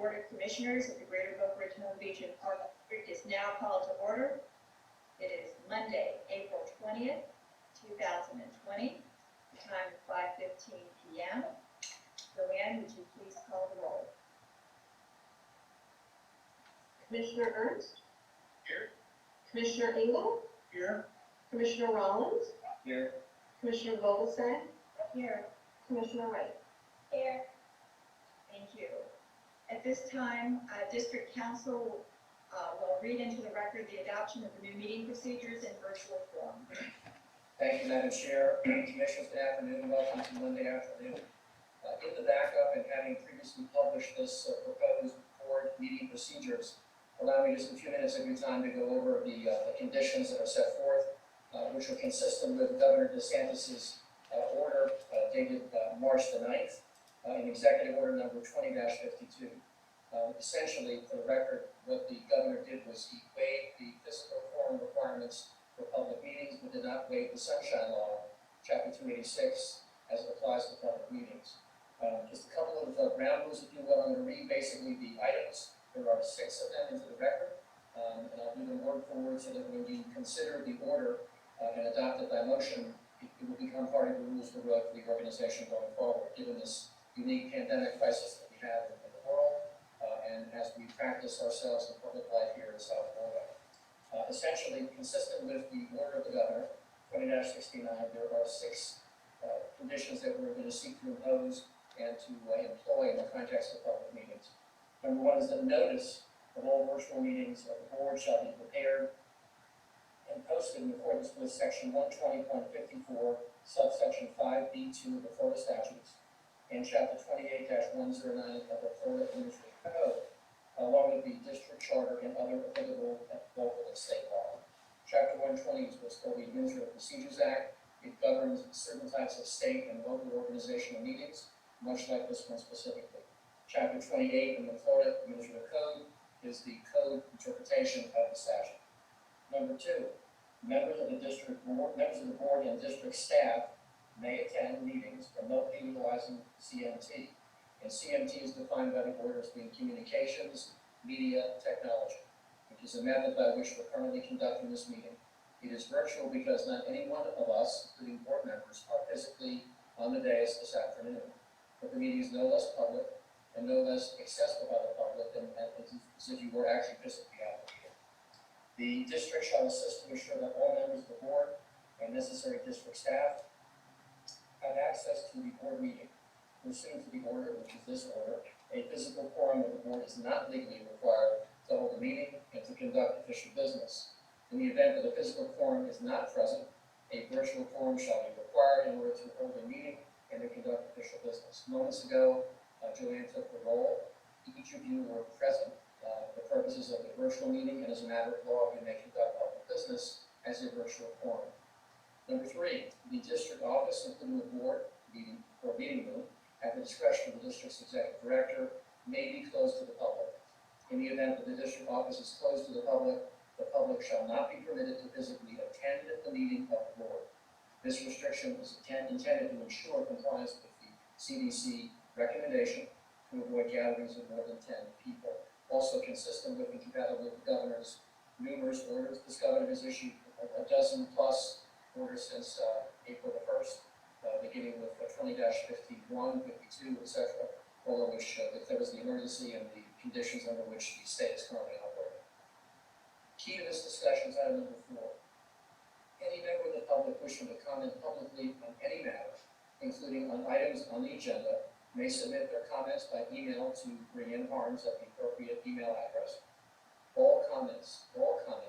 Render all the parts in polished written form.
Board of Commissioners of the Greater Boca Raton Beach and Park District is now called to order. It is Monday, April 20th, 2020. The time is 5:15 p.m. Joanne, would you please call the roll? Commissioner Ernst? Here. Commissioner Engel? Here. Commissioner Rollins? Here. Commissioner Vogelstein? Here. Commissioner Wright? Here. Thank you. At this time, District Council will read into the record the adoption of the new meeting procedures in virtual form. Thank you, Madam Chair. Commissioners, good afternoon and welcome to Monday afternoon. In the backup and having previously published this proposed board meeting procedures, allow me just a few minutes of your time to go over the conditions that are set forth, which are consistent with Governor DeSantis's order dated March the 9th, in Executive Order number 20-52. Essentially, for the record, what the governor did was he waived the physical quorum requirements for public meetings, but did not waive the Sunshine Law, Chapter 286, as it applies to public meetings. Just a couple of ground rules, if you will. I'm going to read basically the items. There are 6 of them into the record, and I'll do them word for word so that when you consider the order and adopt it by motion, it will become part of the rules for the organization going forward, given this unique pandemic crisis that we have in the world, and as we practice ourselves in public life here in South Florida. Essentially, consistent with the order of the governor, 20-69, there are 6 conditions that we're going to seek to impose and to employ in the context of public meetings. Number 1 is that notice of all virtual meetings of the board shall be prepared and posted in accordance with Section 120.54, subsection 5B2 of the Florida statutes, and Chapter 28-109 of the Florida Administrative Code, along with the district charter and other applicable local and state law. Chapter 120 is what's called the Administrative Procedures Act. It governs certain types of state and local organizational meetings, much like this one specifically. Chapter 28 in the Florida Administrative Code is the code interpretation of the statute. Number 2, members of the board and district staff may attend meetings remotely utilizing CMT. And CMT is defined by the board as being communications, media, technology, which is a method by which we're currently conducting this meeting. It is virtual because not any one of us, including board members, are physically on the dais this afternoon. But the meeting is no less public and no less accessible by the public than as if you were actually physically out here. The district shall assist to ensure that all members of the board and necessary district staff have access to the board meeting. Pursuant to the order, which is this order, a physical quorum of the board is not legally required to hold a meeting and to conduct official business. In the event that a physical quorum is not present, a virtual quorum shall be required in order to hold a meeting and to conduct official business. Moments ago, Joanne took the roll. Each of you were present for the purposes of the virtual meeting, and as a matter of law, you may conduct public business as a virtual quorum. Number 3, the district office, including the board meeting or meeting room, at the discretion of the district's executive director, may be closed to the public. In the event that the district office is closed to the public shall not be permitted to physically attend the meeting of the board. This restriction is intended to ensure compliance with the CDC recommendation to avoid gatherings of more than 10 people. Also consistent with and compatible with the governor's numerous orders. This governor has issued a dozen plus orders since April the 1st. Beginning with 20-51, 52, etc., all of which declares the emergency and the conditions under which the state is currently operating. Key to this discussion is item number 4. Any member of the public wishing to comment publicly on any matter, including on items on the agenda, may submit their comments by email to Brianne Harms at the appropriate email address. All comments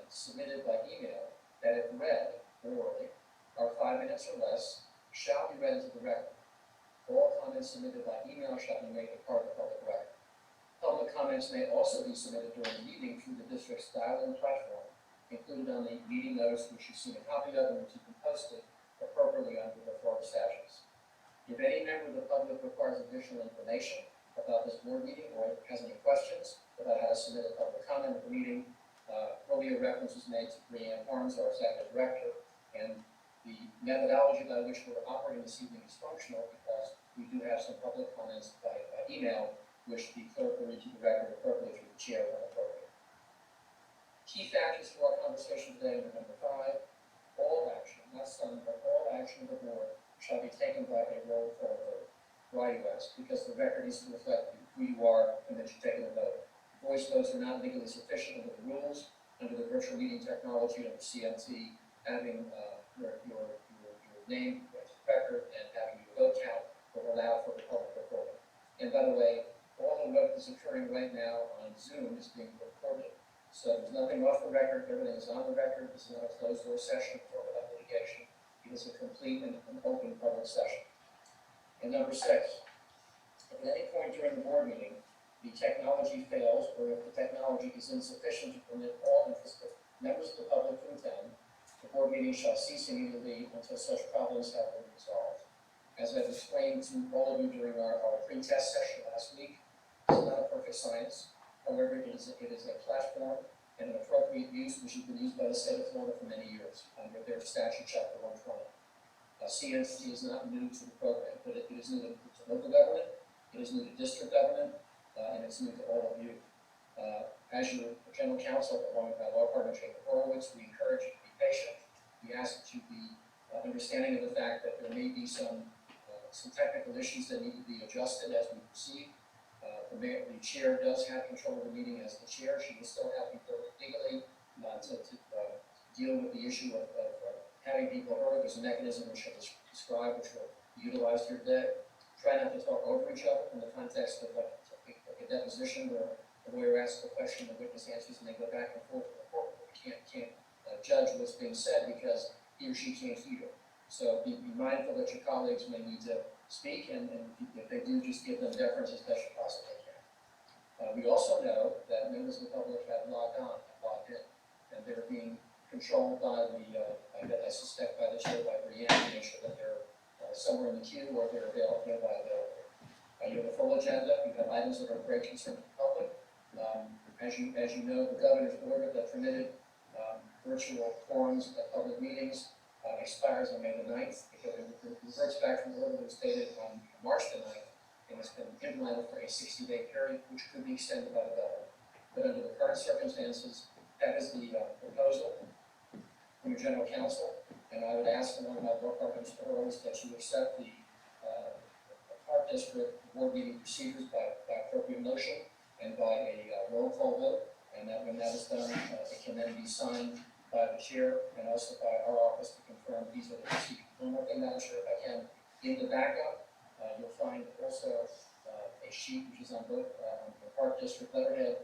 submitted by email that, if read orally, are 5 minutes or less, shall be read into the record. All comments submitted by email shall be made a part of the public record. Public comments may also be submitted during the meeting through the district's dial-in platform, included on the meeting notice, which you've seen a copy of and which has been posted appropriately under the Florida statutes. If any member of the public requires additional information about this board meeting or has any questions about how to submit a public comment at the meeting, earlier reference was made to Brianne Harms, our executive director, and the methodology by which we're operating this evening is functional because we do have some public comments by email which the clerk will read to the record appropriately through the chair when appropriate. Key factors for our conversation today are number 5, all action, not some, but all action of the board shall be taken by a roll call vote. Why, you ask? Because the record needs to reflect who you are and that you're taking the vote. Voice votes are not legally sufficient under the rules, under the virtual meeting technology, under CMT, having your name, record, and having your vote count will allow for the public recording. And by the way, all the vote that's occurring right now on Zoom is being recorded. So there's nothing off the record, everything is on the record. This is not a closed door session or without litigation. It is a complete and an open public session. And number 6, if at any point during the board meeting, the technology fails, or if the technology is insufficient to permit all interested members of the public to attend, the board meeting shall cease immediately until such problems have been resolved. As I've explained to all of you during our pre-test session last week, this is not a perfect science. However, it is a platform and an appropriate use which has been used by the state of Florida for many years under their statute, Chapter 120. CNC is not new to the program, but it is new to local government, it is new to district government, and it's new to all of you. As your general counsel, along with my law partner, Jacob Horowitz, we encourage you to be patient. We ask that you be understanding of the fact that there may be some technical issues that need to be adjusted as we proceed. The chair does have control of the meeting as the chair. She will still have people legally to deal with the issue of having people heard. There's a mechanism which I described, which will be utilized here today. Try not to talk over each other in the context of like a deposition where the lawyer asks a question, the witness answers, and they go back and forth with the court. We can't judge what's being said because he or she can't hear. So be mindful that your colleagues may need to speak, and if they do, just give them deference as best you possibly can. We also know that members of the public have logged on, logged in, and they're being controlled by I suspect by the chair, by Brianne, to make sure that they're somewhere in the queue or they're available. You have a full agenda. You have items that are of great concern to the public. As you know, the governor's order that permitted virtual forums at public meetings expires on May the 9th, because it reverts back from the order that was dated on March the 9th, and it's been implemented for a 60-day period, which could be extended by the governor. But under the current circumstances, that is the proposal from your general counsel, and I would ask along my law partners that you accept the Park District board meeting procedures by appropriate motion and by a roll call vote, and that when that is done, it can then be signed by the chair and also by our office to confirm these are the procedures. One more thing, Madam Chair, if I can, in the backup, you'll find also a sheet which is on both the Park District letterhead,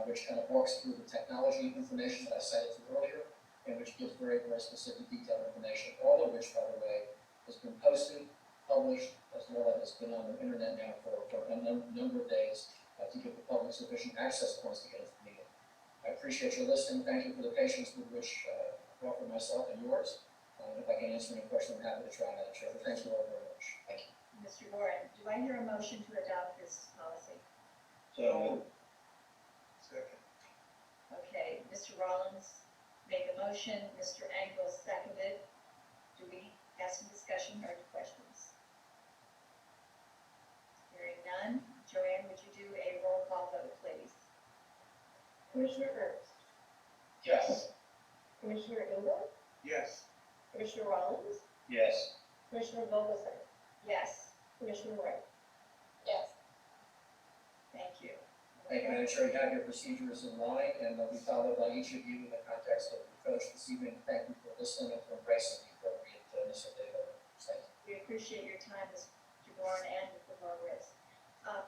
which kind of walks through the technology information that I cited to earlier, and which gives very, very specific detailed information, all of which, by the way, has been posted, published, as well as been on the internet now for a number of days to give the public sufficient access points to get into the meeting. I appreciate your listening. Thank you for the patience with which I offer myself and yours. If I can answer any questions, I'm happy to try, Madam Chair. Thank you all very much. Thank you. Mr. Warren, do I hear a motion to adopt this policy? So. Second. Okay, Mr. Rollins made the motion, Mr. Engel seconded. Do we have some discussion or any questions? Hearing none. Joanne, would you do a roll call vote, please? Commissioner Ernst, Yes. Commissioner Engel, Yes. Commissioner Rollins, Yes. Commissioner Vogelsang, Yes. Commissioner Wright. Yes. Thank you. Thank you, Madam Chair. You have your procedures in line, and they'll be followed by each of you in the context of the approach this evening. Thank you for listening and for embracing the appropriateness of the vote. Thank you. We appreciate your time, Mr. Warren and Mr. Horowitz.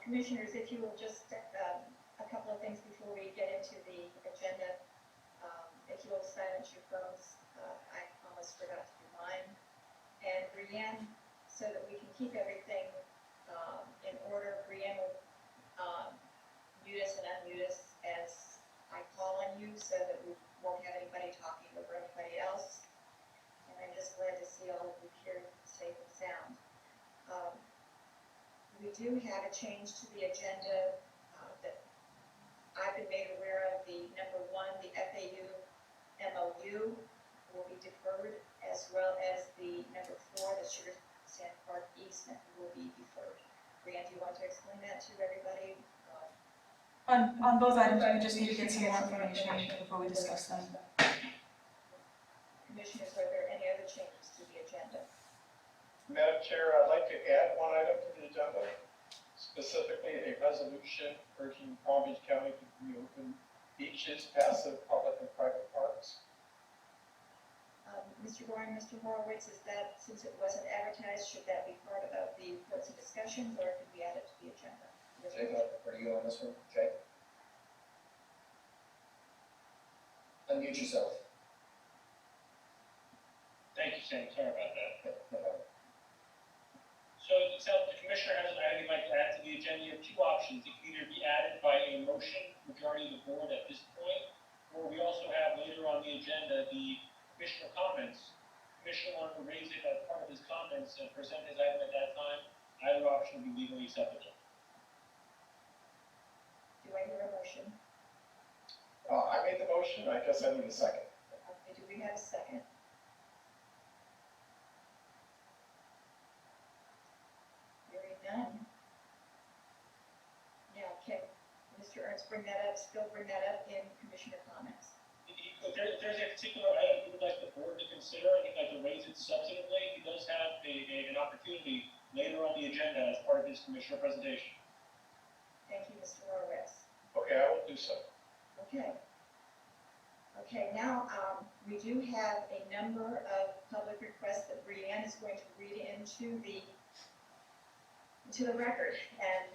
Commissioners, if you will just, a couple of things before we get into the agenda. If you will silence your phones, I almost forgot to do mine. And Brianne, so that we can keep everything in order, Brianne will mute us and unmute us as I call on you, so that we won't have anybody talking over anybody else. And I'm just glad to see all of you here safe and sound. We do have a change to the agenda that I've been made aware of. The number 1, the FAU MOU will be deferred, as well as the number 4, the Sugar Sand Park easement will be deferred. Brianne, do you want to explain that to everybody? On both items, we just need to get some more information before we discuss them. Commissioners, are there any other changes to the agenda? Madam Chair, I'd like to add one item to the agenda, specifically a resolution urging Palm Beach County to reopen beaches, passive public and private parks. Mr. Goring, Mr. Horowitz, is that, since it wasn't advertised, should that be part of the reports and discussions, or could we add it to the agenda? Jake, are you on this one? Jake? Unmute yourself. Thank you, Sam, sorry about that. No problem. So it sounds the commissioner has an item he'd like to add to the agenda. You have two options. It can either be added by a motion, majority of the board at this point, or we also have later on the agenda, the commissioner comments. Commissioner wanted to raise it as part of his comments and present his item at that time. Either option would be legally acceptable. Do I hear a motion? I made the motion, I guess I need a second. Okay, do we have a second? Hearing none. Now, can Mr. Ernst bring that up, still bring that up in commissioner comments? If there's a particular item you would like the board to consider, and he'd like to raise it substantively, he does have an opportunity later on the agenda as part of his commissioner presentation. Thank you, Mr. Horowitz. Okay, I will do so. Okay. Okay, now, we do have a number of public requests that Brianne is going to read into the record. And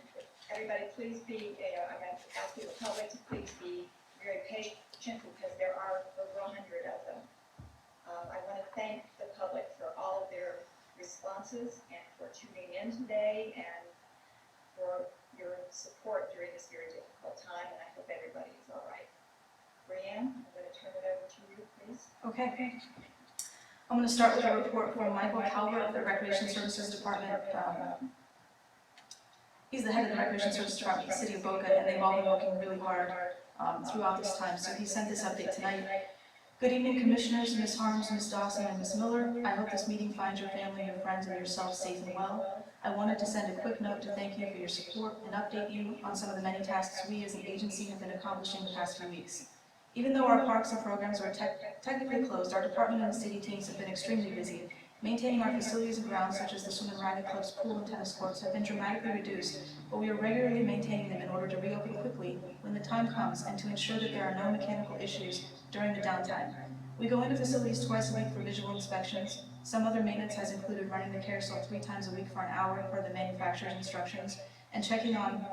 everybody, please be, I'm going to ask you, the public, to please be very patient because there are over 100 of them. I want to thank the public for all of their responses and for tuning in today and for your support during this very difficult time, and I hope everybody is all right. Brianne, I'm going to turn it over to you, please. Okay. I'm going to start with a report from Michael Calver of the Recreation Services Department. He's the head of the Recreation Services Department in the City of Boca, and they've all been working really hard throughout this time. So he sent this update tonight. Good evening, Commissioners, Ms. Harms, Ms. Dawson, and Ms. Miller. I hope this meeting finds your family, your friends, and yourself safe and well. I wanted to send a quick note to thank you for your support and update you on some of the many tasks we as an agency have been accomplishing the past few weeks. Even though our parks and programs are technically closed, our department and the city teams have been extremely busy. Maintaining our facilities and grounds, such as the swim and riding clubs, pool, and tennis courts, have been dramatically reduced, but we are regularly maintaining them in order to reopen quickly when the time comes and to ensure that there are no mechanical issues during the downtime. We go into facilities twice a week for visual inspections. Some other maintenance has included running the carousel 3 times a week for an hour per the manufacturer's instructions, and checking on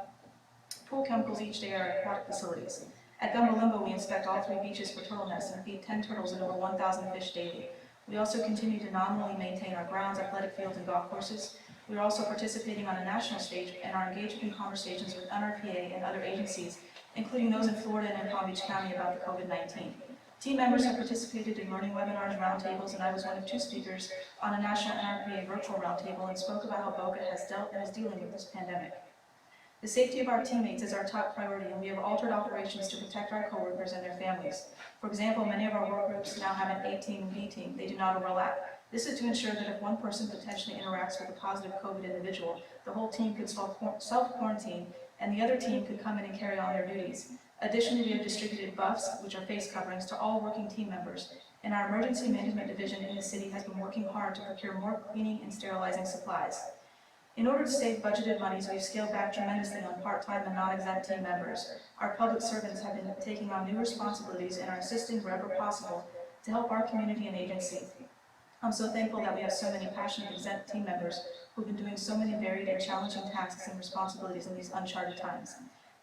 pool chemicals each day at our aquatic facilities. At Gumbo Limbo, we inspect all 3 beaches for turtle nests and feed 10 turtles and over 1,000 fish daily. We also continue to nominally maintain our grounds, athletic fields, and golf courses. We are also participating on a national stage and are engaged in conversations with NRPA and other agencies, including those in Florida and in Palm Beach County about the COVID-19. Team members have participated in learning webinars, roundtables, and I was one of 2 speakers on a national NRPA virtual roundtable and spoke about how Boca has dealt and is dealing with this pandemic. The safety of our teammates is our top priority, and we have altered operations to protect our coworkers and their families. For example, many of our work groups now have an A team and B team. They do not overlap. This is to ensure that if one person potentially interacts with a positive COVID individual, the whole team could self-quarantine, and the other team could come in and carry on their duties. Additionally, we have distributed buffs, which are face coverings, to all working team members. And our emergency management division in the city has been working hard to procure more cleaning and sterilizing supplies. In order to save budgeted monies, we've scaled back tremendously on part-time and non-exempt team members. Our public servants have been taking on new responsibilities and are assisting wherever possible to help our community and agency. I'm so thankful that we have so many passionate exempt team members who've been doing so many varied and challenging tasks and responsibilities in these uncharted times.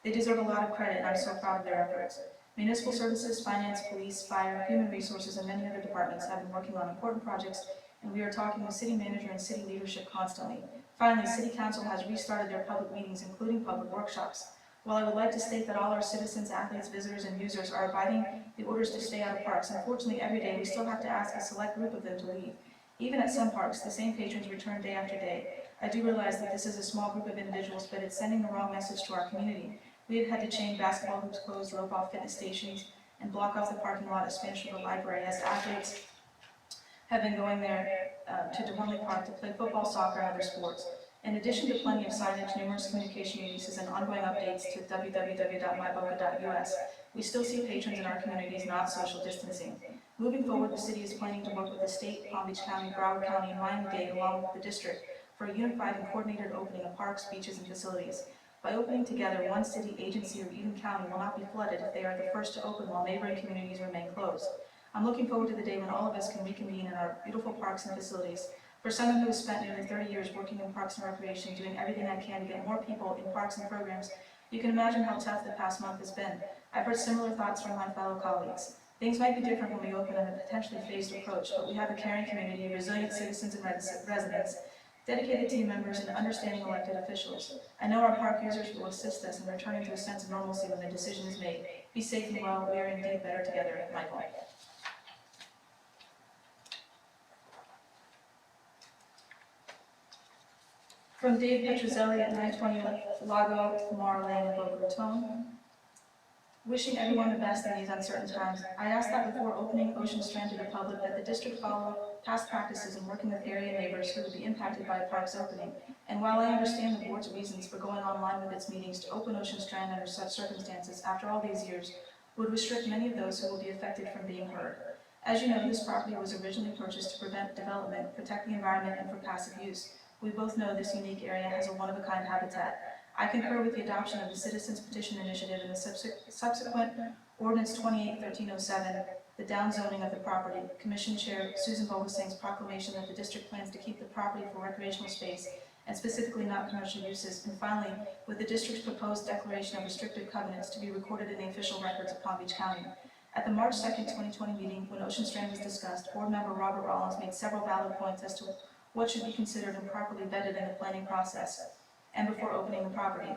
They deserve a lot of credit, and I'm so proud of their efforts. Municipal services, finance, police, fire, human resources, and many other departments have been working on important projects, and we are talking with city manager and city leadership constantly. Finally, City Council has restarted their public meetings, including public workshops. While I would like to state that all our citizens, athletes, visitors, and users are abiding the orders to stay out of parks, unfortunately every day we still have to ask a select group of them to leave. Even at some parks, the same patrons return day after day. I do realize that this is a small group of individuals, but it's sending the wrong message to our community. We have had to chain basketball hoops closed, rope off fitness stations, and block off the parking lot at Spanish River Library as athletes have been going there to DeHornley Park to play football, soccer, and other sports. In addition to plenty of signage, numerous communication releases, and ongoing updates to www.myboca.us, we still see patrons in our communities not social distancing. Moving forward, the city is planning to work with the state, Palm Beach County, Broward County, and Miami-Dade, along with the district, for a unified and coordinated opening of parks, beaches, and facilities. By opening together, one city, agency, or even county will not be flooded if they are the first to open while neighboring communities remain closed. I'm looking forward to the day when all of us can reconvene in our beautiful parks and facilities. For someone who has spent nearly 30 years working in parks and recreation, doing everything I can to get more people in parks and programs, you can imagine how tough the past month has been. I've heard similar thoughts from my fellow colleagues. Things might be different when we open in a potentially phased approach, but we have a caring community, resilient citizens and residents, dedicated team members, and understanding elected officials. I know our park users will assist us in returning to a sense of normalcy when the decision is made. Be safe and well. We are indeed better together. Michael. From Dave Petrozelli at 920 Lago, Lamar Lane, in Boca Raton. Wishing everyone the best in these uncertain times, I ask that before opening Ocean Strand to the public, that the district follow past practices in working with area neighbors who would be impacted by a park's opening. And while I understand the board's reasons for going online with its meetings to open Ocean Strand under such circumstances after all these years, would restrict many of those who will be affected from being heard. As you know, this property was originally purchased to prevent development, protect the environment, and for passive use. We both know this unique area has a one-of-a-kind habitat. I concur with the adoption of the Citizens Petition Initiative and the subsequent Ordinance 28-1307, the downzoning of the property. Commission Chair Susan Vogelsang's proclamation that the district plans to keep the property for recreational space and specifically not commercial uses. And finally, with the district's proposed declaration of restrictive covenants to be recorded in the official records of Palm Beach County. At the March 2nd, 2020 meeting, when Ocean Strand was discussed, Board Member Robert Rollins made several valid points as to what should be considered and properly vetted in the planning process and before opening the property.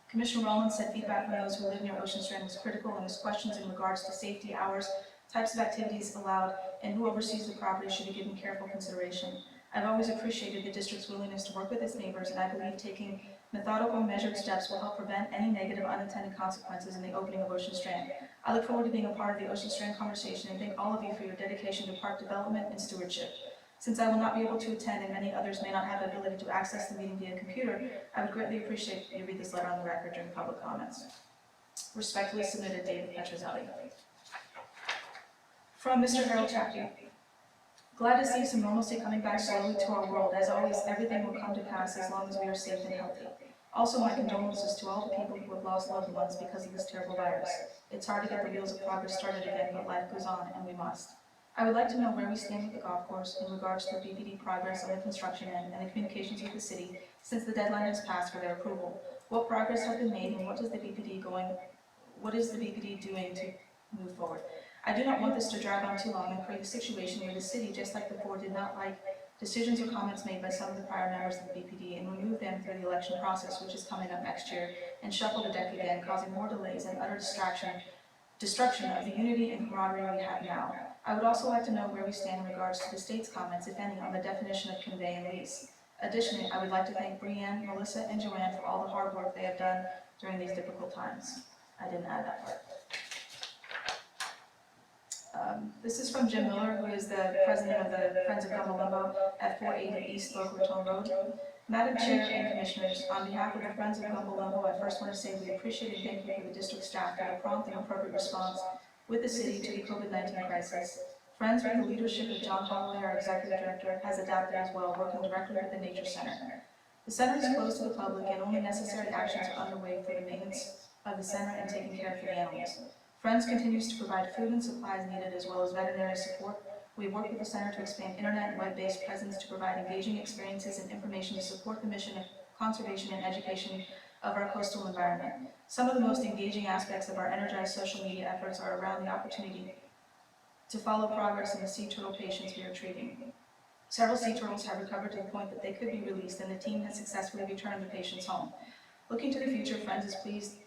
Commissioner Rollins said feedback from those who live near Ocean Strand was critical, and his questions in regards to safety, hours, types of activities allowed, and who oversees the property should be given careful consideration. I've always appreciated the district's willingness to work with its neighbors, and I believe taking methodical, measured steps will help prevent any negative unintended consequences in the opening of Ocean Strand. I look forward to being a part of the Ocean Strand conversation and thank all of you for your dedication to park development and stewardship. Since I will not be able to attend and many others may not have the ability to access the meeting via computer, I would greatly appreciate you read this letter on the record during public comments. Respectfully submitted, David Petrozelli. From Mr. Harold Chappie. Glad to see some normalcy coming back slowly to our world. As always, everything will come to pass as long as we are safe and healthy. Also, my condolences to all the people who have lost loved ones because of this terrible virus. It's hard to get the wheels of progress started again, but life goes on, and we must. I would like to know where we stand with the golf course in regards to the BPD progress on the construction end and the communications with the city since the deadline has passed for their approval. What progress has been made, and what is the BPD doing to move forward? I do not want this to drag on too long and create a situation where the city, just like the board, did not like decisions or comments made by some of the prior members of the BPD and remove them through the election process, which is coming up next year, and shuffle the deck again, causing more delays and utter destruction of the unity and camaraderie we have now. I would also like to know where we stand in regards to the state's comments, if any, on the definition of convey and lease. Additionally, I would like to thank Brianne, Melissa, and Joanne for all the hard work they have done during these difficult times. I didn't add that part. This is from Jim Miller, who is the president of the Friends of Gumbo Limbo at 480 East Boca Raton Road. Madam Chair and Commissioners, on behalf of the Friends of Gumbo Limbo, I first want to say we appreciate and thank you for the district staff for the prompt and appropriate response with the city to the COVID-19 crisis. Friends, with the leadership of John Holloway, our executive director, has adapted as well, working directly with the Nature Center. The center is closed to the public and only necessary actions are underway for the maintenance of the center and taking care of the animals. Friends continues to provide food and supplies needed as well as veterinary support. We work with the center to expand internet and web-based presence to provide engaging experiences and information to support the mission of conservation and education of our coastal environment. Some of the most engaging aspects of our energized social media efforts are around the opportunity to follow progress in the sea turtle patients we are treating. Several sea turtles have recovered to the point that they could be released, and the team has successfully returned the patients home. Looking to the future, Friends is pleased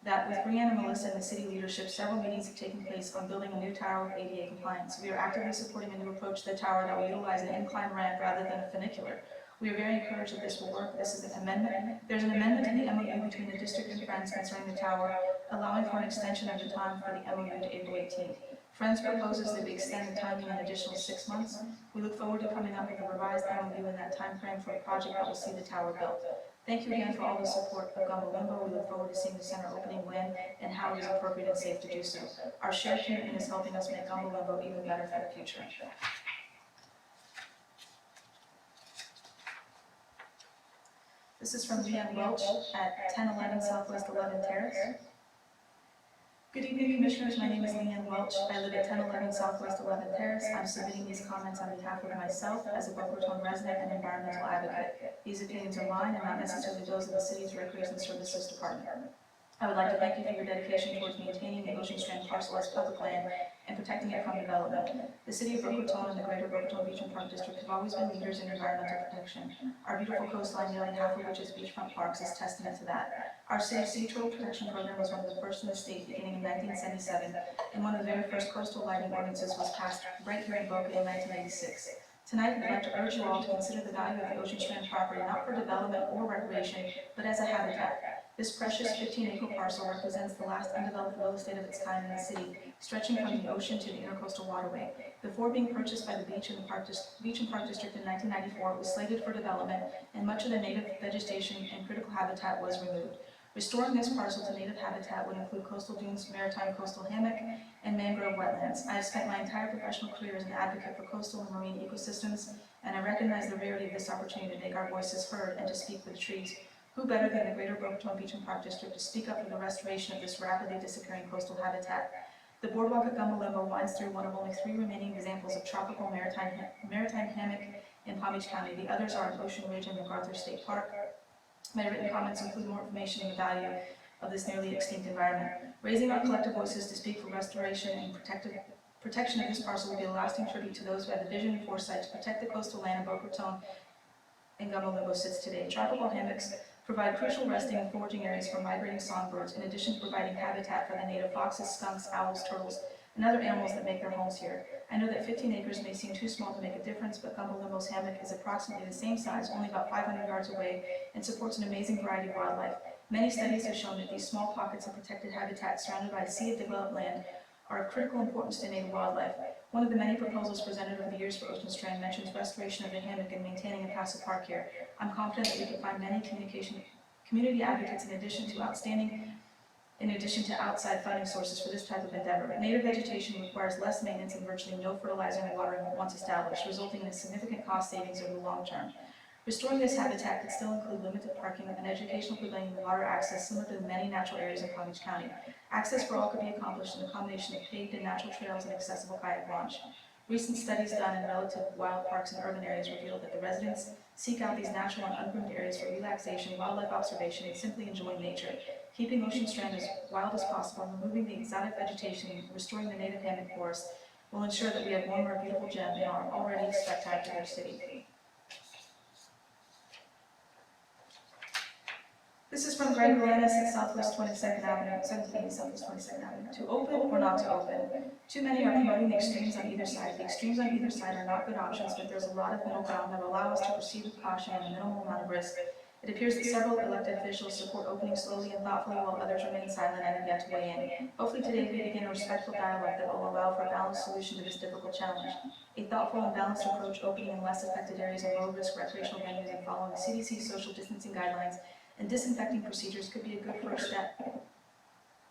that with Brianne and Melissa and the city leadership, several meetings have taken place on building a new tower with ADA compliance. We are actively supporting a new approach to the tower that will utilize an incline ramp rather than a funicular. We are very encouraged that this will work. This is an amendment. There's an amendment to the MOU between the district and Friends concerning the tower, allowing for an extension of the time for the MOU to April 18th. Friends proposes that we extend the timing an additional 6 months. We look forward to coming up with a revised MOU in that timeframe for a project that will see the tower built. Thank you again for all the support of Gumbo Limbo. We look forward to seeing the center opening when and how it is appropriate and safe to do so. Our shared commitment is helping us make Gumbo Limbo even better for the future. This is from Leanne Welch at 1011 Southwest 11th Terrace. Good evening, Commissioners. My name is Leanne Welch. I live at 1011 Southwest 11th Terrace. I'm submitting these comments on behalf of myself as a Boca Raton resident and environmental advocate. These opinions are mine and not necessarily those of the city's Recreation Services Department. I would like to thank you for your dedication towards maintaining the Ocean Strand parcel as public land and protecting it from development. The City of Boca Raton and the Greater Boca Raton Beach and Park District have always been leaders in environmental protection. Our beautiful coastline, nearly half of which is beachfront parks, is testament to that. Our Safe Sea Turtle Protection Program was one of the first in the state beginning in 1977, and one of the very first coastal lighting ordinances was passed right here in Boca in 1986. Tonight, we'd like to urge you all to consider the value of the Ocean Strand property not for development or recreation, but as a habitat. This precious 15-acre parcel represents the last undeveloped real estate of its kind in the city, stretching from the ocean to the intercoastal waterway. Before being purchased by the Beach and Park District in 1994, it was slated for development, and much of the native vegetation and critical habitat was removed. Restoring this parcel to native habitat would include coastal dunes, maritime coastal hammock, and mangrove wetlands. I have spent my entire professional career as an advocate for coastal and marine ecosystems, and I recognize the rarity of this opportunity to make our voices heard and to speak for the trees. Who better than the Greater Boca Raton Beach and Park District to speak up for the restoration of this rapidly disappearing coastal habitat? The boardwalk at Gumbo Limbo winds through one of only 3 remaining examples of tropical maritime hammock in Palm Beach County. The others are in Ocean Ridge and MacArthur State Park. My written comments include more information on the value of this nearly extinct environment. Raising our collective voices to speak for restoration and protection of this parcel will be a lasting tribute to those who had the vision and foresight to protect the coastal land of Boca Raton and Gumbo Limbo sits today. Tropical hammocks provide crucial resting and foraging areas for migrating songbirds, in addition to providing habitat for the native foxes, skunks, owls, turtles, and other animals that make their homes here. I know that 15 acres may seem too small to make a difference, but Gumbo Limbo's hammock is approximately the same size, only about 500 yards away, and supports an amazing variety of wildlife. Many studies have shown that these small pockets of protected habitat surrounded by a sea of developed land are of critical importance to native wildlife. One of the many proposals presented over the years for Ocean Strand mentions restoration of the hammock and maintaining a passive park here. I'm confident that we can find many community advocates in addition to outside funding sources for this type of endeavor. Native vegetation requires less maintenance and virtually no fertilizer and watering once established, resulting in a significant cost savings over the long term. Restoring this habitat could still include limited parking, an educational pavilion, and water access similar to the many natural areas in Palm Beach County. Access for all could be accomplished in a combination of paved and natural trails and accessible kayak launch. Recent studies done in relative wild parks and urban areas revealed that the residents seek out these natural and ungroomed areas for relaxation, wildlife observation, and simply enjoying nature. Keeping Ocean Strand as wild as possible, removing the exotic vegetation, and restoring the native hammock forest will ensure that we have one more beautiful gem in our already spectacular city. This is from Greg Valenis at Southwest 22nd Avenue, 1780 Southwest 22nd Avenue. To open or not to open? Too many are promoting the extremes on either side. The extremes on either side are not good options, but there's a lot of middle ground that will allow us to proceed with caution and a minimal amount of risk. It appears that several elected officials support opening slowly and thoughtfully while others remain silent and have yet to weigh in. Hopefully today we begin a respectful dialogue that will allow for a balanced solution to this difficult challenge. A thoughtful and balanced approach opening in less affected areas of low-risk recreational venues and following CDC social distancing guidelines and disinfecting procedures could be a good first step.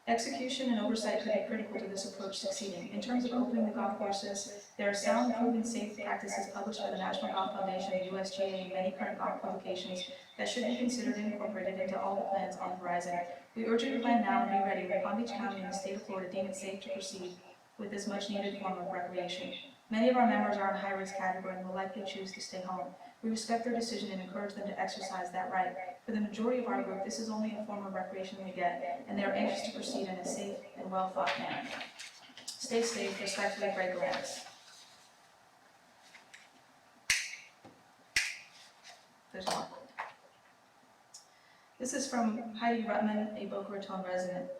Execution and oversight could be critical to this approach succeeding. In terms of opening the golf courses, there are sound, proven, safe practices published by the National Golf Foundation and USGA and many current golf publications that should be considered and incorporated into all the plans on the horizon. We urge you to plan now and be ready when Palm Beach County and the state of Florida deem it safe to proceed with this much-needed form of recreation. Many of our members are in high-risk category and will likely choose to stay home. We respect their decision and encourage them to exercise that right. For the majority of our group, this is only a form of recreation they get, and they are anxious to proceed in a safe and well-thought manner. Stay safe. Respectfully, Greg Valenis. There's more. This is from Heidi Rutman, a Boca Raton resident.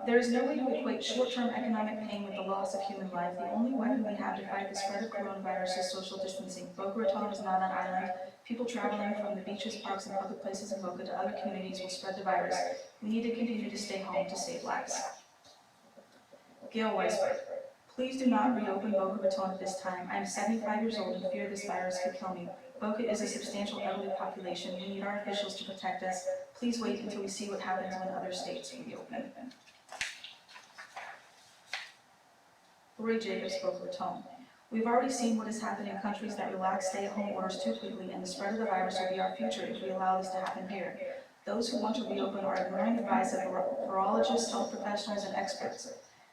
There is no way to equate short-term economic pain with the loss of human life. The only weapon we have to fight the spread of coronavirus is social distancing. Boca Raton is not an island. People traveling from the beaches, parks, and public places in Boca to other communities will spread the virus. We need to continue to stay home to save lives. Gail Weisberg. Please do not reopen Boca Raton at this time. I am 75 years old and fear this virus could kill me. Boca is a substantial elderly population. We need our officials to protect us. Please wait until we see what happens when other states reopen. Lori Jacobs, Boca Raton. We've already seen what has happened in countries that relax stay-at-home orders too quickly, and the spread of the virus will be our future if we allow this to happen here. Those who want to reopen are ignoring the advice of virologists, health professionals, and experts.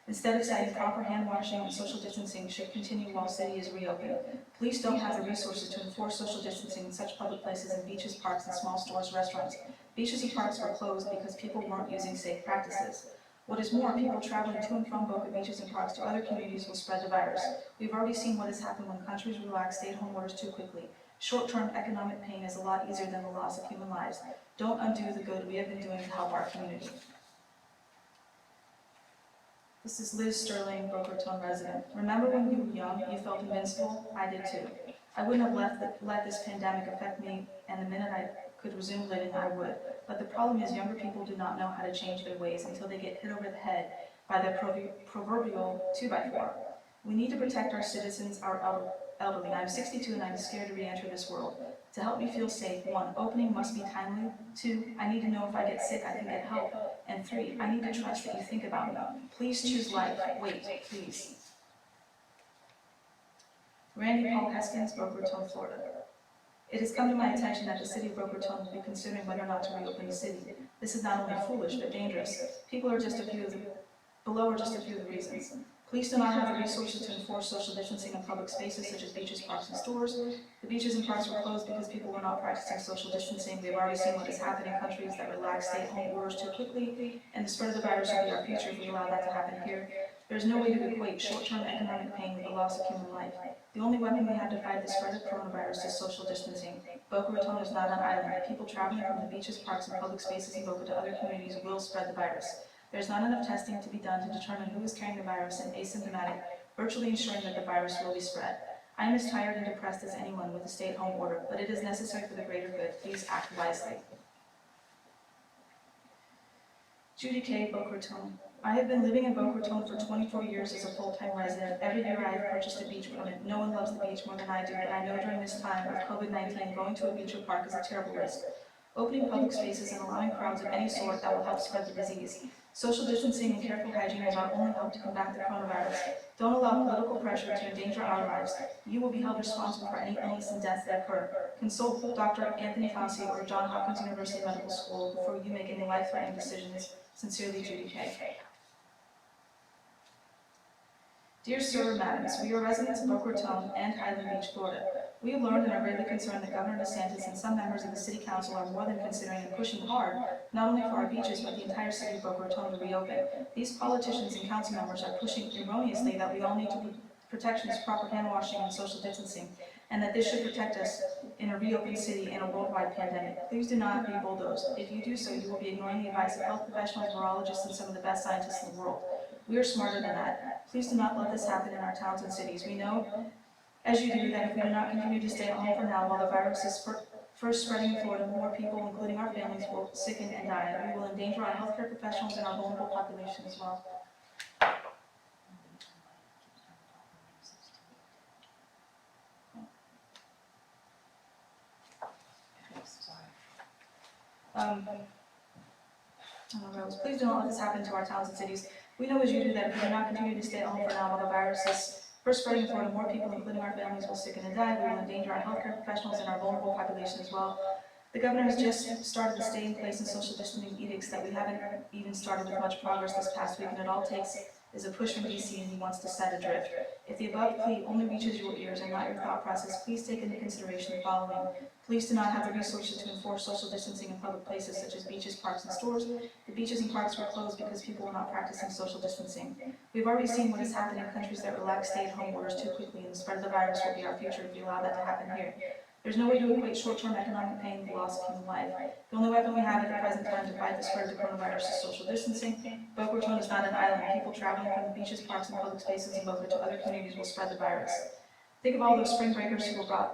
Instead of saying proper hand washing and social distancing should continue while city is reopened. Police don't have the resources to enforce social distancing in such public places as beaches, parks, and small stores, restaurants. Beaches and parks were closed because people weren't using safe practices. What is more, people traveling to and from Boca beaches and parks to other communities will spread the virus. We've already seen what has happened when countries relax stay-at-home orders too quickly. Short-term economic pain is a lot easier than the loss of human lives. Don't undo the good we have been doing to help our community. This is Liz Sterling, Boca Raton resident. Remember when you were young, you felt invincible? I did too. I wouldn't have let this pandemic affect me, and the minute I could resume living, I would. But the problem is younger people do not know how to change their ways until they get hit over the head by their proverbial 2x4. We need to protect our citizens, our elderly. I'm 62 and I'm scared to re-enter this world. To help me feel safe, 1, opening must be timely. 2, I need to know if I get sick, I can get help. And 3, I need to trust that you think about me. Please choose life. Wait, please. Randy Paul Heskins, Boca Raton, Florida. It has come to my attention that the city of Boca Raton will be considering whether or not to reopen the city. This is not only foolish, but dangerous. Below are just a few of the reasons. Police do not have the resources to enforce social distancing in public spaces such as beaches, parks, and stores. The beaches and parks were closed because people were not practicing social distancing. We have already seen what has happened in countries that relax stay-at-home orders too quickly, and the spread of the virus will be our future if we allow that to happen here. There is no way to equate short-term economic pain with the loss of human life. The only weapon we have to fight the spread of coronavirus is social distancing. Boca Raton is not an island. People traveling from the beaches, parks, and public spaces in Boca to other communities will spread the virus. There's not enough testing to be done to determine who is carrying the virus and asymptomatic, virtually ensuring that the virus will be spread. I am as tired and depressed as anyone with a stay-at-home order, but it is necessary for the greater good. Please act wisely. Judy K., Boca Raton. I have been living in Boca Raton for 24 years as a full-time resident. Every year I have purchased a beach permit. No one loves the beach more than I do, but I know during this time of COVID-19, going to a beach or park is a terrible risk. Opening public spaces and allowing crowds of any sort that will help spread the disease. Social distancing and careful hygiene will not only help to combat the coronavirus. Don't allow political pressure to endanger our lives. You will be held responsible for any illness and deaths that occur. Consult Dr. Anthony Fauci or Johns Hopkins University Medical School before you make any life-threatening decisions. Sincerely, Judy K. Dear Sir, Madams, we are residents of Boca Raton and Highland Beach, Florida. We have learned and are greatly concerned that Governor DeSantis and some members of the City Council are more than considering and pushing hard, not only for our beaches, but the entire city of Boca Raton to reopen. These politicians and council members are pushing erroneously that we all need to put protections, proper hand washing, and social distancing, and that this should protect us in a reopened city in a worldwide pandemic. Please do not be bulldozed. If you do so, you will be ignoring the advice of health professionals, virologists, and some of the best scientists in the world. We are smarter than that. Please do not let this happen in our towns and cities. We know, as you do, that if we do not continue to stay at home for now while the virus is first spreading in Florida, more people, including our families, will sicken and die. We will endanger our healthcare professionals and our vulnerable population as well. Please do not let this happen to our towns and cities. We know as you do that if we do not continue to stay at home for now while the virus is first spreading in Florida, more people, including our families, will sicken and die. We will endanger our healthcare professionals and our vulnerable population as well. The governor has just started the stay-in-place and social distancing edicts that we haven't even started with much progress this past week, and it all takes is a push from DC, and he wants to set adrift. If the above plea only reaches your ears and not your thought process, please take into consideration the following. Police do not have the resources to enforce social distancing in public places such as beaches, parks, and stores. The beaches and parks were closed because people were not practicing social distancing. We've already seen what has happened in countries that relax stay-at-home orders too quickly, and the spread of the virus will be our future if we allow that to happen here. There's no way to equate short-term economic pain with the loss of human life. The only weapon we have at the present time to fight the spread of the coronavirus is social distancing. Boca Raton is not an island. People traveling from the beaches, parks, and public spaces in Boca to other communities will spread the virus. Think of all those spring breakers who brought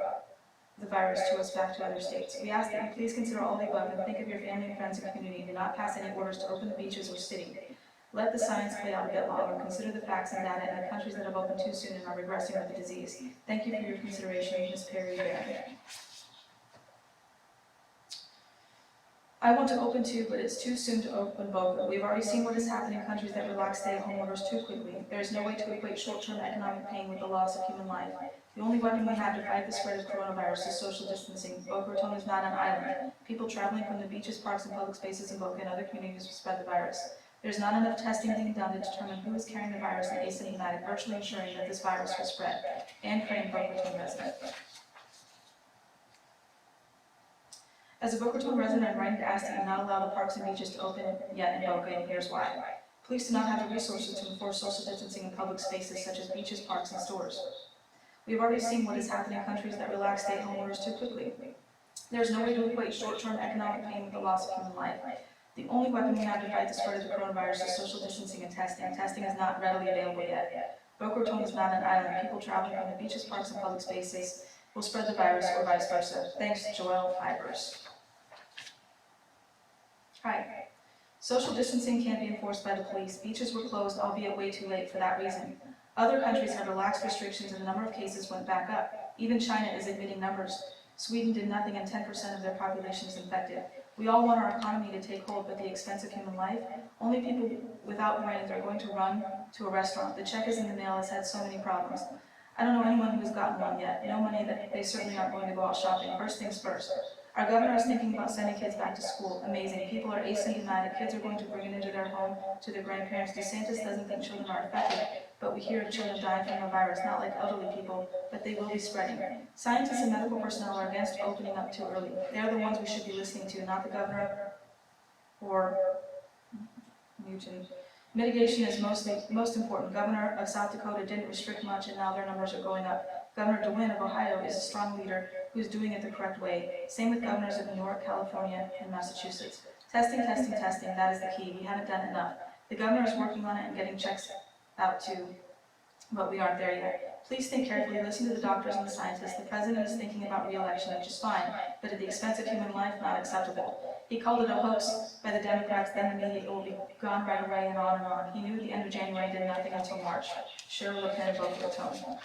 the virus to us back to other states. We ask that you please consider all the above and think of your family and friends and community and do not pass any orders to open the beaches or city. Let the science play out a bit longer, consider the facts and data in the countries that have opened too soon and are regressing with the disease. Thank you for your consideration, Ms. Perry Barron. I want to open too, but it's too soon to open Boca. We've already seen what has happened in countries that relax stay-at-home orders too quickly. There is no way to equate short-term economic pain with the loss of human life. The only weapon we have to fight the spread of coronavirus is social distancing. Boca Raton is not an island. People traveling from the beaches, parks, and public spaces in Boca and other communities will spread the virus. There's not enough testing being done to determine who is carrying the virus and asymptomatic, virtually ensuring that this virus will spread. Anne Crane, Boca Raton resident. As a Boca Raton resident, I'm writing to ask that you not allow the parks and beaches to open yet in Boca, and here's why. Police do not have the resources to enforce social distancing in public spaces such as beaches, parks, and stores. We have already seen what has happened in countries that relax stay-at-home orders too quickly. There is no way to equate short-term economic pain with the loss of human life. The only weapon we have to fight the spread of the coronavirus is social distancing and testing. Testing is not readily available yet. Boca Raton is not an island. People traveling from the beaches, parks, and public spaces will spread the virus or vice versa. Thanks, Joelle Ivers. Hi. Social distancing can't be enforced by the police. Beaches were closed, albeit way too late for that reason. Other countries have relaxed restrictions and the number of cases went back up. Even China is admitting numbers. Sweden did nothing and 10% of their population is infected. We all want our economy to take hold, but the expense of human life? Only people without brains are going to run to a restaurant. The check is in the mail has had so many problems. I don't know anyone who has gotten one yet. No money that they certainly aren't going to go out shopping. First things first. Our governor is thinking about sending kids back to school. Amazing. People are asymptomatic. Kids are going to bring it into their home to their grandparents. DeSantis doesn't think children are affected, but we hear of children dying from the virus, not like elderly people, but they will be spreading. Scientists and medical personnel are against opening up too early. They're the ones we should be listening to, not the governor or Newton. Mitigation is most important. Governor of South Dakota didn't restrict much, and now their numbers are going up. Governor DeWine of Ohio is a strong leader who's doing it the correct way. Same with governors of New York, California, and Massachusetts. Testing, testing, testing, that is the key. We haven't done enough. The governor is working on it and getting checks out too, but we aren't there yet. Please think carefully, listen to the doctors and the scientists. The president is thinking about re-election, which is fine, but at the expense of human life, not acceptable. He called it a hoax by the Democrats, then the media, it will be gone right away, and on and on. He knew at the end of January and did nothing until March. Cheryl Le Pen, Boca Raton.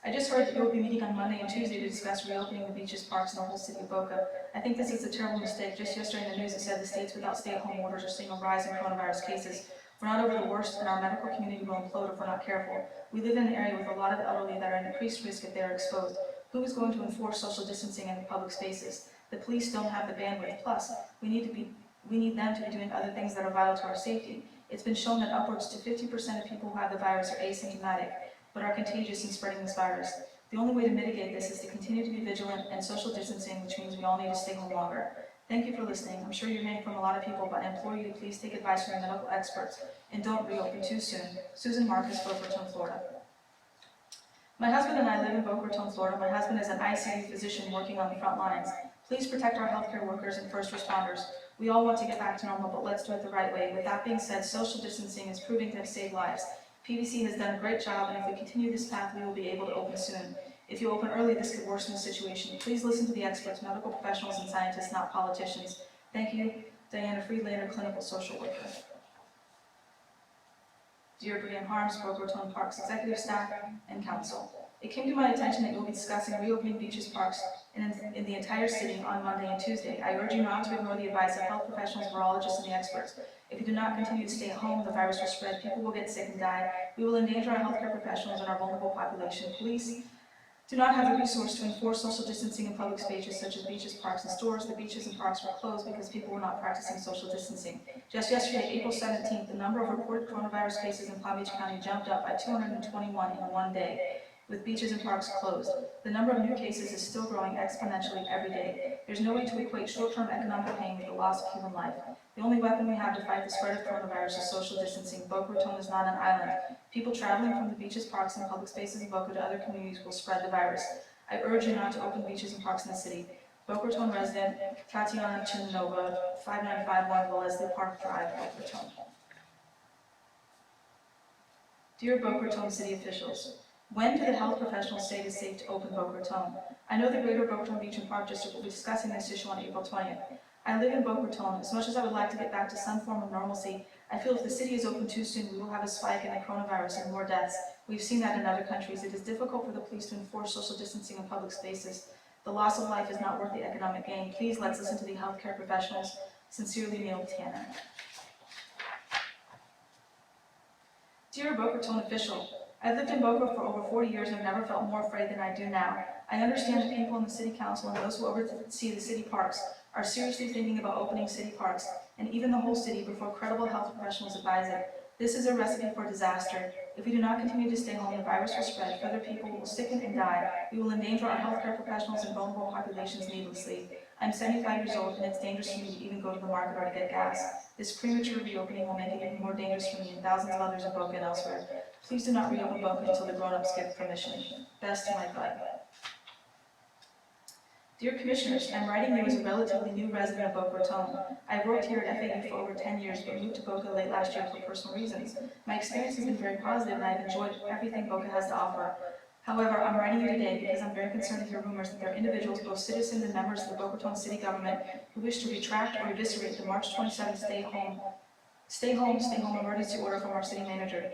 I just heard that you will be meeting on Monday and Tuesday to discuss reopening the beaches, parks, and the whole city of Boca. I think this is a terrible mistake. Just yesterday in the news it said the states without stay-at-home orders are seeing a rise in coronavirus cases. We're not over the worst, and our medical community will implode if we're not careful. We live in an area with a lot of elderly that are at increased risk if they are exposed. Who is going to enforce social distancing in public spaces? The police don't have the bandwidth. Plus, we need them to be doing other things that are vital to our safety. It's been shown that upwards to 50% of people who have the virus are asymptomatic, but are contagious in spreading this virus. The only way to mitigate this is to continue to be vigilant and social distancing, which means we all need to stay home longer. Thank you for listening. I'm sure you're hearing from a lot of people, but I implore you to please take advice from your medical experts and don't reopen too soon. Susan Marcus, Boca Raton, Florida. My husband and I live in Boca Raton, Florida. My husband is an ICU physician working on the front lines. Please protect our healthcare workers and first responders. We all want to get back to normal, but let's do it the right way. With that being said, social distancing is proving to have saved lives. PVC has done a great job, and if we continue this path, we will be able to open soon. If you open early, this could worsen the situation. Please listen to the experts, medical professionals, and scientists, not politicians. Thank you, Diana Friedlander, clinical social worker. Dear Brian Harms, Boca Raton Parks executive staff and council. It came to my attention that you will be discussing reopening beaches, parks, in the entire city on Monday and Tuesday. I urge you not to ignore the advice of health professionals, virologists, and the experts. If you do not continue to stay at home, the virus will spread, people will get sick and die. We will endanger our healthcare professionals and our vulnerable population. Police do not have the resource to enforce social distancing in public spaces such as beaches, parks, and stores. The beaches and parks were closed because people were not practicing social distancing. Just yesterday, April 17th, the number of reported coronavirus cases in Palm Beach County jumped up by 221 in one day, with beaches and parks closed. The number of new cases is still growing exponentially every day. There's no way to equate short-term economic pain with the loss of human life. The only weapon we have to fight the spread of coronavirus is social distancing. Boca Raton is not an island. People traveling from the beaches, parks, and public spaces in Boca to other communities will spread the virus. I urge you not to open beaches and parks in the city. Boca Raton resident Tatiana Chinova, 5951 Wellesley Park Drive, Boca Raton. Dear Boca Raton city officials, when do the health professionals say it is safe to open Boca Raton? I know the Greater Boca Raton Beach and Park District will be discussing this issue on April 20th. I live in Boca Raton. As much as I would like to get back to some form of normalcy, I feel if the city is open too soon, we will have a spike in the coronavirus and more deaths. We've seen that in other countries. It is difficult for the police to enforce social distancing in public spaces. The loss of life is not worth the economic gain. Please let's listen to the healthcare professionals. Sincerely, Neil Tanner. Dear Boca Raton official, I've lived in Boca for over 40 years and have never felt more afraid than I do now. I understand that people in the city council and those who oversee the city parks are seriously thinking about opening city parks, and even the whole city before credible health professionals advise it. This is a recipe for disaster. If we do not continue to stay home, the virus will spread, further people will sicken and die. We will endanger our healthcare professionals and vulnerable populations needlessly. I'm 75 years old and it's dangerous for me to even go to the market or to get gas. This premature reopening will make it even more dangerous for me and thousands of others in Boca and elsewhere. Please do not reopen Boca until the grown-ups give permission. Best to my bud. Dear Commissioners, I'm writing you as a relatively new resident of Boca Raton. I've worked here at FAU for over 10 years, but moved to Boca late last year for personal reasons. My experience has been very positive, and I've enjoyed everything Boca has to offer. However, I'm writing you today because I'm very concerned to hear rumors that there are individuals, both citizens and members of the Boca Raton City government, who wish to retract or eviscerate the March 27th stay home emergency order from our city manager.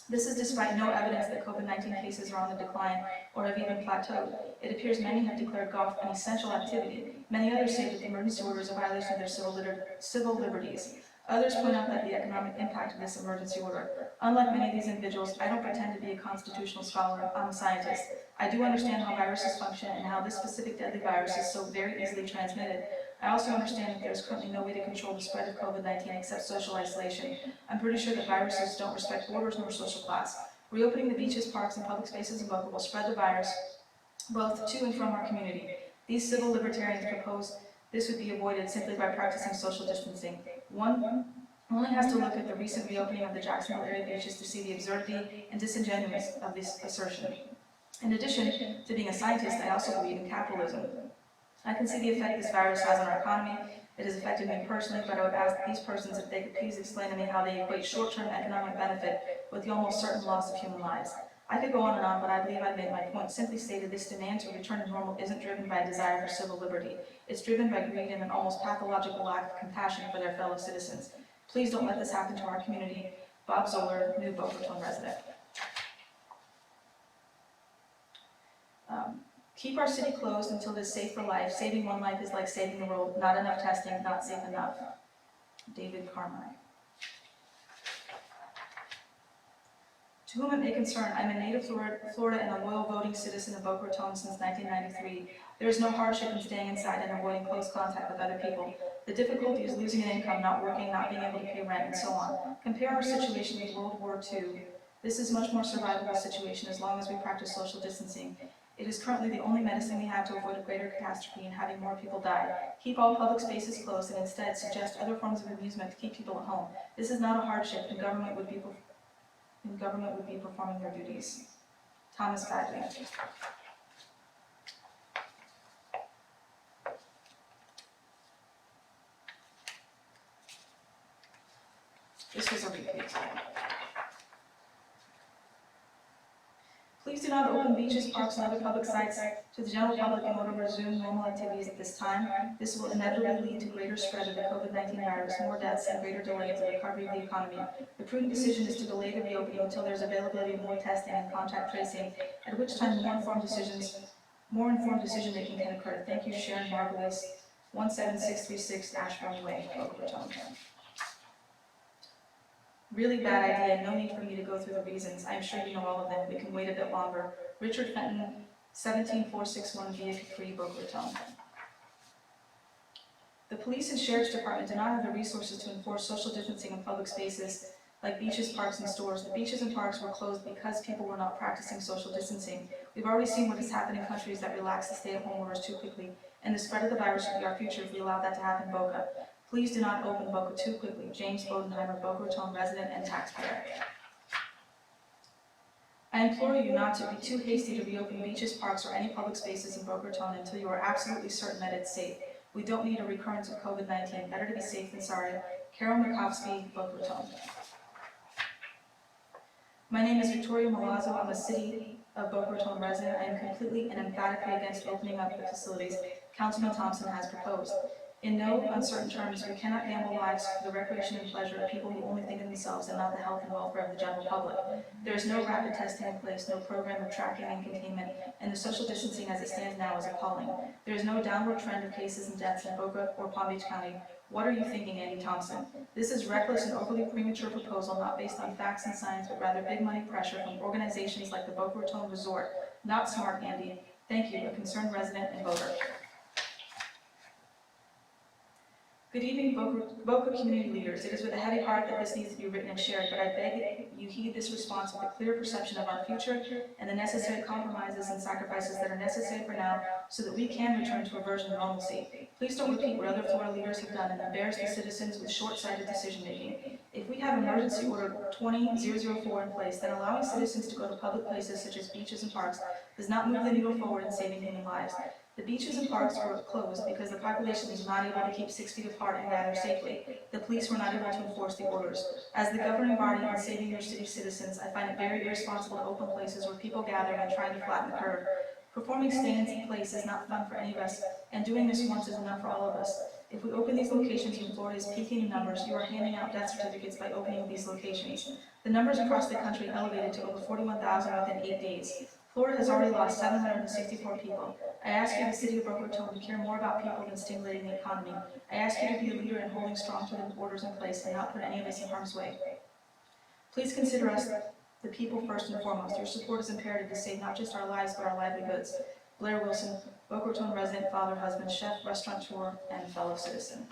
This is despite no evidence that COVID-19 cases are on the decline or have even plateaued. It appears many have declared golf an essential activity. Many others say that the emergency order is a violation of their civil liberties. Others point out that the economic impact of this emergency order. Unlike many of these individuals, I don't pretend to be a constitutional scholar. I'm a scientist. I do understand how viruses function and how this specific deadly virus is so very easily transmitted. I also understand that there is currently no way to control the spread of COVID-19 except social isolation. I'm pretty sure that viruses don't respect borders nor social class. Reopening the beaches, parks, and public spaces in Boca will spread the virus both to and from our community. These civil libertarians propose this would be avoided simply by practicing social distancing. One only has to look at the recent reopening of the Jacksonville area beaches to see the absurdity and disingenuous of this assertion. In addition to being a scientist, I also believe in capitalism. I can see the effect this virus has on our economy. It has affected me personally, but I would ask these persons if they could please explain to me how they equate short-term economic benefit with the almost certain loss of human lives. I could go on, but I believe I've made my point. Simply stated, this demand to return to normal isn't driven by a desire for civil liberty. It's driven by greed and an almost pathological lack of compassion for their fellow citizens. Please don't let this happen to our community. Bob Zoller, new Boca Raton resident. Keep our city closed until it is safe for life. Saving one life is like saving the world. Not enough testing, not safe enough. David Carmine. To whom it may concern, I'm a native Florida and a loyal voting citizen of Boca Raton since 1993. There is no hardship in staying inside and avoiding close contact with other people. The difficulty is losing an income, not working, not being able to pay rent, and so on. Compare our situation with World War II. This is a much more survivable situation as long as we practice social distancing. It is currently the only medicine we have to avoid a greater catastrophe and having more people die. Keep all public spaces closed and instead suggest other forms of amusement to keep people at home. This is not a hardship, and government would be performing their duties. Thomas Bagley. This was a repeat. Please do not open beaches, parks, and other public sites to the general public in order to resume normal activities at this time. This will inevitably lead to greater spread of the COVID-19 virus, more deaths, and greater delay in the recovery of the economy. The prudent decision is to delay the reopening until there is availability of more testing and contact tracing, at which time more informed decision making can occur. Thank you, Sharon Margulies, 17636 Ashburn Way, Boca Raton. Really bad idea, no need for me to go through the reasons. I'm sure you know all of them. We can wait a bit longer. Richard Fenton, 17461 Via Capri, Boca Raton. The police and sheriff's department do not have the resources to enforce social distancing in public spaces like beaches, parks, and stores. The beaches and parks were closed because people were not practicing social distancing. We've already seen what has happened in countries that relax the stay-at-home orders too quickly, and the spread of the virus will be our future if we allow that to happen in Boca. Please do not open Boca too quickly. James Bodenheimer, Boca Raton resident and taxpayer. I implore you not to be too hasty to reopen beaches, parks, or any public spaces in Boca Raton until you are absolutely certain that it's safe. We don't need a recurrence of COVID-19. Better to be safe than sorry. Carol Markovsky, Boca Raton. My name is Victoria Malazzo. I'm a City of Boca Raton resident. I am completely and emphatically against opening up the facilities Councilman Thompson has proposed. In no uncertain terms, we cannot gamble lives for the recreation and pleasure of people who only think of themselves and not the health and welfare of the general public. There is no rapid testing in place, no program of tracking and containment, and the social distancing as it stands now is appalling. There is no downward trend of cases and deaths in Boca or Palm Beach County. What are you thinking, Andy Thompson? This is reckless and overly premature proposal not based on facts and science, but rather big money pressure from organizations like the Boca Raton Resort. Not smart, Andy. Thank you, a concerned resident in Boca. Good evening, Boca community leaders. It is with a heavy heart that this needs to be written and shared, but I beg that you heed this response with a clear perception of our future and the necessary compromises and sacrifices that are necessary for now so that we can return to a version of normalcy. Please don't repeat what other Florida leaders have done and embarrass the citizens with short-sighted decision-making. If we have Emergency Order 20004 in place, then allowing citizens to go to public places such as beaches and parks does not move the needle forward in saving human lives. The beaches and parks were closed because the population was not able to keep 6 feet apart and gather safely. The police were not able to enforce the orders. As the governing body in saving your city citizens, I find it very irresponsible to open places where people gather and trying to flatten the curve. Performing stands in place is not fun for any of us, and doing this once is enough for all of us. If we open these locations when Florida is peaking in numbers, you are handing out death certificates by opening these locations. The numbers across the country elevated to over 41,000 within 8 days. Florida has already lost 764 people. I ask you, the city of Boca Raton, to care more about people than stimulating the economy. I ask you to be a leader in holding strong to the orders in place and not put any of us in harm's way. Please consider us the people first and foremost. Your support is imperative to save not just our lives, but our livelihoods. Blair Wilson, Boca Raton resident, father, husband, chef, restaurateur, and fellow citizen.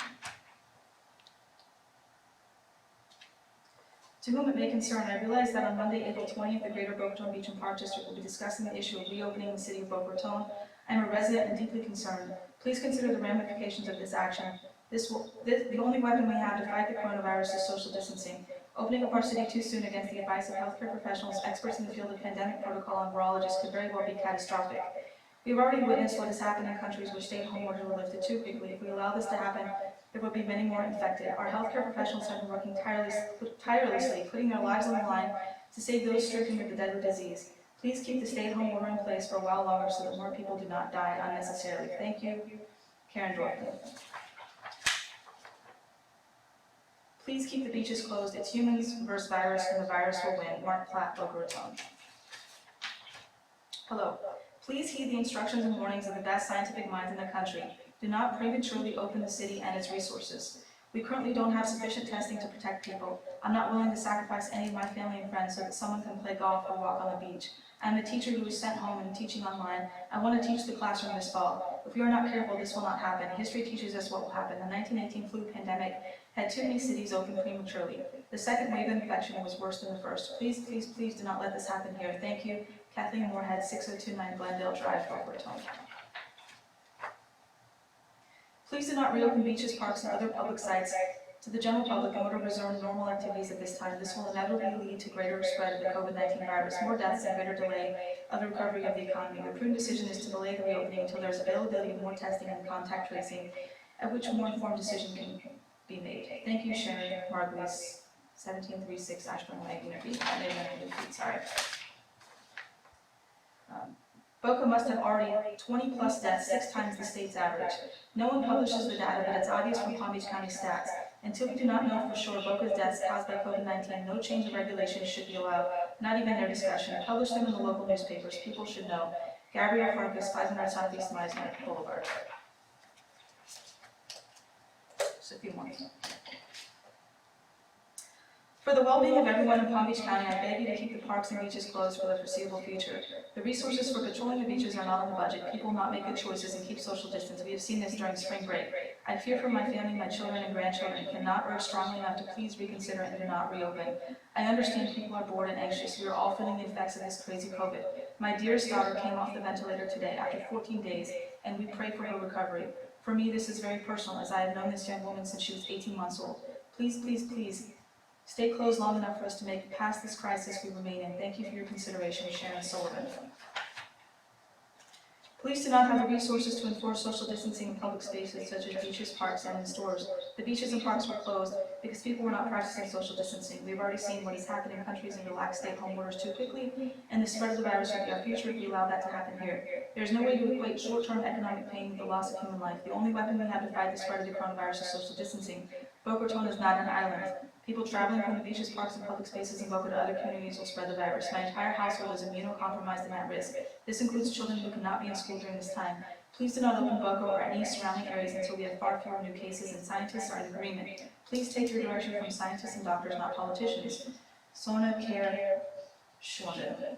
To whom it may concern, I realize that on Monday, April 20th, the Greater Boca Raton Beach and Park District will be discussing the issue of reopening the city of Boca Raton. I am a resident and deeply concerned. Please consider the ramifications of this action. The only weapon we have to fight the coronavirus is social distancing. Opening up our city too soon against the advice of healthcare professionals, experts in the field of pandemic protocol, and virologists could very well be catastrophic. We have already witnessed what has happened in countries where stay-at-home orders were lifted too quickly. If we allow this to happen, there will be many more infected. Our healthcare professionals have been working tirelessly, putting their lives on the line to save those stricken with the deadly disease. Please keep the stay-at-home order in place for a while longer so that more people do not die unnecessarily. Thank you, Karen Dorfman. Please keep the beaches closed. It's humans versus virus, and the virus will win. Mark Platt, Boca Raton. Hello. Please heed the instructions and warnings of the best scientific minds in the country. Do not prematurely open the city and its resources. We currently don't have sufficient testing to protect people. I'm not willing to sacrifice any of my family and friends so that someone can play golf or walk on the beach. I'm a teacher who is sent home and teaching online. I want to teach the classroom this fall. If we are not careful, this will not happen. History teaches us what will happen. The 1918 flu pandemic had too many cities open prematurely. The second wave of infection was worse than the first. Please, please, please do not let this happen here. Thank you. Kathleen Moorhead, 6029 Glendale Drive, Boca Raton. Please do not reopen beaches, parks, and other public sites to the general public in order to resume normal activities at this time. This will inevitably lead to greater spread of the COVID-19 virus, more deaths, and greater delay of the recovery of the economy. The prudent decision is to delay the reopening until there is availability of more testing and contact tracing, at which a more informed decision can be made. Thank you, Sharon Margulies, 1736 Ashburn Way, Unit B. Sorry. Boca must have already 20 plus deaths, 6 times the state's average. No one publishes the data, but it's obvious from Palm Beach County stats. Until we do not know for sure Boca's deaths caused by COVID-19, no change of regulations should be allowed, not even their discussion. Publish them in the local newspapers. People should know. Gabrielle Farkas, 500 Southeast Meisner Boulevard. Just a few more. For the well-being of everyone in Palm Beach County, I beg you to keep the parks and beaches closed for the foreseeable future. The resources for patrolling the beaches are not on the budget. People will not make good choices and keep social distance. We have seen this during spring break. I fear for my family, my children, and grandchildren. Cannot urge strongly enough to please reconsider and do not reopen. I understand people are bored and anxious. We are all feeling the effects of this crazy COVID. My dearest daughter came off the ventilator today after 14 days, and we pray for her recovery. For me, this is very personal, as I have known this young woman since she was 18 months old. Please, please, please, stay closed long enough for us to make it past this crisis we remain in. Thank you for your consideration, Sharon Sullivan. Police do not have the resources to enforce social distancing in public spaces such as beaches, parks, and in stores. The beaches and parks were closed because people were not practicing social distancing. We've already seen what has happened in countries that relax stay-at-home orders too quickly, and the spread of the virus would be our future if we allow that to happen here. There is no way to equate short-term economic pain with the loss of human life. The only weapon we have to fight the spread of the coronavirus is social distancing. Boca Raton is not an island. People traveling from the beaches, parks, and public spaces in Boca to other communities will spread the virus. My entire household is immunocompromised and at risk. This includes children who cannot be in school during this time. Please do not open Boca or any surrounding areas until we have far fewer new cases and scientists are in agreement. Please take your direction from scientists and doctors, not politicians. Sona Care Shonen.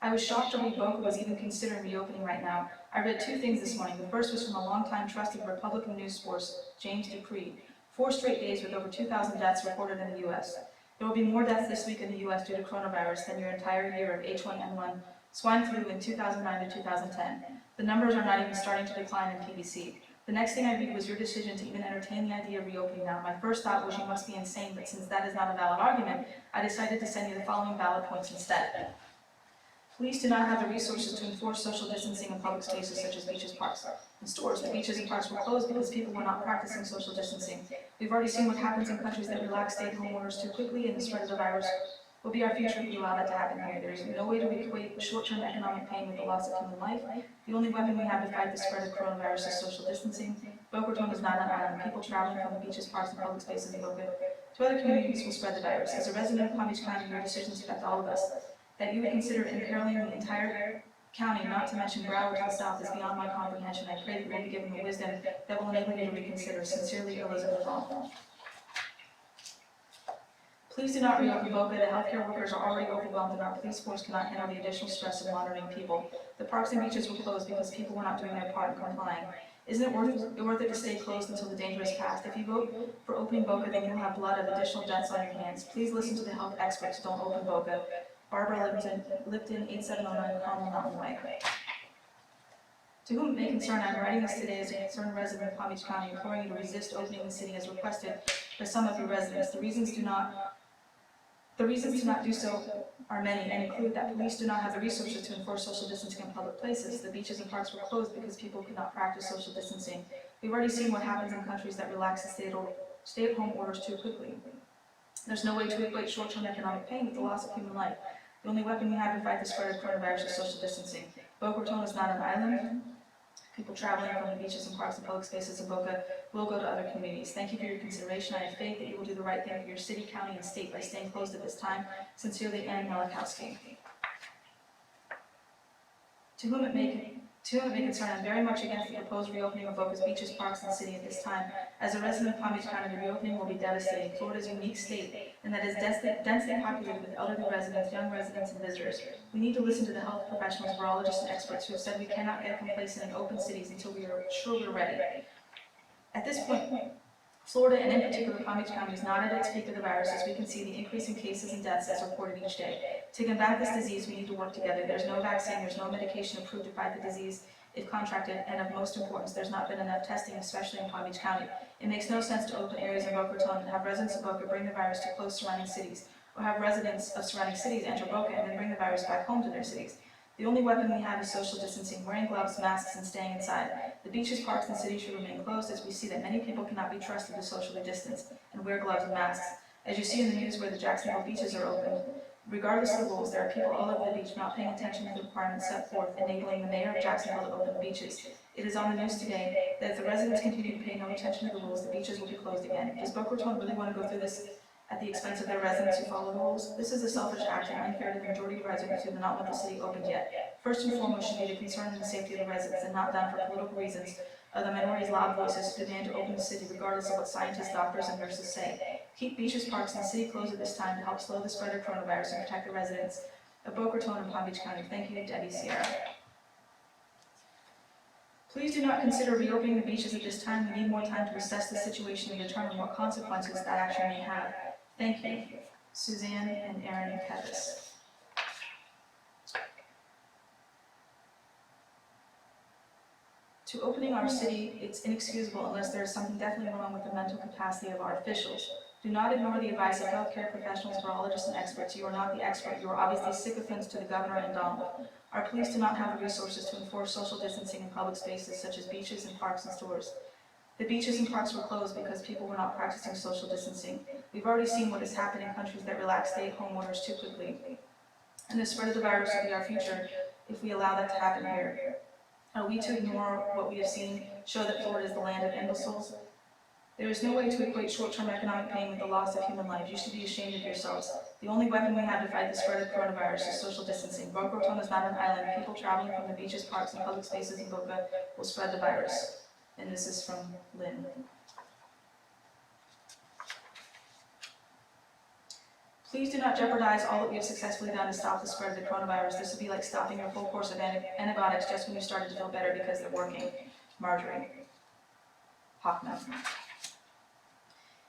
I was shocked to read Boca was even considering reopening right now. I read two things this morning. The first was from a longtime trusted Republican news source, James Dupree. 4 straight days with over 2,000 deaths reported in the U.S. There will be more deaths this week in the U.S. due to coronavirus than your entire year of H1N1 swine flu in 2009 to 2010. The numbers are not even starting to decline in PBC. The next thing I read was your decision to even entertain the idea of reopening now. My first thought was you must be insane, but since that is not a valid argument, I decided to send you the following valid points instead. Police do not have the resources to enforce social distancing in public spaces such as beaches, parks, and stores. The beaches and parks were closed because people were not practicing social distancing. We've already seen what happens in countries that relax stay-at-home orders too quickly, and the spread of the virus will be our future if we allow that to happen here. There is no way to equate short-term economic pain with the loss of human life. The only weapon we have to fight the spread of coronavirus is social distancing. Boca Raton is not an island. People traveling from the beaches, parks, and public spaces in Boca to other communities will spread the virus. As a resident of Palm Beach County, your decisions affect all of us. That you would consider imperiling the entire county, not to mention Broward to the south, is beyond my comprehension. I pray that you will be given the wisdom that will enable you to reconsider. Sincerely, Elizabeth Hall. Please do not reopen Boca. The healthcare workers are already overwhelmed and our police force cannot handle the additional stress of monitoring people. The parks and beaches were closed because people were not doing their part in complying. Isn't it worth it to stay closed until the danger is past? If you vote for opening Boca, then you will have blood of additional deaths on your hands. Please listen to the health experts. Don't open Boca. Barbara Lipton, 8709 Carmel Mountain Way. To whom it may concern, I'm writing this today as a concerned resident of Palm Beach County, imploring you to resist opening the city as requested by some of your residents. The reasons to not do so are many and include that police do not have the resources to enforce social distancing in public places. The beaches and parks were closed because people could not practice social distancing. We've already seen what happens in countries that relax the stay-at-home orders too quickly. There's no way to equate short-term economic pain with the loss of human life. The only weapon we have to fight the spread of coronavirus is social distancing. Boca Raton is not an island. People traveling from the beaches and parks and public spaces in Boca will go to other communities. Thank you for your consideration. I have faith that you will do the right thing for your city, county, and state by staying closed at this time. Sincerely, Ann Malachowski. To whom it may concern, I'm very much against the proposed reopening of Boca's beaches, parks, and city at this time. As a resident of Palm Beach County, the reopening will be devastating. Florida's a unique state, and that is densely populated with elderly residents, young residents, and visitors. We need to listen to the health professionals, virologists, and experts who have said we cannot get complacent in open cities until we are sure we're ready. At this point, Florida, and in particular Palm Beach County, is not at its peak of the virus, as we can see the increase in cases and deaths as reported each day. To combat this disease, we need to work together. There's no vaccine, there's no medication approved to fight the disease if contracted, and of most importance, there's not been enough testing, especially in Palm Beach County. It makes no sense to open areas in Boca Raton and have residents of Boca bring the virus to close surrounding cities, or have residents of surrounding cities enter Boca and then bring the virus back home to their cities. The only weapon we have is social distancing, wearing gloves, masks, and staying inside. The beaches, parks, and cities should remain closed as we see that many people cannot be trusted to socially distance and wear gloves and masks. As you see in the news where the Jacksonville beaches are open, regardless of the rules, there are people all over the beach not paying attention to the requirements set forth, enabling the mayor of Jacksonville to open the beaches. It is on the news today that if the residents continue to pay no attention to the rules, the beaches will be closed again. Does Boca Raton really want to go through this at the expense of their residents who follow the rules? This is a selfish act and unfair to the majority of residents who do not want the city opened yet. First and foremost should be the concern and the safety of the residents, and not done for political reasons of the minority's loud voices who demand to open the city regardless of what scientists, doctors, and nurses say. Keep beaches, parks, and the city closed at this time to help slow the spread of coronavirus and protect the residents of Boca Raton and Palm Beach County. Thank you, Debbie Sierra. Please do not consider reopening the beaches at this time. We need more time to assess the situation and determine what consequences that action may have. Thank you, Suzanne and Aaron Pettis. To opening our city, it's inexcusable unless there is something definitely wrong with the mental capacity of our officials. Do not ignore the advice of healthcare professionals, virologists, and experts. You are not the expert. You are obviously sycophants to the governor and Donald. Our police do not have the resources to enforce social distancing in public spaces such as beaches and parks and stores. The beaches and parks were closed because people were not practicing social distancing. We've already seen what has happened in countries that relax stay-at-home orders too quickly. And the spread of the virus will be our future if we allow that to happen here. Are we to ignore what we have seen show that Florida is the land of imbeciles? There is no way to equate short-term economic pain with the loss of human life. You should be ashamed of yourselves. The only weapon we have to fight the spread of coronavirus is social distancing. Boca Raton is not an island. People traveling from the beaches, parks, and public spaces in Boca will spread the virus. And this is from Lynn. Please do not jeopardize all that we have successfully done to stop the spread of the coronavirus. This would be like stopping your full course of antibiotics just when you started to feel better because they're working. Marjorie Hockman.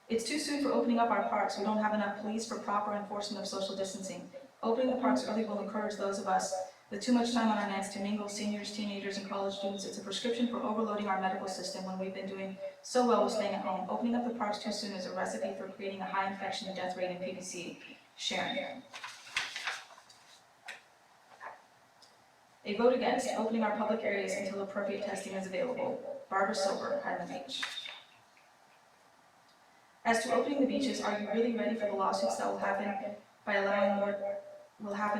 It's too soon for opening up our parks. We don't have enough police for proper enforcement of social distancing. Opening the parks early will encourage those of us with too much time on our hands to mingle, seniors, teenagers, and college students. It's a prescription for overloading our medical system when we've been doing so well with staying at home. Opening up the parks too soon is a recipe for creating a high infection and death rate in PBC. Sharon. A vote against opening our public areas until appropriate testing is available. Barbara Silver, Highland Beach. As to opening the beaches, are you really ready for the lawsuits that will happen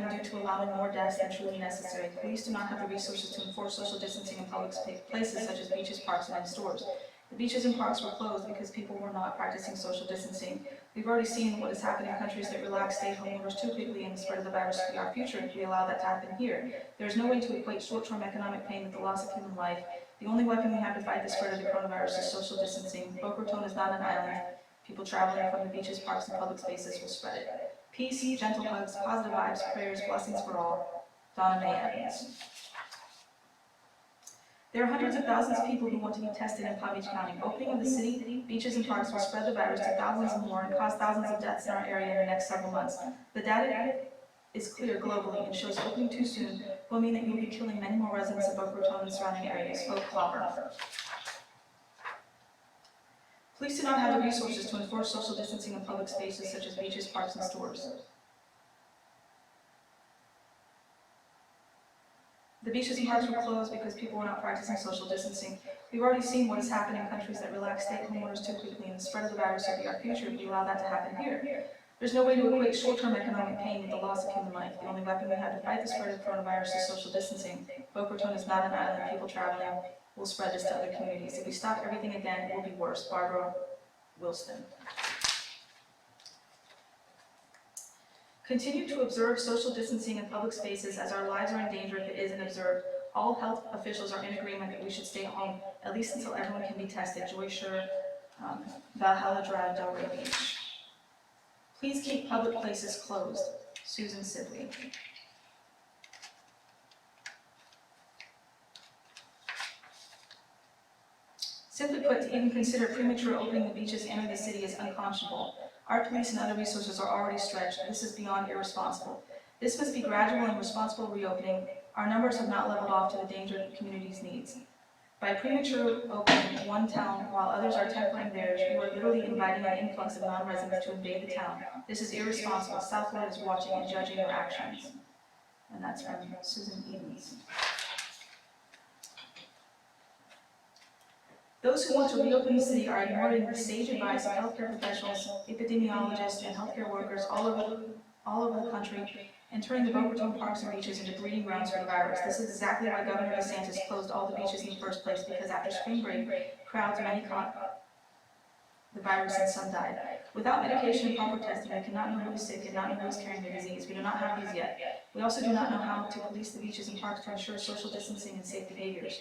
due to allowing more deaths than truly necessary? Police do not have the resources to enforce social distancing in public places such as beaches, parks, and in stores. The beaches and parks were closed because people were not practicing social distancing. We've already seen what has happened in countries that relax stay-at-home orders too quickly, and the spread of the virus will be our future if we allow that to happen here. There is no way to equate short-term economic pain with the loss of human life. The only weapon we have to fight the spread of the coronavirus is social distancing. Boca Raton is not an island. People traveling from the beaches, parks, and public spaces will spread it. Peace, gentle hugs, positive vibes, prayers, blessings for all. Donna Mae Evans. There are hundreds of thousands of people who want to be tested in Palm Beach County. Opening of the city, beaches, and parks will spread the virus to thousands and more and cause thousands of deaths in our area in the next several months. The data is clear globally and shows opening too soon will mean that you will be killing many more residents of Boca Raton and surrounding areas. Hope Clopper. Police do not have the resources to enforce social distancing in public spaces such as beaches, parks, and stores. The beaches and parks were closed because people were not practicing social distancing. We've already seen what has happened in countries that relax stay-at-home orders too quickly, and the spread of the virus will be our future if we allow that to happen here. There's no way to equate short-term economic pain with the loss of human life. The only weapon we have to fight the spread of coronavirus is social distancing. Boca Raton is not an island. People traveling will spread this to other communities. If we stop everything again, it will be worse. Barbara Wilson. Continue to observe social distancing in public spaces as our lives are in danger if it isn't observed. All health officials are in agreement that we should stay home, at least until everyone can be tested. Joy Sure, Valhalla Drive, Delray Beach. Please keep public places closed. Susan Sibley. Simply put, to even consider premature opening the beaches and the city is unconscionable. Our police and other resources are already stretched. This is beyond irresponsible. This must be gradual and responsible reopening. Our numbers have not leveled off to the danger the community's needs. By premature opening one town while others are tempering theirs, we are literally inviting an influx of non-residents to invade the town. This is irresponsible. South Florida is watching and judging your actions. And that's from Susan Edens. Those who want to reopen the city are ignoring the sage advice of healthcare professionals, epidemiologists, and healthcare workers all over the country, and turning the Boca Raton parks and beaches into breeding grounds for the virus. This is exactly why Governor DeSantis closed all the beaches in the first place, because after spring break, crowds, many caught the virus and some died. Without medication and proper testing, we cannot know who is sick and not know who is carrying the disease. We do not have these yet. We also do not know how to police the beaches and parks to ensure social distancing and safe behaviors.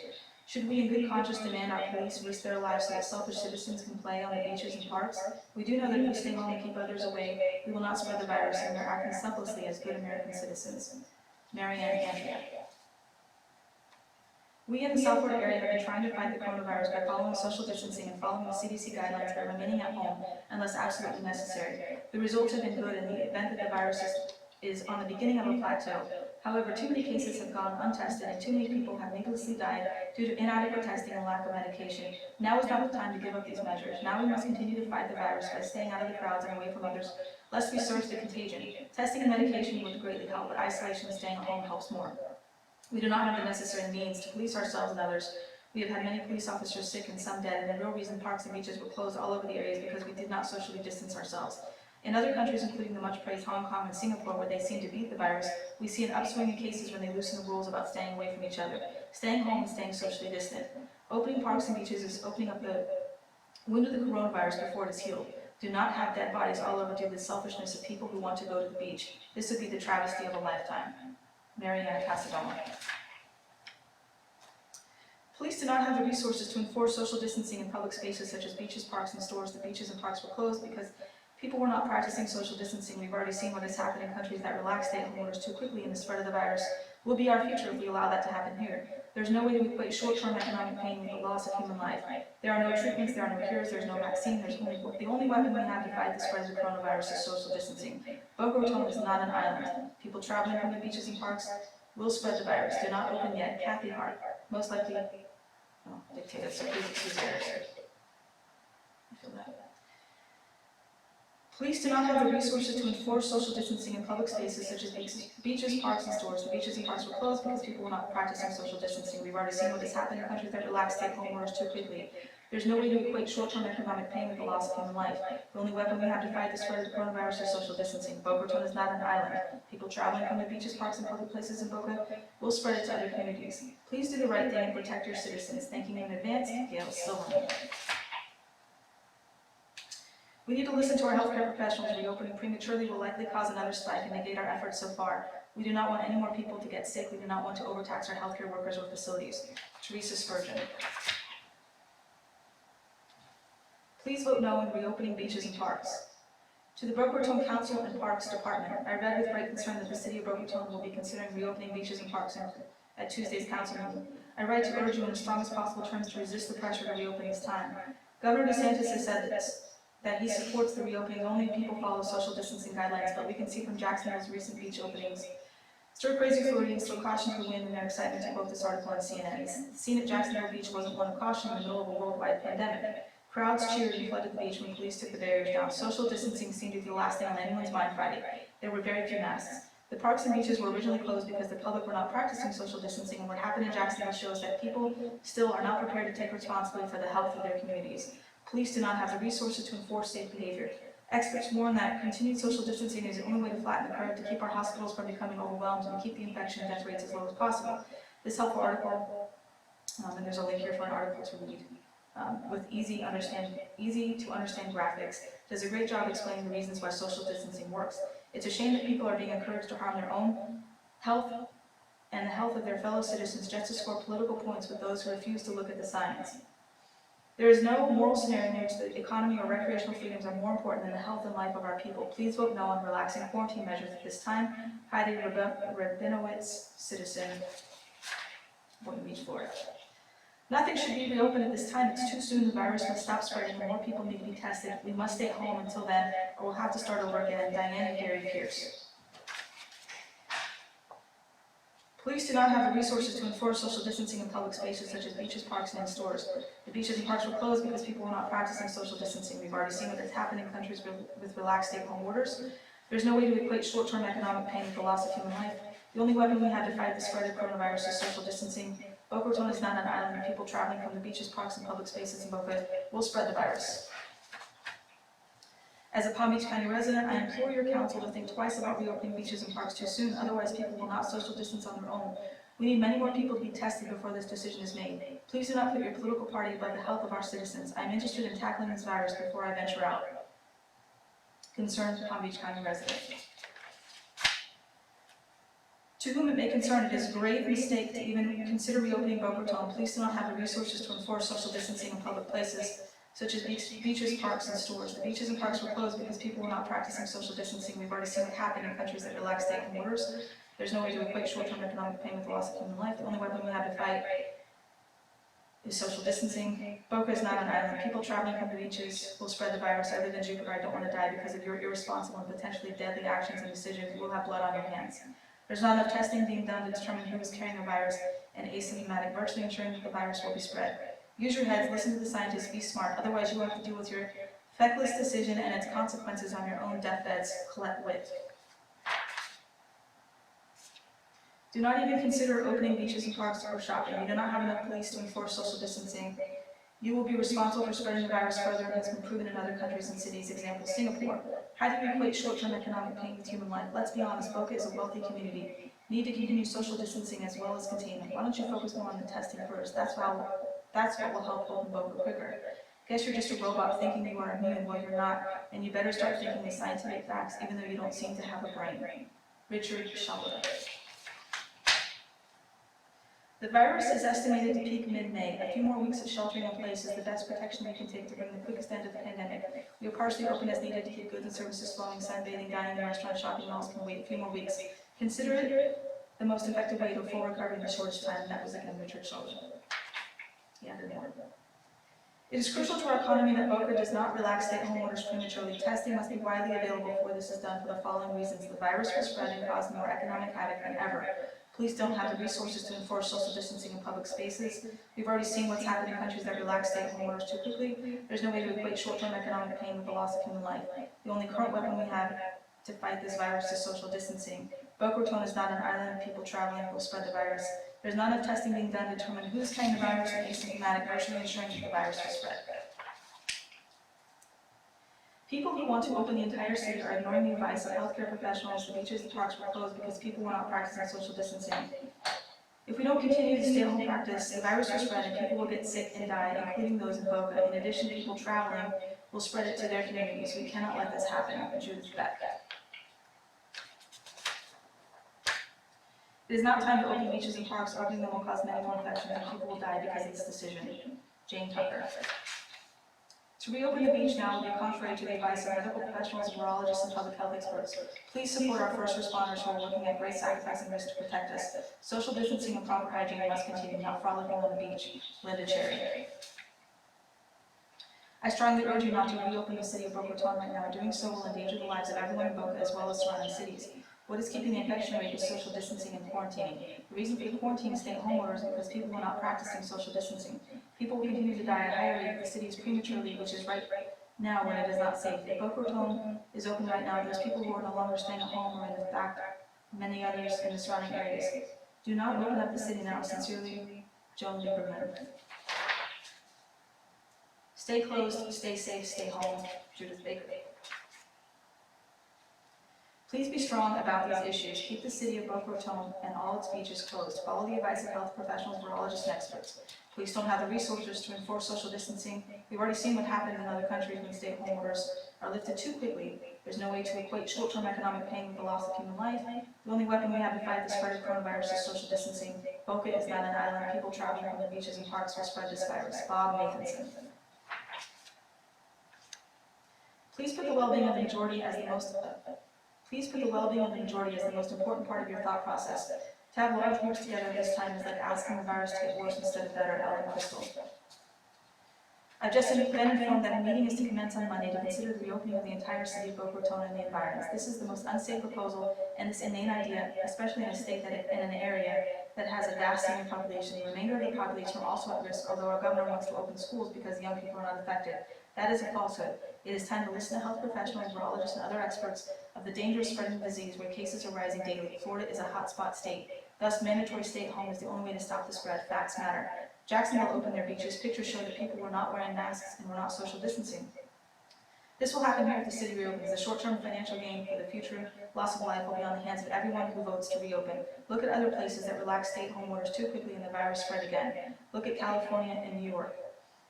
Should we in good conscience demand our police risk their lives so that selfish citizens can play on the beaches and parks? We do know that if we stay home and keep others away, we will not spread the virus, and we are acting selflessly as good American citizens. Marianne Andrea. We in the South Florida area have been trying to fight the coronavirus by following social distancing and following the CDC guidelines by remaining at home unless absolutely necessary. The results have been good in the event that the virus is on the beginning of a plateau. However, too many cases have gone untested and too many people have needlessly died due to inadequate testing and lack of medication. Now is not the time to give up these measures. Now we must continue to fight the virus by staying out of the crowds and away from others, lest we surge the contagion. Testing and medication would greatly help, but isolation and staying at home helps more. We do not have the necessary means to police ourselves and others. We have had many police officers sick and some dead, and the real reason parks and beaches were closed all over the area is because we did not socially distance ourselves. In other countries, including the much-praised Hong Kong and Singapore, where they seem to beat the virus, we see an upswing in cases when they loosen the rules about staying away from each other, staying home and staying socially distant. Opening parks and beaches is opening up the wound of the coronavirus before it is healed. Do not have dead bodies all over due to the selfishness of people who want to go to the beach. This would be the travesty of a lifetime. Marianne Casadoma. Police do not have the resources to enforce social distancing in public spaces such as beaches, parks, and stores. The beaches and parks were closed because people were not practicing social distancing. We've already seen what has happened in countries that relax stay-at-home orders too quickly, and the spread of the virus will be our future if we allow that to happen here. There's no way to equate short-term economic pain with the loss of human life. There are no treatments, there are no cures, there's no vaccine, the only weapon we have to fight the spread of the coronavirus is social distancing. Boca Raton is not an island. People traveling from the beaches and parks will spread the virus. Do not open yet. Kathy Hart. Most likely, dictated, so please excuse the errors. I feel that. Police do not have the resources to enforce social distancing in public spaces such as beaches, parks, and stores. The beaches and parks were closed because people were not practicing social distancing. We've already seen what has happened in countries that relax stay-at-home orders too quickly. There's no way to equate short-term economic pain with the loss of human life. The only weapon we have to fight the spread of the coronavirus is social distancing. Boca Raton is not an island. People traveling from the beaches, parks, and public places in Boca will spread it to other communities. Please do the right thing and protect your citizens. Thanking you in advance, Gail Silverman. We need to listen to our healthcare professionals. Reopening prematurely will likely cause another spike and negate our efforts so far. We do not want any more people to get sick. We do not want to overtax our healthcare workers or facilities. Teresa Spurgeon. Please vote no in reopening beaches and parks. To the Boca Raton Council and Parks Department, I read with great concern that the City of Boca Raton will be considering reopening beaches and parks at Tuesday's council meeting. I write to urge you in the strongest possible terms to resist the pressure to reopen this time. Governor DeSantis has said that he supports the reopening only if people follow social distancing guidelines, but we can see from Jacksonville's recent beach openings stir crazy Floridians throw caution to the wind in their excitement to quote this article on CNN. The scene at Jacksonville Beach wasn't one of caution in the middle of a worldwide pandemic. Crowds cheered and flooded the beach when police took the barriers down. Social distancing seemed to be the last thing on anyone's mind Friday. There were very few masks. The parks and beaches were originally closed because the public were not practicing social distancing, and what happened in Jacksonville shows that people still are not prepared to take responsibility for the health of their communities. Police do not have the resources to enforce safe behavior. Experts warn that continued social distancing is the only way to flatten the curve to keep our hospitals from becoming overwhelmed and keep the infection and death rates as low as possible. This helpful article, and there's a link here for an article to read, with easy to understand graphics, does a great job explaining the reasons why social distancing works. It's a shame that people are being encouraged to harm their own health and the health of their fellow citizens just to score political points with those who refuse to look at the science. There is no moral scenario in which the economy or recreational freedoms are more important than the health and life of our people. Please vote no on relaxing quarantine measures at this time. Heidi Rabinowitz, citizen, Boynton Beach, Florida. Nothing should be reopened at this time. It's too soon. The virus must stop spreading and more people need to be tested. We must stay home until then, or we'll have to start over again. Diane and Gary Pierce. Police do not have the resources to enforce social distancing in public spaces such as beaches, parks, and in stores. The beaches and parks were closed because people were not practicing social distancing. We've already seen what has happened in countries with relaxed stay-at-home orders. There's no way to equate short-term economic pain with the loss of human life. The only weapon we have to fight the spread of coronavirus is social distancing. Boca Raton is not an island, and people traveling from the beaches, parks, and public spaces in Boca will spread the virus. As a Palm Beach County resident, I implore your council to think twice about reopening beaches and parks too soon, otherwise people will not social distance on their own. We need many more people to be tested before this decision is made. Please do not put your political party above the health of our citizens. I am interested in tackling this virus before I venture out. Concerned Palm Beach County resident. To whom it may concern, it is a grave mistake to even consider reopening Boca Raton. Police do not have the resources to enforce social distancing in public places, such as beaches, parks, and stores. The beaches and parks were closed because people were not practicing social distancing. We've already seen what happened in countries that relax stay-at-home orders. There's no way to equate short-term economic pain with the loss of human life. The only weapon we have to fight is social distancing. Boca is not an island. People traveling from the beaches will spread the virus. I live in Jupiter. I don't want to die because of your irresponsible and potentially deadly actions and decisions. You will have blood on your hands. There's not enough testing being done to determine who is carrying the virus and asymptomatic, virtually ensuring that the virus will be spread. Use your heads, listen to the scientists, be smart, otherwise you will have to deal with your feckless decision and its consequences on your own deathbeds. Colette Witt. Do not even consider opening beaches and parks or shopping. We do not have enough police to enforce social distancing. You will be responsible for spreading the virus further, and it's been proven in other countries and cities, example Singapore. How do you equate short-term economic pain with human life? Let's be honest, Boca is a wealthy community. Need to continue social distancing as well as containment. Why don't you focus more on the testing first? That's what will help open Boca quicker. Guess you're just a robot thinking you are immune when you're not, and you better start thinking with scientific facts even though you don't seem to have a brain. Richard Shawada. The virus is estimated to peak mid-May. A few more weeks of sheltering in place is the best protection we can take to bring the quickest end of the pandemic. We are partially open as needed to keep goods and services flowing. Sunbathing, dining, and restaurant shopping malls can wait a few more weeks. Consider it the most effective way to a full recovery in the shortest time, and that was again Richard Shawada. He added more. It is crucial to our economy that Boca does not relax stay-at-home orders prematurely. Testing must be widely available before this is done for the following reasons. The virus will spread and cause more economic havoc than ever. Police don't have the resources to enforce social distancing in public spaces. We've already seen what's happened in countries that relax stay-at-home orders too quickly. There's no way to equate short-term economic pain with the loss of human life. The only current weapon we have to fight this virus is social distancing. Boca Raton is not an island of people traveling who will spread the virus. There's not enough testing being done to determine who's carrying the virus and asymptomatic, virtually ensuring that the virus will spread. People who want to open the entire city are ignoring the advice of healthcare professionals. The beaches and parks were closed because people were not practicing social distancing. If we don't continue the stay-at-home practice, the virus will spread and people will get sick and die, including those in Boca. In addition, people traveling will spread it to their communities. We cannot let this happen. Judith Beck. It is not time to open beaches and parks. Opening them will cause many more infections and people will die because of this decision. Jane Tucker. To reopen the beach now will be contrary to the advice of medical professionals, virologists, and public health experts. Please support our first responders who are working at great sacrifice and risk to protect us. Social distancing and proper hygiene must continue, not frolicking on the beach. Linda Cherry. I strongly urge you not to reopen the city of Boca Raton right now. Doing so will endanger the lives of everyone in Boca as well as surrounding cities. What is keeping the infection rate is social distancing and quarantining. The reason for the quarantine and stay-at-home orders is because people were not practicing social distancing. People will continue to die at a higher rate in the cities prematurely, which is right now when it is not safe. If Boca Raton is open right now, those people who are no longer staying at home or in fact many others in the surrounding areas. Do not open up the city now. Sincerely, Joan Lieberman. Stay closed, stay safe, stay home. Judith Baker. Please be strong about these issues. Keep the city of Boca Raton and all its beaches closed. Follow the advice of health professionals, virologists, and experts. Police don't have the resources to enforce social distancing. We've already seen what happened in other countries when stay-at-home orders are lifted too quickly. There's no way to equate short-term economic pain with the loss of human life. The only weapon we have to fight the spread of coronavirus is social distancing. Boca is not an island. People traveling from the beaches and parks will spread this virus. Bob Nathanson. Please put the well-being of the majority as the most important part of your thought process. To have large groups together at this time is like asking the virus to get worse instead of better. Ellen Crystal. I've just been informed that a meeting is to commence on Monday to consider the reopening of the entire city of Boca Raton and the environs. This is the most unsafe proposal and this inane idea, especially in a state in an area that has a vast senior population. The remainder of the population are also at risk, although our governor wants to open schools because young people are not affected. That is a falsehood. It is time to listen to health professionals, virologists, and other experts of the danger of spreading the disease where cases are rising daily. Florida is a hotspot state. Thus, mandatory stay-at-home is the only way to stop the spread. Facts matter. Jacksonville opened their beaches. Pictures show that people were not wearing masks and were not social distancing. This will happen here if the city reopens. The short-term financial gain for the future loss of life will be on the hands of everyone who votes to reopen. Look at other places that relaxed stay-at-home orders too quickly and the virus spread again. Look at California and New York,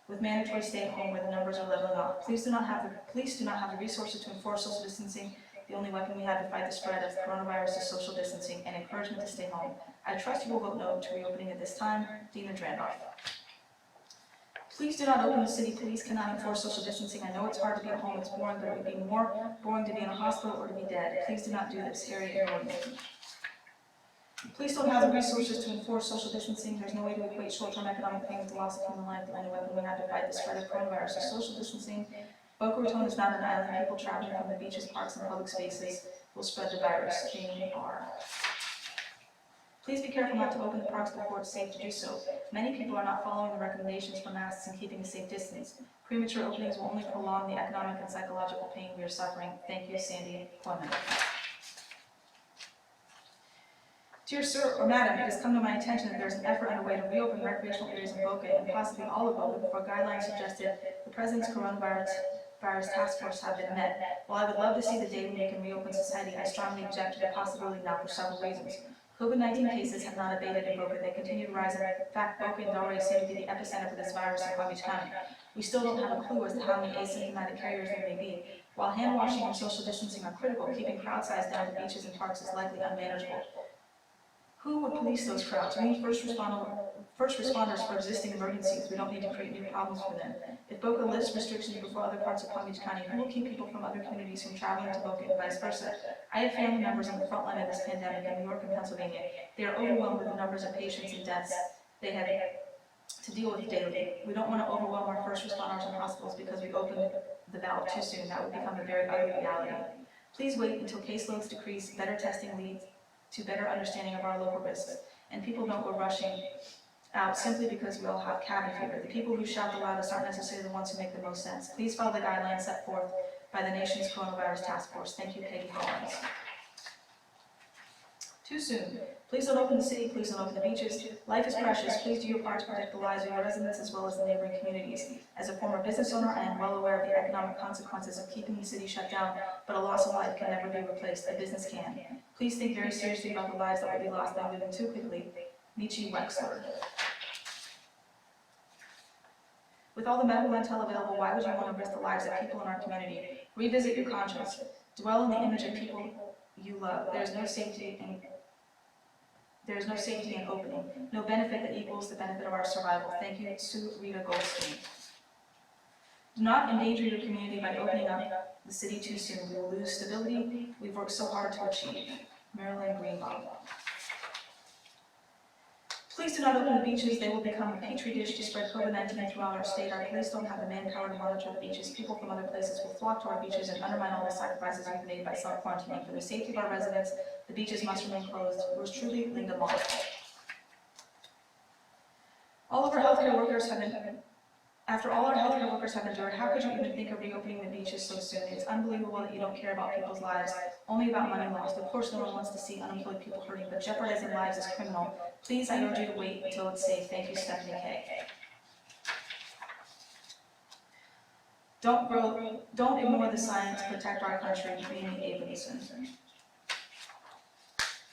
with mandatory stay-at-home where the numbers are leveling off. Police do not have the resources to enforce social distancing. The only weapon we have to fight the spread of coronavirus is social distancing and encouragement to stay home. I trust you will vote no to reopening at this time. Dina Drandorf. Please do not open the city. Police cannot enforce social distancing. I know it's hard to be at home, it's boring, but it would be more boring to be in a hospital or to be dead. Please do not do this. Harriet Norton. Police don't have the resources to enforce social distancing. There's no way to equate short-term economic pain with the loss of human life. The only weapon we have to fight the spread of coronavirus is social distancing. Boca Raton is not an island. People traveling from the beaches, parks, and public spaces will spread the virus. Jane R. Please be careful not to open the parks before it's safe to do so. Many people are not following the recommendations for masks and keeping a safe distance. Premature openings will only prolong the economic and psychological pain we are suffering. Thank you, Sandy Clement. Dear sir or madam, it has come to my attention that there is an effort underway to reopen recreational areas in Boca and possibly all of Boca before guidelines suggested the President's coronavirus task force have been met. While I would love to see the day when we can reopen society, I strongly object to the possibility now for several reasons. COVID-19 cases have not abated in Boca. They continue to rise. In fact, Boca and Delray seem to be the epicenter for this virus in Palm Beach County. We still don't have a clue as to how many asymptomatic carriers there may be. While hand washing and social distancing are critical, keeping crowd size down at beaches and parks is likely unmanageable. Who would police those crowds? We need first responders for existing emergencies. We don't need to create new problems for them. If Boca lifts restrictions before other parts of Palm Beach County, who will keep people from other communities from traveling to Boca and vice versa? I have family members on the front line of this pandemic in New York and Pennsylvania. They are overwhelmed with the numbers of patients and deaths they have to deal with daily. We don't want to overwhelm our first responders and hospitals because we opened the valve too soon. That would become a very ugly reality. Please wait until caseloads decrease, better testing leads to better understanding of our local risks, and people don't go rushing out simply because we all have cabin fever. The people who shout the loudest aren't necessarily the ones who make the most sense. Please follow the guidelines set forth by the nation's coronavirus task force. Thank you, Peggy Collins. Too soon. Please don't open the city, please don't open the beaches. Life is precious. Please do your part to protect the lives of your residents as well as the neighboring communities. As a former business owner, I am well aware of the economic consequences of keeping the city shut down, but a loss of life can never be replaced. A business can. Please think very seriously about the lives that will be lost by moving too quickly. Michi Wexler. With all the medical intel available, why would you want to risk the lives of people in our community? Revisit your conscience. Dwell on the image of people you love. There is no safety in opening, no benefit that equals the benefit of our survival. Thank you, Sue Rita Goldstein. Do not endanger your community by opening up the city too soon. We will lose stability we've worked so hard to achieve. Marilyn Greenbaum. Please do not open the beaches. They will become a petri dish to spread COVID-19 throughout our state. Our police don't have the manpower to monitor the beaches. People from other places will flock to our beaches and undermine all the sacrifices we've made by self-quarantining. For the safety of our residents, the beaches must remain closed. Yours truly, Linda Moore. After all our healthcare workers have endured, how could you even think of reopening the beaches so soon? It's unbelievable that you don't care about people's lives, only about money lost. Of course, no one wants to see unemployed people hurting, but jeopardizing lives is criminal. Please, I urge you to wait until it's safe. Thank you, Stephanie Kay. Don't ignore the science, protect our country. Amy Abelson.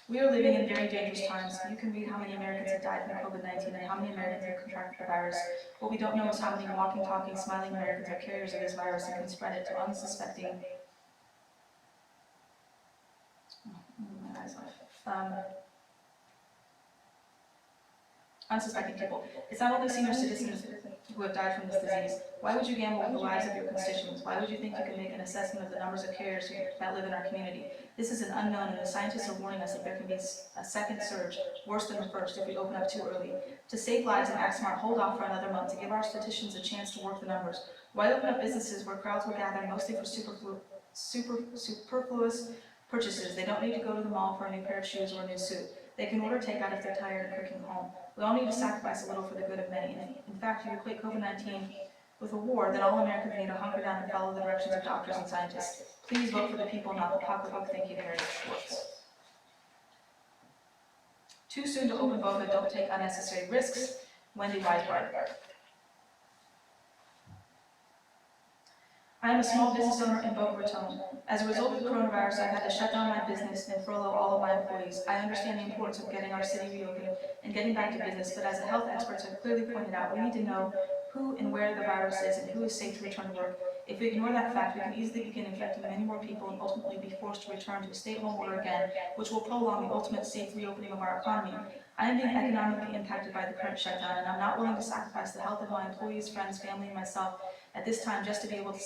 We are living in very dangerous times. You can read how many Americans have died from COVID-19 and how many Americans have contracted the virus. What we don't know is how many walking, talking, smiling Americans are carriers of this virus and can spread it to unsuspecting people. It's not only senior citizens who have died from this disease. Why would you gamble with the lives of your constituents? Why would you think you can make an assessment of the numbers of carriers that live in our community? This is an unknown, and the scientists are warning us that there can be a second surge, worse than the first, if we open up too early. To save lives and act smart, hold off for another month to give our statisticians a chance to work the numbers. Why open up businesses where crowds will gather mostly for superfluous purchases? They don't need to go to the mall for a new pair of shoes or a new suit. They can order takeout if they're tired of cooking home. We all need to sacrifice a little for the good of many. In fact, if you equate COVID-19 with a war, then all Americans need to hunker down and follow the directions of doctors and scientists. Please vote for the people, not the pocketbook. Thank you, Meredith Schwartz. Too soon to open Boca. Don't take unnecessary risks. Wendy Weisbart. I am a small business owner in Boca Raton. As a result of the coronavirus, I've had to shut down my business and furlough all of my employees. I understand the importance of getting our city reopened and getting back to business, but as the health experts have clearly pointed out, we need to know who and where the virus is and who is safe to return to work. If we ignore that fact, we can easily begin infecting many more people and ultimately be forced to return to a stay-at-home order again, which will prolong the ultimate safe reopening of our economy. I am being economically impacted by the current shutdown, and I'm not willing to sacrifice the health of my employees, friends, family, and myself at this time just to be able to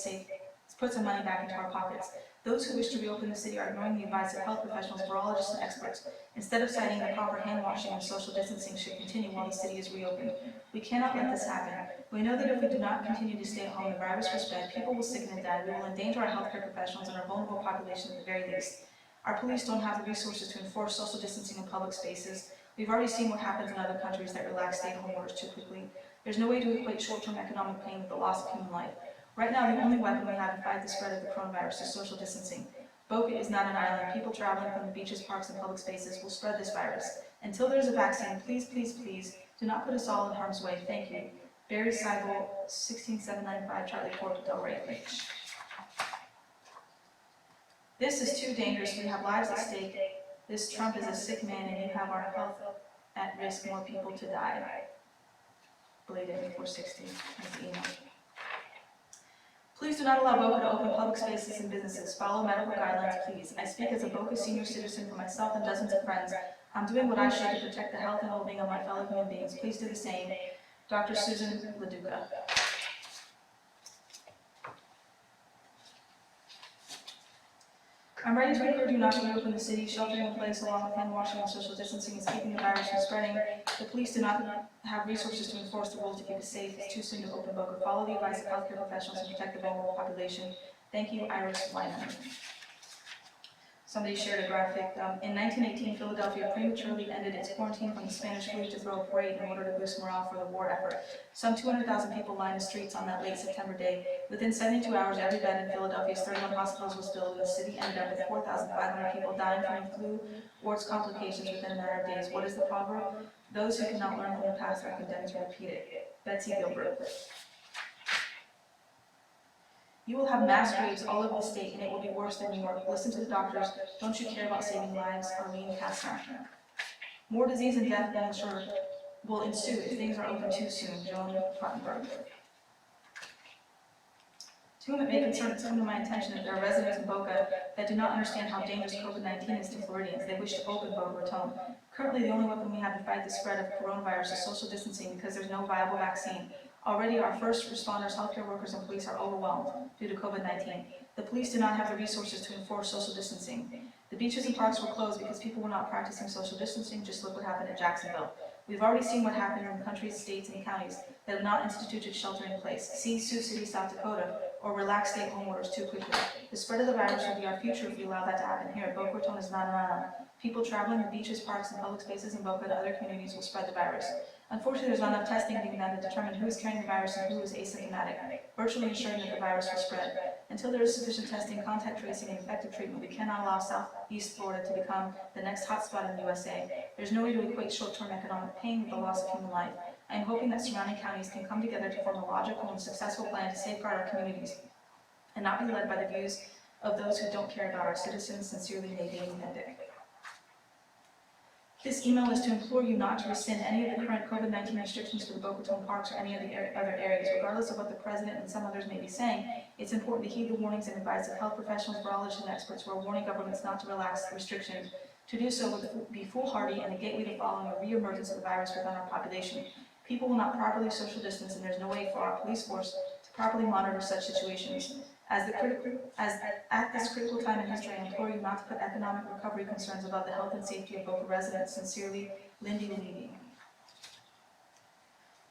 put some money back into our pockets. Those who wish to reopen the city are ignoring the advice of health professionals, virologists, and experts. Instead of citing the proper hand washing and social distancing should continue while the city is reopened. We cannot let this happen. We know that if we do not continue to stay at home, the virus will spread, people will sicken and die, we will endanger our healthcare professionals and our vulnerable population at the very least. Our police don't have the resources to enforce social distancing in public spaces. We've already seen what happens in other countries that relax stay-at-home orders too quickly. There's no way to equate short-term economic pain with the loss of human life. Right now, the only weapon we have to fight the spread of the coronavirus is social distancing. Boca is not an island. People traveling from the beaches, parks, and public spaces will spread this virus. Until there is a vaccine, please, please, please, do not put us all in harm's way. Thank you. Barry Seibel, 16795 Charlie Ford, Delray Beach. This is too dangerous. We have lives at stake. This Trump is a sick man, and you have our health at risk. More people to die. Belated 460 is the email. Please do not allow Boca to open public spaces and businesses. Follow medical guidelines, please. I speak as a Boca senior citizen for myself and dozens of friends. I'm doing what I should to protect the health and well-being of my fellow human beings. Please do the same. Dr. Susan LaDuca. I'm ready to encourage you not to reopen the city. Sheltering in place along with hand washing and social distancing is keeping the virus from spreading. The police do not have resources to enforce the rules to keep us safe. It's too soon to open Boca. Follow the advice of healthcare professionals and protect the vulnerable population. Thank you, Iris Wyman. Somebody shared a graphic. In 1918, Philadelphia prematurely ended its quarantine from the Spanish flu to throw a parade in order to boost morale for the war effort. Some 200,000 people lined the streets on that late September day. Within 72 hours, every bed in Philadelphia's 31 hospitals was filled, and the city ended up with 4,500 people dying from flu or its complications within a matter of days. What is the proverb? Those who cannot learn from the past are condemned to repeat it. Betsy Gilbert. You will have mass graves all over the state, and it will be worse than New York. Listen to the doctors. Don't you care about saving lives? Arlene Kastner. More disease and death will ensue if things are open too soon. Joan Puttenberg. To whom it may concern, it's come to my attention that there are residents in Boca that do not understand how dangerous COVID-19 is to Floridians. They wish to open Boca Raton. Currently, the only weapon we have to fight the spread of coronavirus is social distancing because there's no viable vaccine. Already, our first responders, healthcare workers, and police are overwhelmed due to COVID-19. The police do not have the resources to enforce social distancing. The beaches and parks were closed because people were not practicing social distancing. Just look what happened at Jacksonville. We've already seen what happened in countries, states, and counties that have not instituted shelter in place. See Sioux City, South Dakota, or relax stay-at-home orders too quickly. The spread of the virus will be our future if we allow that to happen here. Boca Raton is not an island. People traveling to beaches, parks, and public spaces in Boca and other communities will spread the virus. Unfortunately, there's not enough testing being done to determine who is carrying the virus and who is asymptomatic, virtually ensuring that the virus will spread. Until there is sufficient testing, contact tracing, and effective treatment, we cannot allow Southeast Florida to become the next hotspot in the USA. There's no way to equate short-term economic pain with the loss of human life. I am hoping that surrounding counties can come together to form a logical and successful plan to safeguard our communities and not be led by the views of those who don't care about our citizens. Sincerely, Nadine Mendick. This email is to implore you not to rescind any of the current COVID-19 restrictions for the Boca Raton parks or any of the other areas. Regardless of what the President and some others may be saying, it's important to heed the warnings and advice of health professionals, virologists, and experts who are warning governments not to relax restrictions. To do so would be foolhardy and the gateway to following a re-emergence of the virus within our population. People will not properly social distance, and there's no way for our police force to properly monitor such situations. At this critical time in history, I implore you not to put economic recovery concerns above the health and safety of Boca residents. Sincerely, Lindy Levy.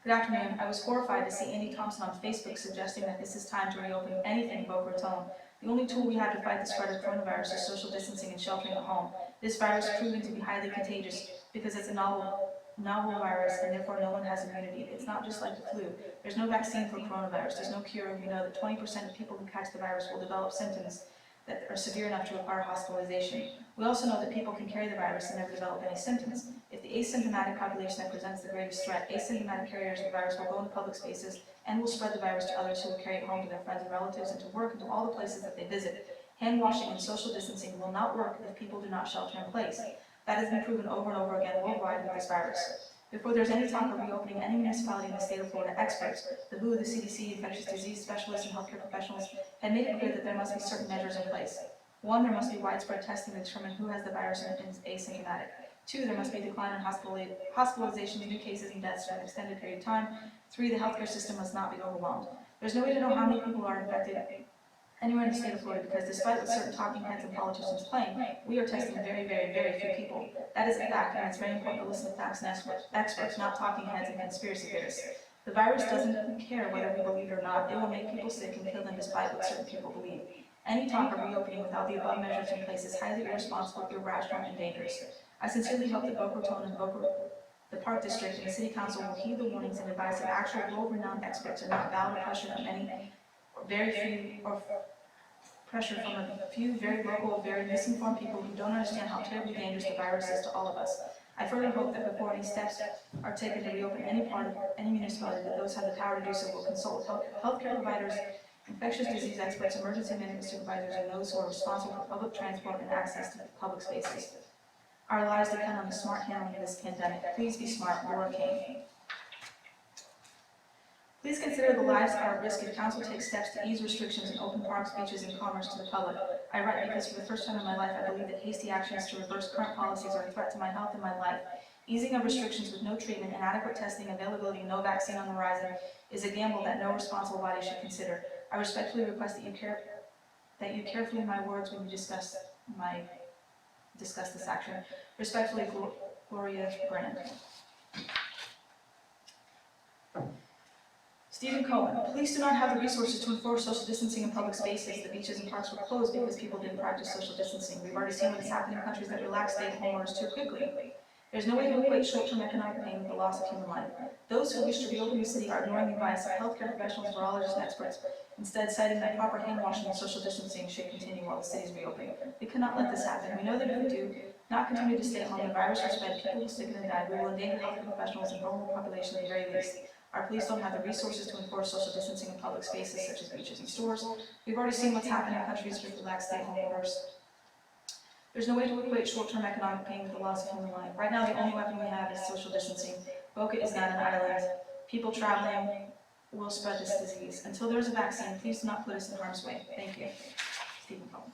Good afternoon. I was horrified to see Andy Thompson on Facebook suggesting that this is time to reopen anything in Boca Raton. The only tool we have to fight the spread of coronavirus is social distancing and sheltering at home. This virus is proving to be highly contagious because it's a novel virus, and therefore no one has immunity. It's not just like the flu. There's no vaccine for coronavirus. There's no cure, and we know that 20% of people who catch the virus will develop symptoms that are severe enough to require hospitalization. We also know that people can carry the virus and never develop any symptoms. If the asymptomatic population that presents the greatest threat, asymptomatic carriers of the virus will go into public spaces and will spread the virus to others who will carry it home to their friends and relatives and to work and to all the places that they visit. Hand washing and social distancing will not work if people do not shelter in place. That has been proven over and over again worldwide with this virus. Before there's any talk of reopening any municipality in the state of Florida, experts, the WHO, the CDC, infectious disease specialists, and healthcare professionals had made it clear that there must be certain measures in place. 1, there must be widespread testing to determine who has the virus and is asymptomatic. 2, there must be a decline in hospitalizations, new cases, and deaths for an extended period of time. 3, the healthcare system must not be overwhelmed. There's no way to know how many people are infected anywhere in the state of Florida because despite what certain talking heads and politicians claim, we are testing very, very, very few people. That is a fact, and it's very important to listen to facts and experts, not talking heads and conspiracy theorists. The virus doesn't care whether we believe it or not. It will make people sick and kill them despite what certain people believe. Any talk of reopening without the above measures in place is highly irresponsible, irrational, and dangerous. I sincerely hope that Boca Raton and the Park District and the City Council will heed the warnings and advice of actual world-renowned experts and not bow to pressure from any or very few or pressure from a few very local, very misinformed people who don't understand how terribly dangerous the virus is to all of us. I further hope that before any steps are taken to reopen any part of any municipality, that those who have the power to do so will consult healthcare providers, infectious disease experts, emergency management supervisors, and those who are responsible for public transport and access to public spaces. Our lives depend on the smart handling of this pandemic. Please be smart. Laura Kane. Please consider the lives are at risk if council takes steps to ease restrictions in open parks, beaches, and commerce to the public. I write because for the first time in my life, I believe that hasty actions to reverse current policies are a threat to my health and my life. Easing of restrictions with no treatment, inadequate testing, availability, and no vaccine on the horizon is a gamble that no responsible body should consider. I respectfully request that you carefully my words when you discuss this action. Respectfully, Gloria Brand. Stephen Cohen, police do not have the resources to enforce social distancing in public spaces. The beaches and parks were closed because people didn't practice social distancing. We've already seen what has happened in countries that relax stay-at-home orders too quickly. There's no way to equate short-term economic pain with the loss of human life. Those who wish to reopen the city are ignoring the advice of healthcare professionals, virologists, and experts, instead citing that proper hand washing and social distancing should continue while the city is reopening. We cannot let this happen. We know that if we do not continue to stay at home, the virus will spread, people will sicken and die. We will endanger healthcare professionals and vulnerable population at the very least. Our police don't have the resources to enforce social distancing in public spaces such as beaches and stores. We've already seen what's happened in countries with relaxed stay-at-home orders. There's no way to equate short-term economic pain with the loss of human life. Right now, the only weapon we have is social distancing. Boca is not an island. People traveling will spread this disease. Until there's a vaccine, please do not put us in harm's way. Thank you. Stephen Cohen.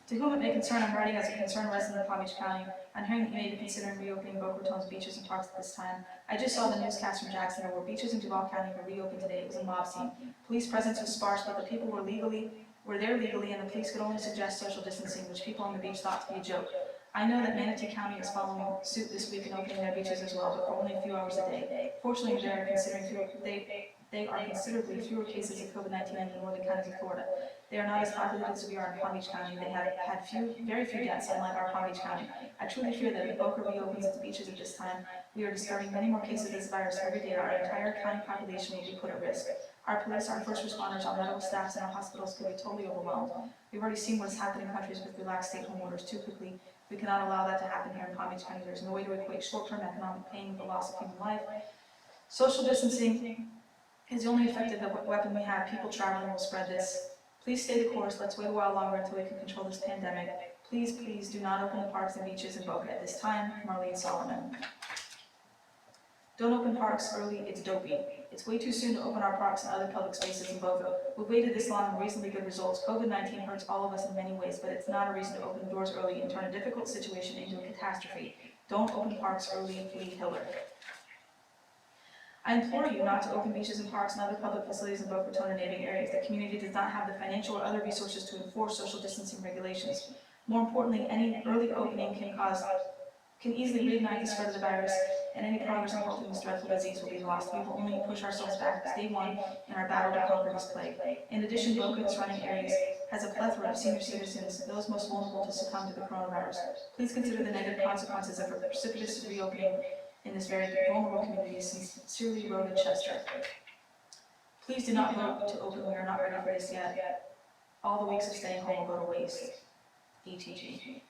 To whom it may concern, I'm writing as a concerned resident of Palm Beach County. I'm hearing that you may be considering reopening Boca Raton's beaches and parks at this time. I just saw the newscast from Jacksonville where beaches in Duval County were reopened today. It was a mob scene. Police presence was sparse, but the people were there legally, and the police could only suggest social distancing, which people on the beach thought to be a joke. I know that Manatee County is following suit this week and opening their beaches as well, but for only a few hours a day. Fortunately, they are considerably fewer cases of COVID-19 in the northern counties of Florida. They are not as populated as we are in Palm Beach County. They have had very few deaths, unlike our Palm Beach County. I truly fear that if Boca reopens its beaches at this time, we are discovering many more cases of this virus every day. Our entire county population will be put at risk. Our police, our first responders, our medical staffs, and our hospitals could be totally overwhelmed. We've already seen what has happened in countries with relaxed stay-at-home orders too quickly. We cannot allow that to happen here in Palm Beach County. There's no way to equate short-term economic pain with the loss of human life. Social distancing is the only effective weapon we have. People traveling will spread this. Please stay the course. Let's wait a while longer until we can control this pandemic. Please, please do not open the parks and beaches in Boca at this time. Marlene Solomon. Don't open parks early, it's dopey. It's way too soon to open our parks and other public spaces in Boca. We've waited this long and reasonably good results. COVID-19 hurts all of us in many ways, but it's not a reason to open the doors early and turn a difficult situation into a catastrophe. Don't open parks early, Lee Hiller. I implore you not to open beaches and parks and other public facilities in Boca Raton and neighboring areas. The community does not have the financial or other resources to enforce social distancing regulations. More importantly, any early opening can easily reignite the spread of the virus, and any progress in halting this dreadful disease will be lost. We will only push ourselves back to day one in our battle to conquer this plague. In addition, Boca and surrounding areas has a plethora of senior citizens, those most vulnerable to succumb to the coronavirus. Please consider the negative consequences of a precipitous reopening in this very vulnerable community. Sincerely, Rhoda Chester. Please do not vote to open. We are not ready for this yet. All the weeks of staying home will go to waste. ETG.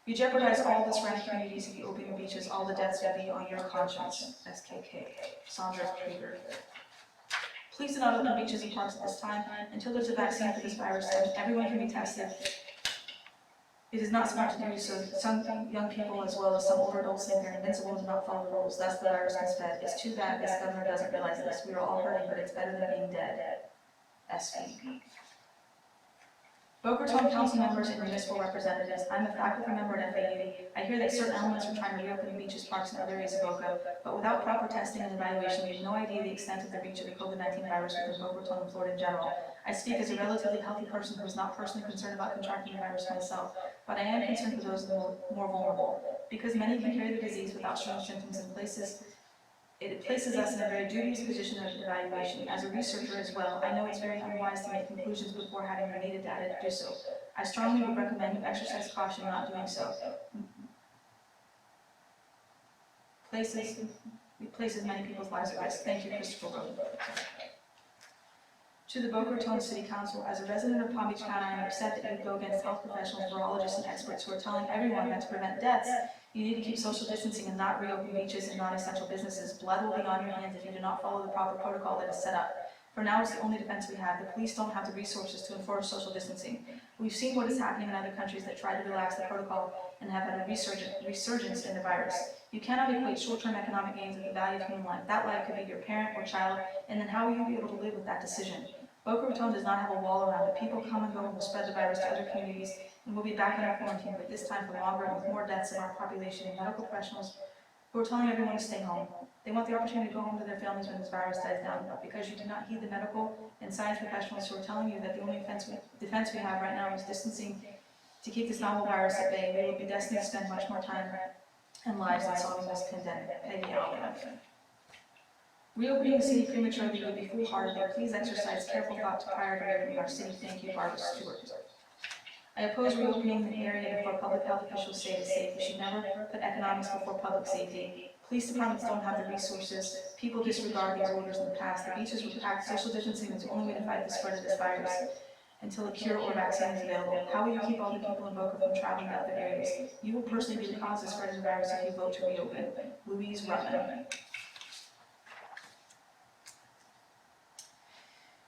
You jeopardize all the surrounding communities if you open your beaches. All the deaths will be on your conscience. SKK. Sandra Krieger. Please do not open beaches and parks at this time until there's a vaccine for this virus and everyone can be tested. It is not smart to do so. Some young people, as well as some older adults, think they're invincible and do not follow the rules. Thus, the virus can spread. It's too bad this governor doesn't realize this. We are all hurting, but it's better than being dead. SV. Boca Raton council members and municipal representatives. I'm a faculty member at FAU. I hear that certain elements are trying to reopen beaches, parks, and other areas of Boca, but without proper testing and evaluation, we have no idea the extent of the reach of the COVID-19 virus within Boca Raton and Florida in general. I speak as a relatively healthy person who is not personally concerned about contracting the virus myself, but I am concerned for those more vulnerable. Because many can carry the disease without showing symptoms it places us in a very dubious position of evaluation. As a researcher as well, I know it's very unwise to make conclusions before having the needed data to do so. I strongly would recommend you exercise caution in not doing so. It places many people's lives at risk. Thank you, Christopher Roden. To the Boca Raton City Council, as a resident of Palm Beach County, I am upset that you go against health professionals, virologists, and experts who are telling everyone that to prevent deaths, you need to keep social distancing and not reopen beaches and non-essential businesses. Blood will be on your hands if you do not follow the proper protocol that is set up. For now, it's the only defense we have. The police don't have the resources to enforce social distancing. We've seen what is happening in other countries that try to relax the protocol and have had a resurgence in the virus. You cannot equate short-term economic gains with the value of human life. That life could be your parent or child, and then how will you be able to live with that decision? Boca Raton does not have a wall around it. People come and go and will spread the virus to other communities, and we'll be back under quarantine, but this time for longer and with more deaths in our population and medical professionals who are telling everyone to stay home. They want the opportunity to go home to their families when this virus dies down, but because you do not heed the medical and science professionals who are telling you that the only defense we have right now is distancing to keep this novel virus at bay, we will be destined to spend much more time and lives in solving this pandemic. Peggy Alvarez. Reopening the city prematurely would be foolhardy. Please exercise careful thought prior to reopening our city. Thank you, Barbara Stewart. I oppose reopening the area before public health officials say it is safe. We should never put economics before public safety. Police departments don't have the resources. People disregard these orders in the past. The beaches were packed. Social distancing is the only way to fight the spread of this virus until a cure or vaccine is available. How will you keep all the people in Boca from traveling to other areas? You will personally be the cause of spreading the virus if you vote to reopen. Louise Rutman.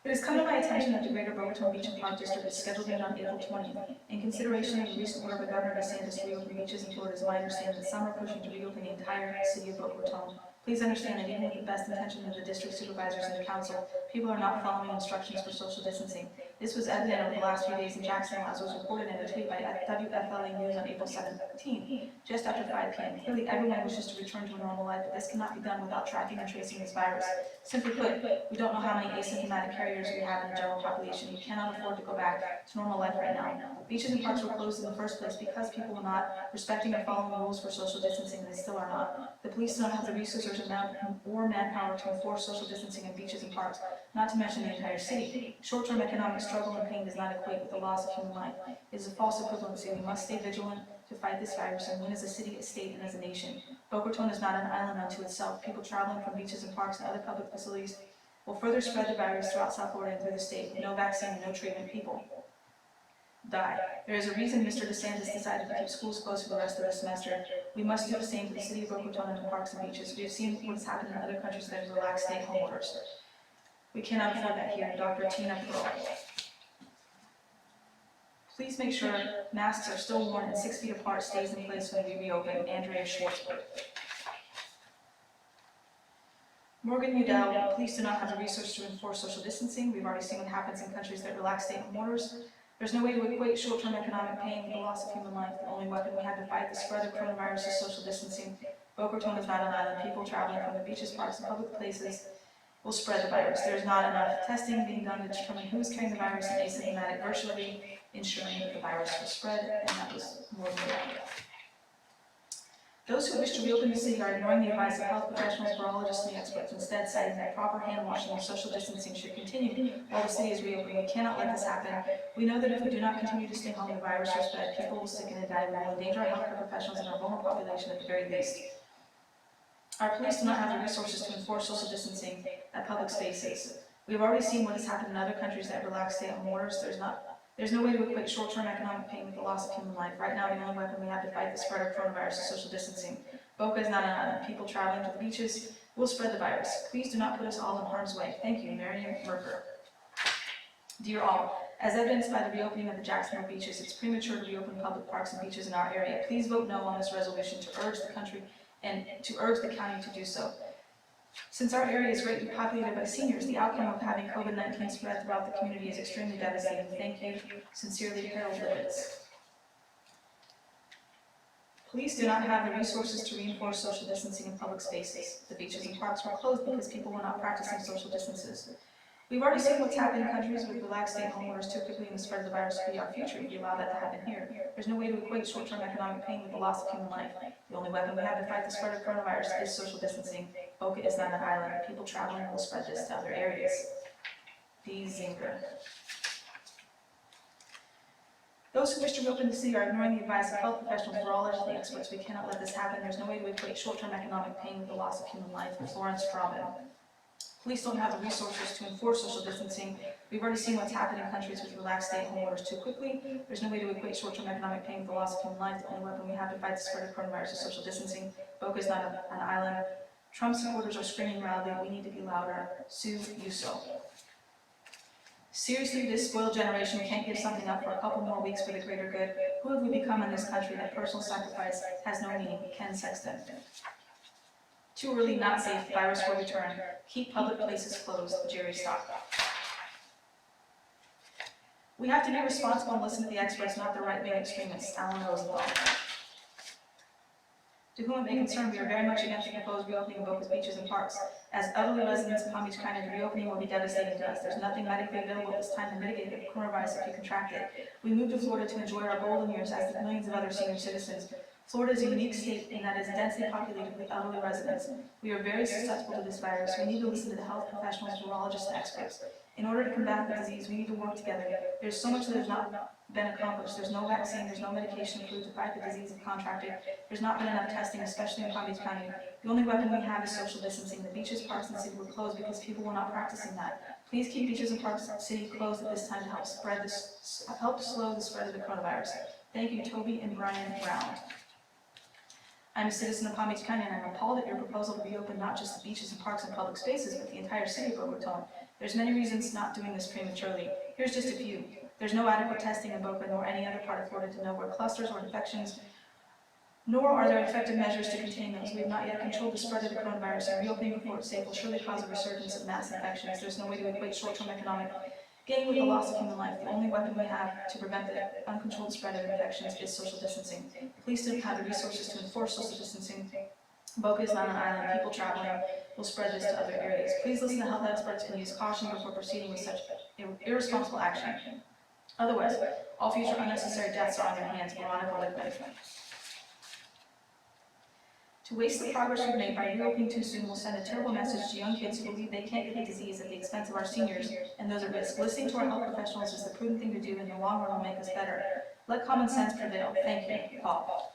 It has come to my attention that the Greater Boca Raton Beach and Park District is scheduled to end on April 20th. In consideration of the recent order by Governor DeSantis to reopen beaches and tours, my understanding that some are pushing to reopen the entire city of Boca Raton. Please understand that even with the best intention of the district supervisors and the council, people are not following instructions for social distancing. This was evident over the last few days in Jacksonville, as was reported in a tweet by WFLA News on April 17th, just after 5 p.m. Clearly, everyone wishes to return to a normal life, but this cannot be done without tracking and tracing this virus. Simply put, we don't know how many asymptomatic carriers we have in the general population. We cannot afford to go back to normal life right now. Beaches and parks were closed in the first place because people were not respecting or following the rules for social distancing, and they still are not. The police do not have the resources or manpower to enforce social distancing in beaches and parks, not to mention the entire city. Short-term economic struggle and pain does not equate with the loss of human life. It is a false equivalency. We must stay vigilant to fight this virus and win as a city, a state, and as a nation. Boca Raton is not an island unto itself. People traveling from beaches and parks and other public facilities will further spread the virus throughout South Florida and through the state. No vaccine, no treatment, people die. There is a reason Mr. DeSantis decided to keep schools closed for the rest of the semester. We must do the same for the city of Boca Raton and the parks and beaches. We have seen what has happened in other countries that have relaxed stay-at-home orders. We cannot afford that here. Dr. Tina Pearl. Please make sure masks are still worn and 6 feet apart stays in place when we reopen. Andrea Schwartzberg. Morgan Udell, police do not have the resources to enforce social distancing. We've already seen what happens in countries that relax stay-at-home orders. There's no way to equate short-term economic pain with the loss of human life. The only weapon we have to fight the spread of coronavirus is social distancing. Boca Raton is not an island. People traveling from the beaches, parks, and public places will spread the virus. There is not enough testing being done to determine who is carrying the virus and asymptomatic, virtually ensuring that the virus will spread, and that was more than that. Those who wish to reopen the city are ignoring the advice of health professionals, virologists, and experts, instead citing that proper hand washing and social distancing should continue while the city is reopening. We cannot let this happen. We know that if we do not continue to stay home, the virus will spread, people will sicken and die. We will endanger our healthcare professionals and our vulnerable population at the very least. Our police do not have the resources to enforce social distancing at public spaces. We have already seen what has happened in other countries that relax stay-at-home orders. There's no way to equate short-term economic pain with the loss of human life. Right now, the only weapon we have to fight the spread of coronavirus is social distancing. Boca is not an island. People traveling to the beaches will spread the virus. Please do not put us all in harm's way. Thank you, Marion Merker. Dear all, as evidenced by the reopening of the Jacksonville beaches, it's premature to reopen public parks and beaches in our area. Please vote no on this resolution to urge the country and to urge the county to do so. Since our area is greatly populated by seniors, the outcome of having COVID-19 spread throughout the community is extremely devastating. Thank you. Sincerely, Harold Livitz. Police do not have the resources to reinforce social distancing in public spaces. The beaches and parks were closed because people were not practicing social distances. We've already seen what's happened in countries with relaxed stay-at-home orders too quickly, and the spread of the virus could be our future if we allow that to happen here. There's no way to equate short-term economic pain with the loss of human life. The only weapon we have to fight the spread of coronavirus is social distancing. Boca is not an island. People traveling will spread this to other areas. D. Zinger. Those who wish to reopen the city are ignoring the advice of health professionals, virologists, and experts. We cannot let this happen. There's no way to equate short-term economic pain with the loss of human life. Florence Straubin. Police don't have the resources to enforce social distancing. We've already seen what's happened in countries which relax stay-at-home orders too quickly. There's no way to equate short-term economic pain with the loss of human life. The only weapon we have to fight the spread of coronavirus is social distancing. Boca is not an island. Trump supporters are screaming loudly. We need to be louder. Sue Uso. Seriously, this spoiled generation can't give something up for a couple more weeks for the greater good. Who have we become in this country that personal sacrifice has no meaning? Ken Sexton. Too early, not safe, virus will return. Keep public places closed, Jerry Stock. We have to be responsible and listen to the experts, not the right-wing extremists, Alan Rosenthal. To whom it may concern, we are very much against the proposed reopening of Boca's beaches and parks. As elderly residents of Palm Beach County, the reopening will be devastating to us. There's nothing medically available at this time to mitigate the coronavirus if you contract it. We moved to Florida to enjoy our golden years as did millions of other senior citizens. Florida is a unique state in that it is densely populated with elderly residents. We are very susceptible to this virus. We need to listen to the health professionals, virologists, and experts. In order to combat the disease, we need to work together. There's so much that has not been accomplished. There's no vaccine, there's no medication approved to fight the disease if contracted. There's not been enough testing, especially in Palm Beach County. The only weapon we have is social distancing. The beaches, parks, and the city were closed because people were not practicing that. Please keep beaches and parks and city closed at this time to help slow the spread of the coronavirus. Thank you, Toby and Brian Brown. I'm a citizen of Palm Beach County, and I'm appalled at your proposal to reopen not just the beaches and parks and public spaces, but the entire city of Boca Raton. There's many reasons not doing this prematurely. Here's just a few. There's no adequate testing in Boca nor any other part of Florida to know where clusters or infections, nor are there effective measures to contain those. We have not yet controlled the spread of the coronavirus, and reopening before it's safe will surely cause a resurgence of mass infections. There's no way to equate short-term economic gain with the loss of human life. The only weapon we have to prevent the uncontrolled spread of infections is social distancing. Police don't have the resources to enforce social distancing. Boca is not an island. People traveling will spread this to other areas. Please listen to health experts and use caution before proceeding with such irresponsible action. Otherwise, all future unnecessary deaths are on your hands. Veronica Lickman. To waste the progress we've made by reopening too soon will send a terrible message to young kids who believe they can't get the disease at the expense of our seniors and those at risk. Listening to our health professionals is the prudent thing to do, and in the long run will make us better. Let common sense prevail. Thank you, Paul.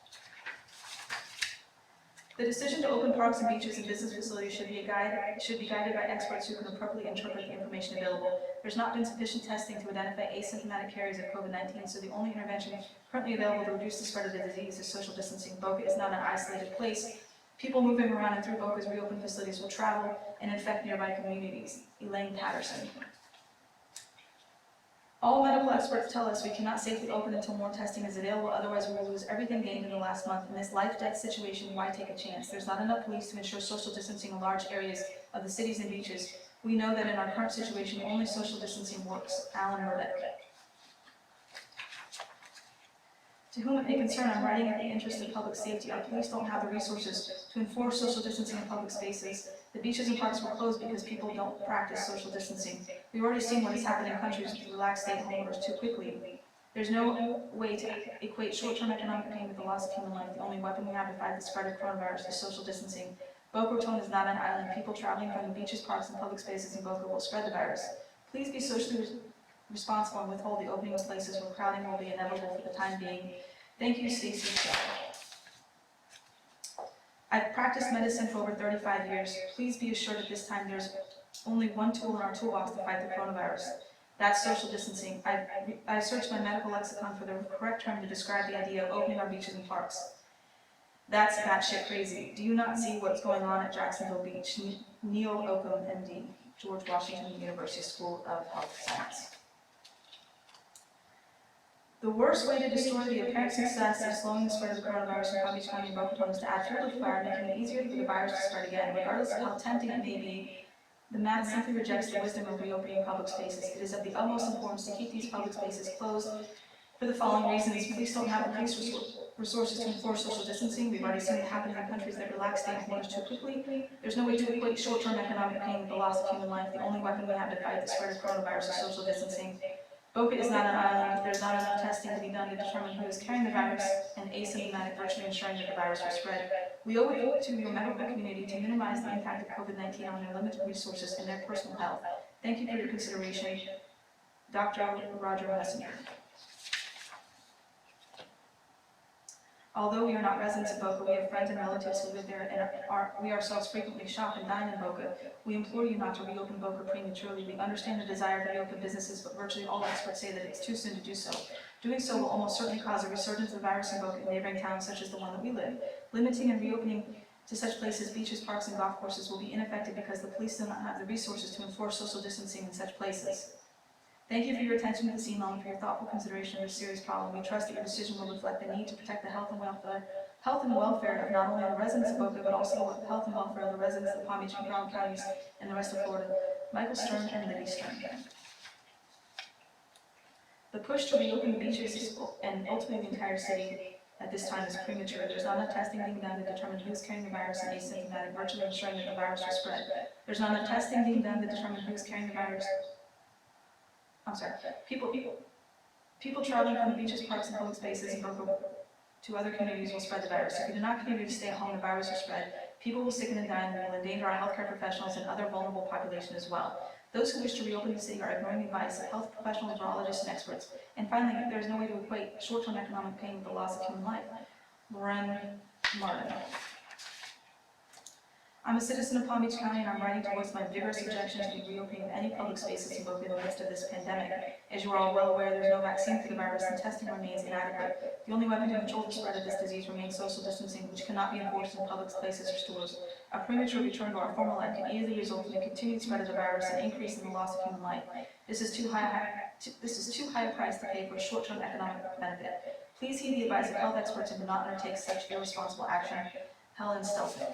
The decision to open parks and beaches and business facilities should be guided by experts who can appropriately interpret the information available. There's not been sufficient testing to identify asymptomatic carriers of COVID-19, so the only intervention currently available to reduce the spread of the disease is social distancing. Boca is not an isolated place. People moving around and through Boca's reopened facilities will travel and infect nearby communities. Elaine Patterson. All medical experts tell us we cannot safely open until more testing is available, otherwise we will lose everything gained in the last month. In this life-death situation, why take a chance? There's not enough police to ensure social distancing in large areas of the cities and beaches. We know that in our current situation, only social distancing works. Alan Murdoch. To whom it may concern, I'm writing in the interest of public safety. Our police don't have the resources to enforce social distancing in public spaces. The beaches and parks were closed because people don't practice social distancing. We've already seen what has happened in countries that relax stay-at-home orders too quickly. There's no way to equate short-term economic pain with the loss of human life. The only weapon we have to fight the spread of coronavirus is social distancing. Boca Raton is not an island. People traveling from the beaches, parks, and public spaces in Boca will spread the virus. Please be socially responsible and withhold the opening of places where crowding will be inevitable for the time being. Thank you, Stacey Shell. I've practiced medicine for over 35 years. Please be assured at this time there's only one tool in our toolbox to fight the coronavirus. That's social distancing. I searched my medical lexicon for the correct term to describe the idea of opening our beaches and parks. That's batshit crazy. Do you not see what's going on at Jacksonville Beach? Neil Oakham, MD, George Washington University School of Health Science. The worst way to destroy the apparent success of slowing the spread of the coronavirus in Palm Beach County and Boca Raton is to add fuel to the fire, making it easier for the virus to spread again. Regardless of how tempting it may be, the math simply rejects the wisdom of reopening public spaces. It is of the utmost importance to keep these public spaces closed for the following reasons. Police don't have the police resources to enforce social distancing. We've already seen it happen in countries that relax stay-at-home orders too quickly. There's no way to equate short-term economic pain with the loss of human life. The only weapon we have to fight the spread of coronavirus is social distancing. Boca is not an island. There's not enough testing to be done to determine who is carrying the virus and asymptomatic, virtually ensuring that the virus will spread. We owe it to your medical community to minimize the impact of COVID-19 on their limited resources and their personal health. Thank you for your consideration. Dr. Roger Messenger. Although we are not residents of Boca, we have friends and relatives who live there, and we ourselves frequently shop and dine in Boca. We implore you not to reopen Boca prematurely. We understand the desire to reopen businesses, but virtually all experts say that it's too soon to do so. Doing so will almost certainly cause a resurgence of the virus in Boca and neighboring towns such as the one that we live. Limiting and reopening to such places, beaches, parks, and golf courses will be ineffective because the police do not have the resources to enforce social distancing in such places. Thank you for your attention to this email and for your thoughtful consideration of this serious problem. We trust that your decision will reflect the need to protect the health and welfare of not only the residents of Boca, but also the health and welfare of the residents of Palm Beach and Brown counties and the rest of Florida. Michael Stern and Libby Stern. The push to reopen the beaches and ultimately the entire city at this time is premature. There's not enough testing being done to determine who's carrying the virus and asymptomatic, virtually ensuring that the virus will spread. There's not enough testing being done to determine who's carrying the virus. People traveling from the beaches, parks, and public spaces in Boca to other communities will spread the virus. If we do not continue to stay at home, the virus will spread. People will sicken and die, and we will endanger our healthcare professionals and other vulnerable population as well. Those who wish to reopen the city are ignoring the advice of health professionals, virologists, and experts. And finally, there is no way to equate short-term economic pain with the loss of human life. Loren Martin. I'm a citizen of Palm Beach County, and I'm writing to voice my vigorous objection to the reopening of any public spaces in Boca in the midst of this pandemic. As you are all well aware, there's no vaccine for the virus, and testing remains inadequate. The only weapon to control the spread of this disease remains social distancing, which cannot be enforced in public places or stores. A premature return to our former life can easily result in a continued spread of the virus and increase in the loss of human life. This is too high a price to pay for a short-term economic benefit. Please heed the advice of health experts and do not undertake such irresponsible action. Helen Stelzman.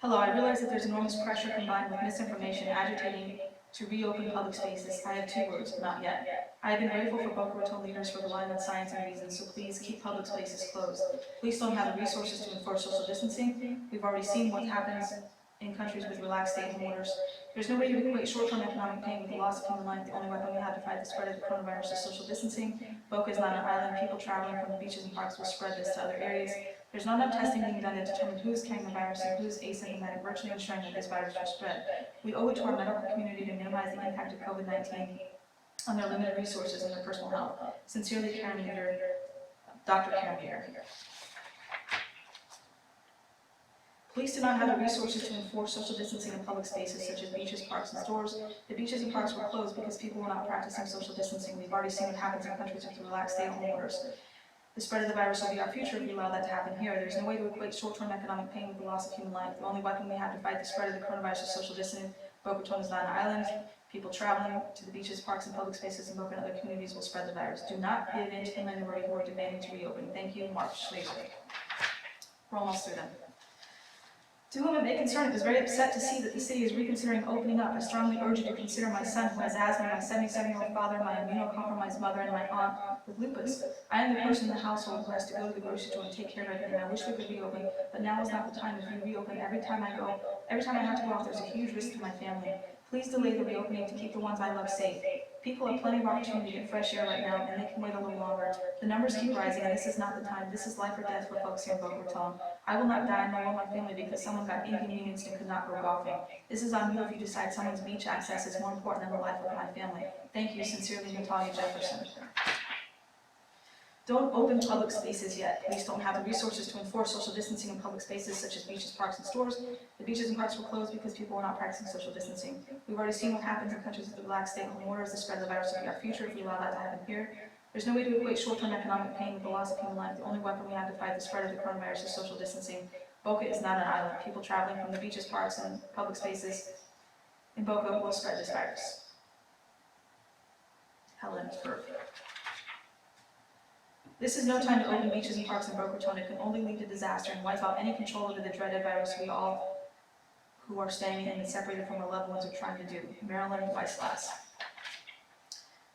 Hello, I realize that there's enormous pressure combined with misinformation agitating to reopen public spaces. I have two words: not yet. I have been grateful for Boca Raton leaders for relying on science and reason, so please keep public spaces closed. Police don't have the resources to enforce social distancing. We've already seen what happens in countries with relaxed stay-at-home orders. There's no way to equate short-term economic pain with the loss of human life. The only weapon we have to fight the spread of the coronavirus is social distancing. Boca is not an island. People traveling from the beaches and parks will spread this to other areas. There's not enough testing being done to determine who's carrying the virus and who's asymptomatic, virtually ensuring that this virus will spread. We owe it to our medical community to minimize the impact of COVID-19 on their limited resources and their personal health. Sincerely, Dr. Karen Meter. Police do not have the resources to enforce social distancing in public spaces such as beaches, parks, and stores. The beaches and parks were closed because people were not practicing social distancing. We've already seen what happens in countries with relaxed stay-at-home orders. The spread of the virus will be our future if we allow that to happen here. There's no way to equate short-term economic pain with the loss of human life. The only weapon we have to fight the spread of the coronavirus is social distancing. Boca Raton is not an island. People traveling to the beaches, parks, and public spaces in Boca and other communities will spread the virus. Do not give in to the minority who are demanding to reopen. Thank you, Mark Schlazer. We're almost through them. To whom it may concern, it was very upset to see that the city is reconsidering opening up. I strongly urge you to consider my son who has asthma, my 77-year-old father, my immunocompromised mother, and my aunt with lupus. I am the person in the household who has to go to the grocery store and take care of everything. I wish we could reopen, but now is not the time. If we reopen, every time I have to go out, there's a huge risk to my family. Please delay the reopening to keep the ones I love safe. People have plenty of opportunity to get fresh air right now, and they can wait a little longer. The numbers keep rising, and this is not the time. This is life or death for folks here in Boca Raton. I will not die, nor will my family, because someone got inconvenienced and could not go golfing. This is on you if you decide someone's beach access is more important than the life of my family. Thank you. Sincerely, Natalia Jefferson. Don't open public spaces yet. Police don't have the resources to enforce social distancing in public spaces such as beaches, parks, and stores. The beaches and parks were closed because people were not practicing social distancing. We've already seen what happens in countries with relaxed stay-at-home orders. The spread of the virus will be our future if we allow that to happen here. There's no way to equate short-term economic pain with the loss of human life. The only weapon we have to fight the spread of the coronavirus is social distancing. Boca is not an island. People traveling from the beaches, parks, and public spaces in Boca will spread this virus. Helen Burke. This is no time to open beaches and parks in Boca Raton. It can only lead to disaster and wipe out any control over the dreaded virus we all who are staying in and separated from our loved ones are trying to do. Marilyn Weissglass.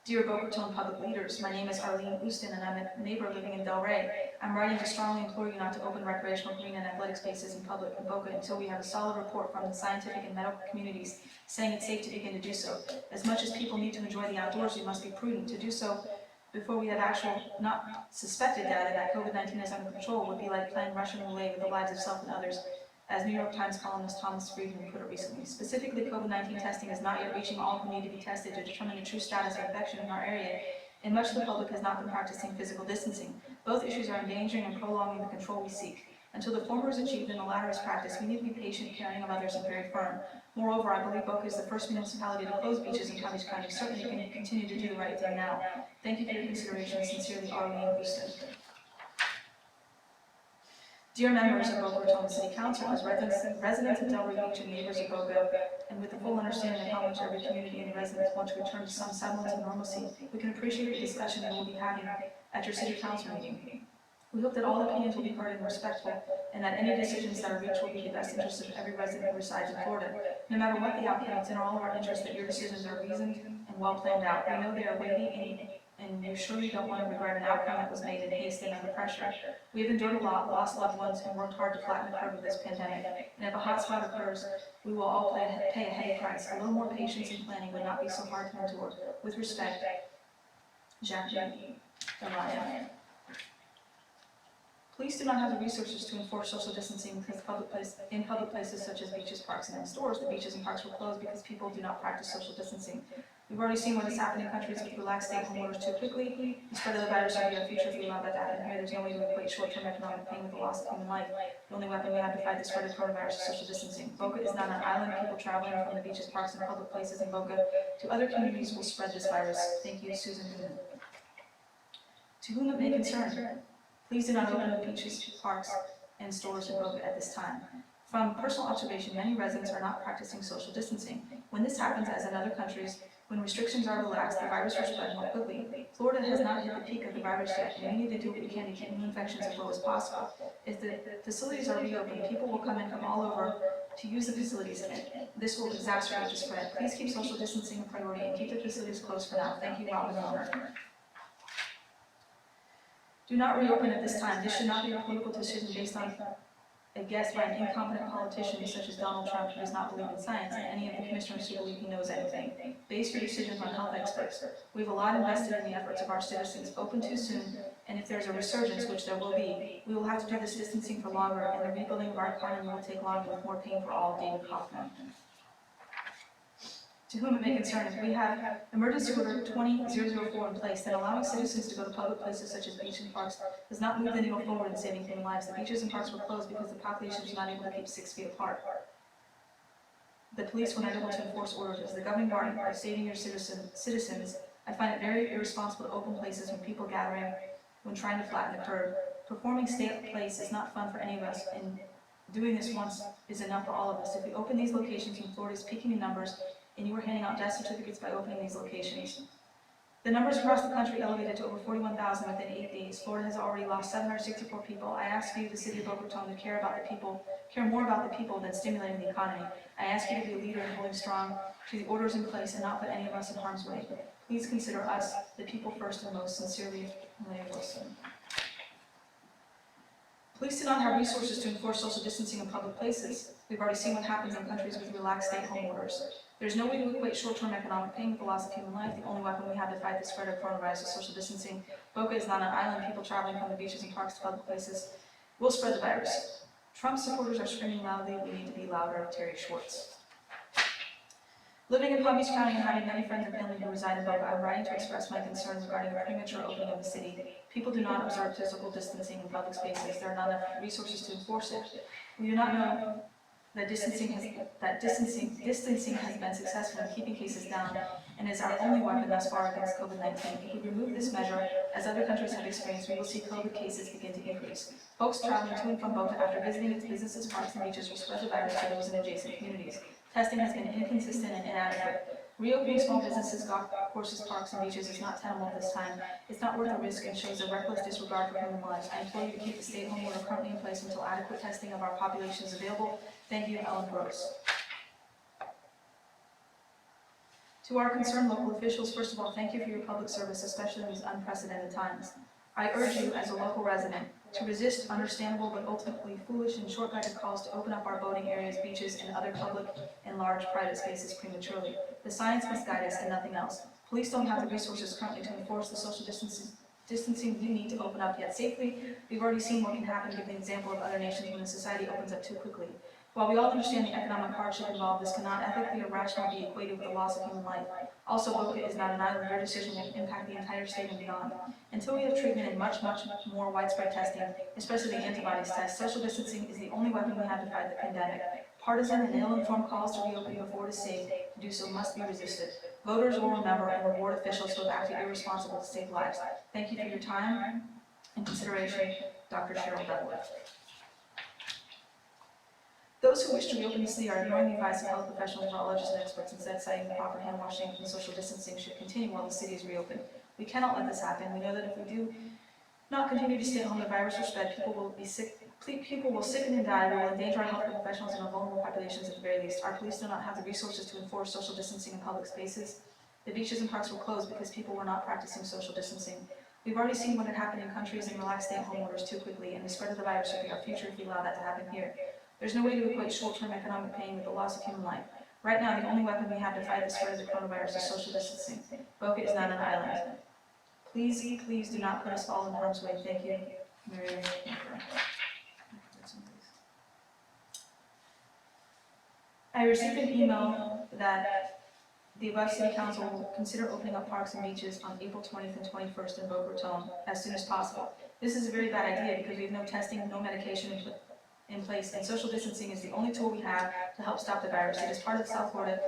Dear Boca Raton public leaders, my name is Arlene Houston and I'm a neighbor living in Delray. I'm writing to strongly implore you not to open recreational, green, and athletic spaces in public in Boca until we have a solid report from the scientific and medical communities saying it's safe to begin to do so. As much as people need to enjoy the outdoors, we must be prudent. To do so before we have actual, not suspected data that COVID-19 is under control would be like playing Russian roulette with the lives of self and others, as New York Times columnist Thomas Friedman put it recently. Specifically, COVID-19 testing is not yet reaching all who need to be tested to determine the true status of infection in our area, and much of the public has not been practicing physical distancing. Both issues are endangering and prolonging the control we seek. Until the former is achieved and the latter is practiced, we need to be patient, caring of others, and very firm. Moreover, I believe Boca is the first municipality to close beaches in Palm Beach County. Certainly you can continue to do the right thing now. Thank you for your consideration. Sincerely, Arlene Houston. Dear members of Boca Raton City Council, as residents of Delray Beach and neighbors of Boca, and with the full understanding of how much every community and residents want to return to some semblance of normalcy, we can appreciate the discussion we will be having at your city council meeting. We hope that all opinions will be heard and respectful, and that any decisions that are reached will be in the best interest of every resident who resides in Florida. No matter what the outcome, it's in all of our interest that your decisions are reasoned and well planned out. We know they are weighty, and you surely don't want to regret an outcome that was made in haste and under pressure. We have endured a lot, lost loved ones, and worked hard to flatten the curve of this pandemic. And if a hot spot occurs, we will all pay a heavy price. A little more patience and planning would not be so hard to endure. With respect, Jackie Lion. Police do not have the resources to enforce social distancing in public places such as beaches, parks, and in stores. The beaches and parks were closed because people do not practice social distancing. We've already seen what has happened in countries with relaxed stay-at-home orders too quickly. The spread of the virus will be our future if we allow that to happen here. There's no way to equate short-term economic pain with the loss of human life. The only weapon we have to fight the spread of coronavirus is social distancing. Boca is not an island. People traveling from the beaches, parks, and public places in Boca to other communities will spread this virus. Thank you, Susan Hoonan. To whom it may concern, please do not open the beaches, parks, and stores in Boca at this time. From personal observation, many residents are not practicing social distancing. When this happens, as in other countries, when restrictions are relaxed, the virus will spread more quickly. Florida has not hit the peak of the virus yet, and we need to do what we can to keep new infections as low as possible. If the facilities are reopened, people will come in from all over to use the facilities again. This will exacerbate the spread. Please keep social distancing a priority and keep the facilities closed for now. Thank you, Robin Miller. Do not reopen at this time. This should not be a political decision based on a guess by an incompetent politician such as Donald Trump, who does not believe in science, and any of the commissioners who believe he knows anything. Base your decisions on health experts. We have a lot invested in the efforts of our citizens. Open too soon, and if there's a resurgence, which there will be, we will have to do this distancing for longer, and the rebuilding of our economy will take longer with more pain for all. David Kaufman. To whom it may concern, if we have emergency order 20004 in place, then allowing citizens to go to public places such as beaches and parks does not move the needle forward in saving human lives. The beaches and parks were closed because the population was not able to keep 6 feet apart. The police were not able to enforce orders. As the governing body of saving your citizens, I find it very irresponsible to open places when people gathering, when trying to flatten the curve. Performing stay at place is not fun for any of us, and doing this once is enough for all of us. If we open these locations when Florida is peaking in numbers, and you were handing out death certificates by opening these locations. The numbers across the country elevated to over 41,000 within 8 days. Florida has already lost 764 people. I ask you, the city of Boca Raton, to care more about the people than stimulating the economy. I ask you to be a leader in holding strong to the orders in place and not put any of us in harm's way. Please consider us, the people first and most sincerely, Maria Wilson. Police do not have resources to enforce social distancing in public places. We've already seen what happens in countries with relaxed stay-at-home orders. There's no way to equate short-term economic pain with the loss of human life. The only weapon we have to fight the spread of coronavirus is social distancing. Boca is not an island. People traveling from the beaches and parks to public places will spread the virus. Trump supporters are screaming loudly. We need to be louder. Terry Schwartz. Living in Palm Beach County and having many friends and family who reside in Boca, I'm writing to express my concerns regarding the premature opening of the city. People do not observe physical distancing in public spaces. There are not enough resources to enforce it. We do not know that distancing has been successful in keeping cases down and is our only weapon thus far against COVID-19. If we remove this measure, as other countries have experienced, we will see COVID cases begin to increase. Folks traveling to and from Boca after visiting its businesses, parks, and beaches will spread the virus to those in adjacent communities. Testing has been inconsistent and inadequate. Reopening small businesses, golf courses, parks, and beaches is not tenable at this time. It's not worth the risk and shows a reckless disregard for human lives. I implore you to keep the stay-at-home order currently in place until adequate testing of our population is available. Thank you, Ellen Gross. To our concerned local officials, first of all, thank you for your public service, especially in these unprecedented times. I urge you, as a local resident, to resist understandable but ultimately foolish and short-sighted calls to open up our boating areas, beaches, and other public and large private spaces prematurely. The science must guide us and nothing else. Police don't have the resources currently to enforce the social distancing we need to open up yet safely. We've already seen what can happen, giving an example of other nations when a society opens up too quickly. While we all understand the economic hardship involved, this cannot ethically or rationally be equated with the loss of human life. Also, Boca is not an island. Your decision will impact the entire state and beyond. Until we have treatment and much more widespread testing, especially the antibodies test, social distancing is the only weapon we have to fight the pandemic. Partisan and ill-informed calls to reopen before it is safe to do so must be resisted. Voters will remember and reward officials who have acted irresponsible to save lives. Thank you for your time and consideration, Dr. Cheryl Duckworth. Those who wish to reopen the city are ignoring the advice of health professionals, virologists, and experts, instead citing the proper hand washing and social distancing should continue while the city is reopened. We cannot let this happen. We know that if we do not continue to stay at home, the virus will spread. People will sicken and die. We will endanger our healthcare professionals and our vulnerable populations at the very least. Our police do not have the resources to enforce social distancing in public spaces. The beaches and parks were closed because people were not practicing social distancing. We've already seen what had happened in countries and relaxed stay-at-home orders too quickly, and the spread of the virus will be our future if we allow that to happen here. There's no way to equate short-term economic pain with the loss of human life. Right now, the only weapon we have to fight the spread of the coronavirus is social distancing. Boca is not an island. Please do not put us all in harm's way. Thank you, Mary. I received an email that the above city council will consider opening up parks and beaches on April 20th and 21st in Boca Raton as soon as possible. This is a very bad idea because we have no testing, no medication in place, and social distancing is the only tool we have to help stop the virus. It is part of South Florida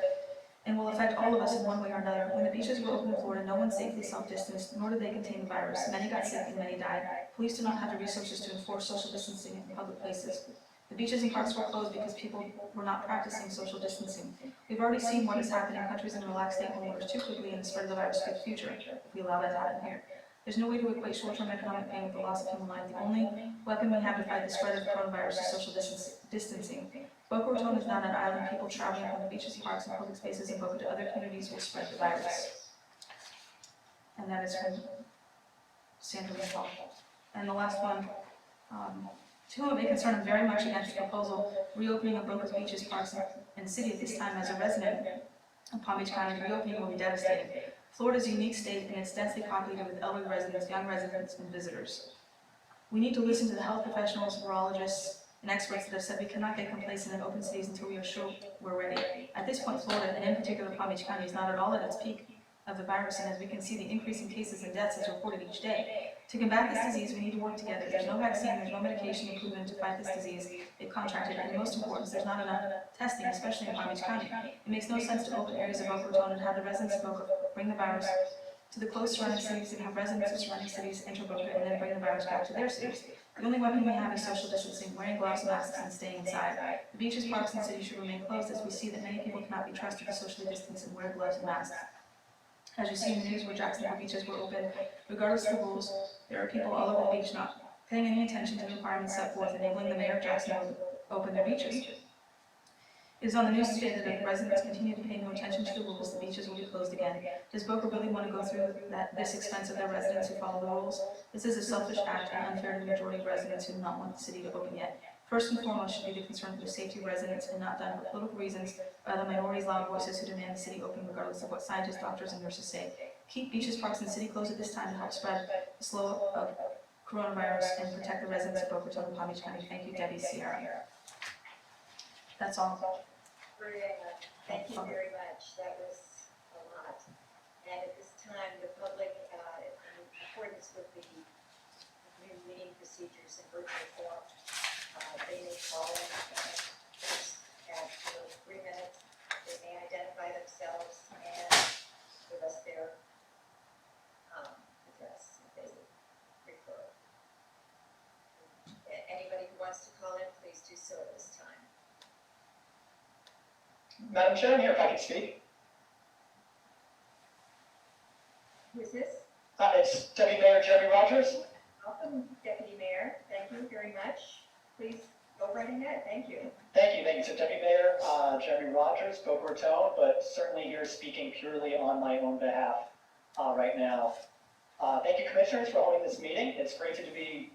and will affect all of us in one way or another. When the beaches were open in Florida, no one safely self-distanced, nor did they contain the virus. Many got sick and many died. Police do not have the resources to enforce social distancing in public places. The beaches and parks were closed because people were not practicing social distancing. We've already seen what has happened in countries and relaxed stay-at-home orders too quickly and the spread of the virus to the future if we allow that to happen here. There's no way to equate short-term economic pain with the loss of human life. The only weapon we have to fight the spread of the coronavirus is social distancing. Boca Raton is not an island. People traveling from the beaches, parks, and public spaces in Boca to other communities will spread the virus. And that is from Sandra Paul. And the last one, to whom it may concern, I'm very much against the proposal reopening of Boca's beaches, parks, and the city at this time. As a resident of Palm Beach County, reopening will be devastating. Florida's a unique state, and it's densely populated with elderly residents, young residents, and visitors. We need to listen to the health professionals, virologists, and experts that have said we cannot get complacent in open cities until we are sure we're ready. At this point, Florida, and in particular Palm Beach County, is not at all at its peak of the virus, and as we can see, the increase in cases and deaths is reported each day. To combat this disease, we need to work together. There's no vaccine, there's no medication proven to fight this disease they've contracted, and most important, there's not enough testing, especially in Palm Beach County. It makes no sense to open areas of Boca Raton and have the residents of Boca bring the virus to the close surrounding cities and have residents of surrounding cities enter Boca and then bring the virus back to their cities. The only weapon we have is social distancing, wearing gloves, masks, and staying inside. The beaches, parks, and cities should remain closed as we see that many people cannot be trusted to socially distance and wear gloves and masks. As you see in the news where Jacksonville beaches were open, regardless of the rules, there are people all over the beach not paying any attention to the requirements set forth, enabling the mayor of Jacksonville to open their beaches. It is on the news today that if residents continue to pay no attention to the rules, the beaches will be closed again. Does Boca really want to go through this expense of their residents who follow the rules? This is a selfish act and unfair to the majority of residents who do not want the city to open yet. First and foremost should be the concern for the safety of residents and not done for political reasons by the minorities' loud voices who demand the city open regardless of what scientists, doctors, and nurses say. Keep beaches, parks, and city closed at this time to help spread the slow of coronavirus and protect the residents of Boca Raton and Palm Beach County. Thank you, Debbie Sierra. That's all. Thank you very much. That was a lot. And at this time, the public, in accordance with the new meeting procedures and virtual form, they may call in at 3 minutes. They may identify themselves and give us their address if they prefer. Anybody who wants to call in, please do so at this time. Madam Chair, I'm here if I can speak. Who is this? It's Deputy Mayor Jeremy Rogers. Welcome, Deputy Mayor. Thank you very much. Please go right ahead. Thank you. Thank you. So Deputy Mayor Jeremy Rogers, Boca Raton, but certainly here speaking purely on my own behalf right now. Thank you, Commissioners, for holding this meeting. It's great to be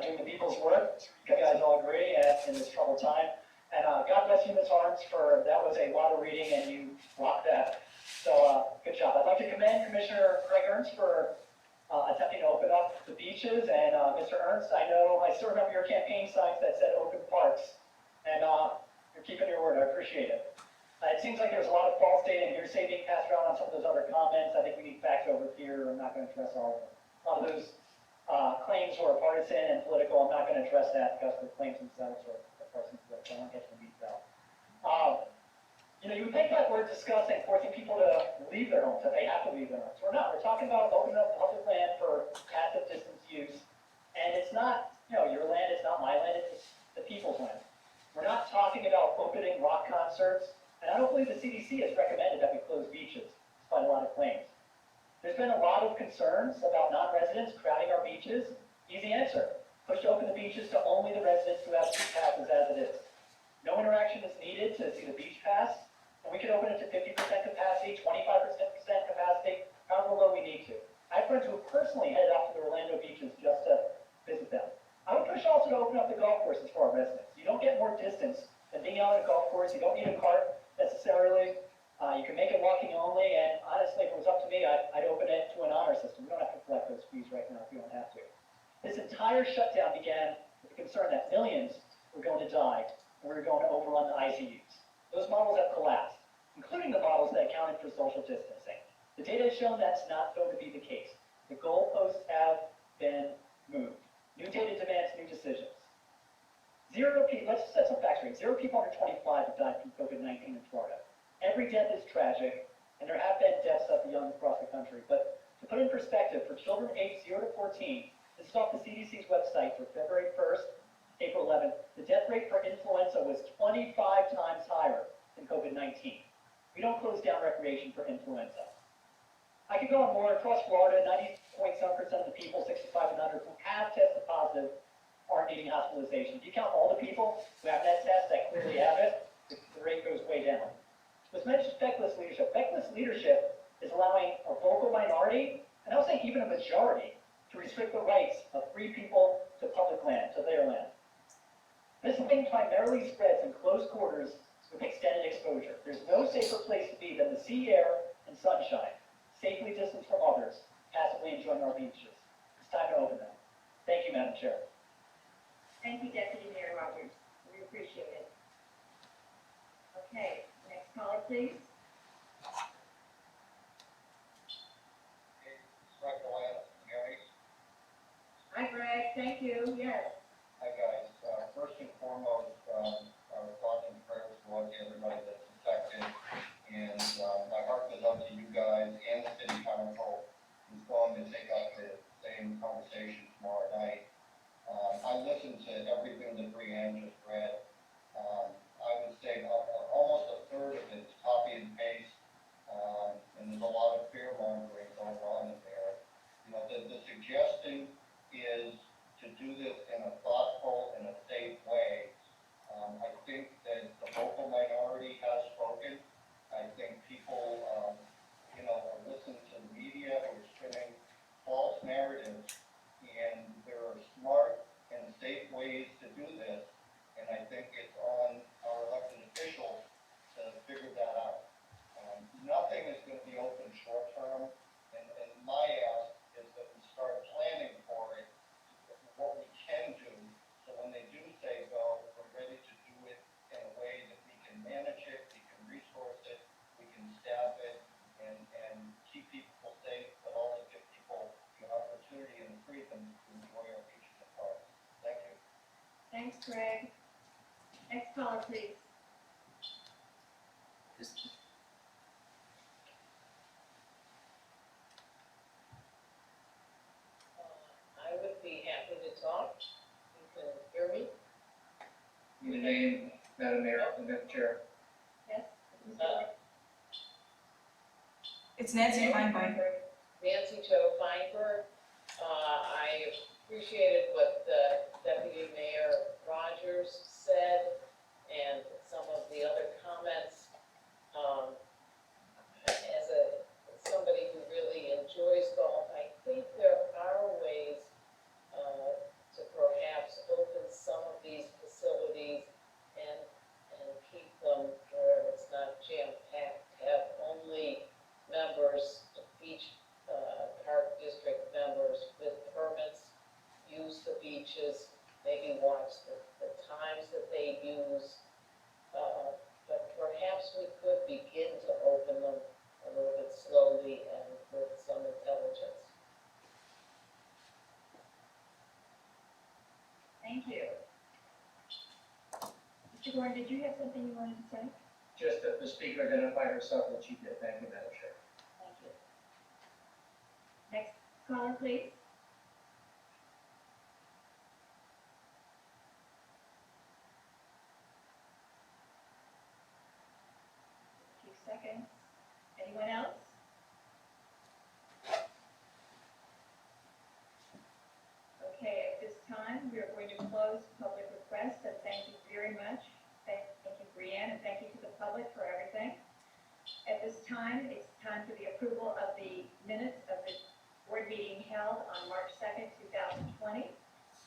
doing the people's work. You guys all agree in this troubled time. And God bless you, Ms. Harms, for that was a lot of reading and you rocked that. So good job. I'd like to commend Commissioner Greg Ernst for attempting to open up the beaches. And Mr. Ernst, I know I still remember your campaign signs that said open parks. And You're keeping your word, I appreciate it. It seems like there's a lot of false data and hearsay being passed around on some of those other comments. I think we need facts over here. I'm not going to address all of them. A lot of those claims were partisan and political. I'm not going to address that because the claims themselves are partisan and political. I won't get to the detail. You would think that we're discussing forcing people to leave their homes, that they have to leave their homes. We're not. We're talking about opening up public land for passive distance use. And it's not, your land, it's not my land, it's the people's land. We're not talking about opening rock concerts. And I don't believe the CDC has recommended that we close beaches, despite a lot of claims. There's been a lot of concerns about non-residents crowding our beaches. Easy answer. Push to open the beaches to only the residents who have beach passes as it is. No interaction is needed to see the beach pass. And we can open it to 50% capacity, 25% capacity, however low we need to. I have friends who have personally headed out to the Orlando beaches just to visit them. I would push also to open up the golf courses for our residents. You don't get more distance than being out on a golf course. You don't need a cart necessarily. You can make it walking only, and honestly, if it was up to me, I'd open it to an honor system. We don't have to collect those fees right now if you don't have to. This entire shutdown began with the concern that millions were going to die, and we were going to overrun the ICUs. Those models have collapsed, including the models that accounted for social distancing. The data has shown that's not going to be the case. The goalposts have been moved. New data demands new decisions. Let's set some facts straight. 0 people under 25 have died from COVID-19 in Florida. Every death is tragic, and there have been deaths of the young across the country. But to put it in perspective, for children aged 0 to 14, this is off the CDC's website for February 1st, April 11th, the death rate for influenza was 25 times higher than COVID-19. We don't close down recreation for influenza. I could go on more. Across Florida, 90.7% of the people 65 and under who have tested positive aren't needing hospitalization. If you count all the people who have that test that clearly have it, the rate goes way down. Let's mention feckless leadership. Feckless leadership is allowing a vocal minority, and I would say even a majority, to restrict the rights of free people to public land, to their land. This thing primarily spreads in close quarters with extended exposure. There's no safer place to be than the sea air and sunshine, safely distanced from others, passively enjoying our beaches. It's time to open them. Thank you, Madam Chair. Thank you, Deputy Mayor Rogers. We appreciate it. Okay, next caller, please. Hi, Greg. Thank you. Yes. Hi, guys. First and foremost, our thoughts and prayers go out to everybody that's affected. And my heart goes out to you guys and the city council who's going to take up the same conversation tomorrow night. I listened to everything that Brianne just read. I would say almost a third of it is copy and paste. And there's a lot of fear mongering going on in there. The suggestion is to do this in a thoughtful and a safe way. I think that the vocal minority has spoken. I think people, are listening to the media who are spinning false narratives, and there are smart and safe ways to do this, and I think it's on our elected officials to figure that out. Nothing is going to be open short term, and my ask is that we start planning for it, what we can do, so when they do say go, we're ready to do it in a way that we can manage it, we can resource it, we can staff it, and keep people safe, but also give people the opportunity and freedom to enjoy our beaches and parks. Thank you. Thanks, Greg. Next caller, please. I would be happy to talk. You can hear me? Your name, Madam Mayor, and Madam Chair. Yes? It's Nancy Feinberg. Nancy Jo Feinberg. I appreciated what Deputy Mayor Rogers said and some of the other comments. As somebody who really enjoys golf, I think there are ways to perhaps open some of these facilities and keep them where it's not jam-packed, have only members, beach park district members with permits use the beach Thank you. Mr. Gordon, did you have something you wanted to say? Just that the speaker identified herself, and she did. Thank you, Madam Chair. Thank you. Next caller, please. A few seconds. Anyone else? Okay, at this time, we are going to close public requests, and thank you very much. Thank you, Brianne, and thank you to the public for everything. At this time, it's time for the approval of the minutes of the board meeting held on March 2nd, 2020.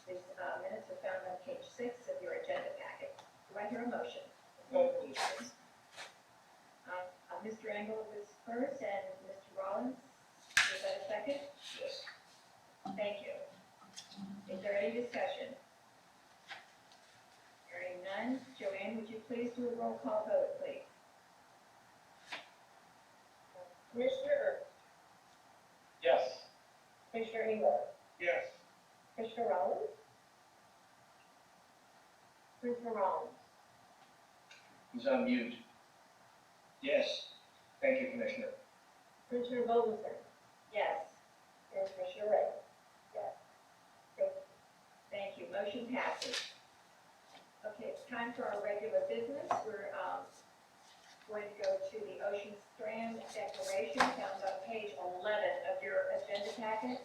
These minutes are found on page 6 of your agenda packet. Do I hear a motion? Mr. Engel was first, and Mr. Rollins, is that a second? Yes. Thank you. Is there any discussion? Hearing none, Joanne, would you please do a roll call vote, please? Commissioner Ernst, Yes. Commissioner Engel, Yes. Commissioner Rollins, Commissioner Rollins, He's on mute. Yes. Thank you, Commissioner. Commissioner Vogelsong, Yes. and Commissioner Ray. Yes. Thank you. Thank you. Motion passes. Okay, it's time for our regular business. We're going to go to the Ocean Strand Declaration found on page 11 of your agenda packet.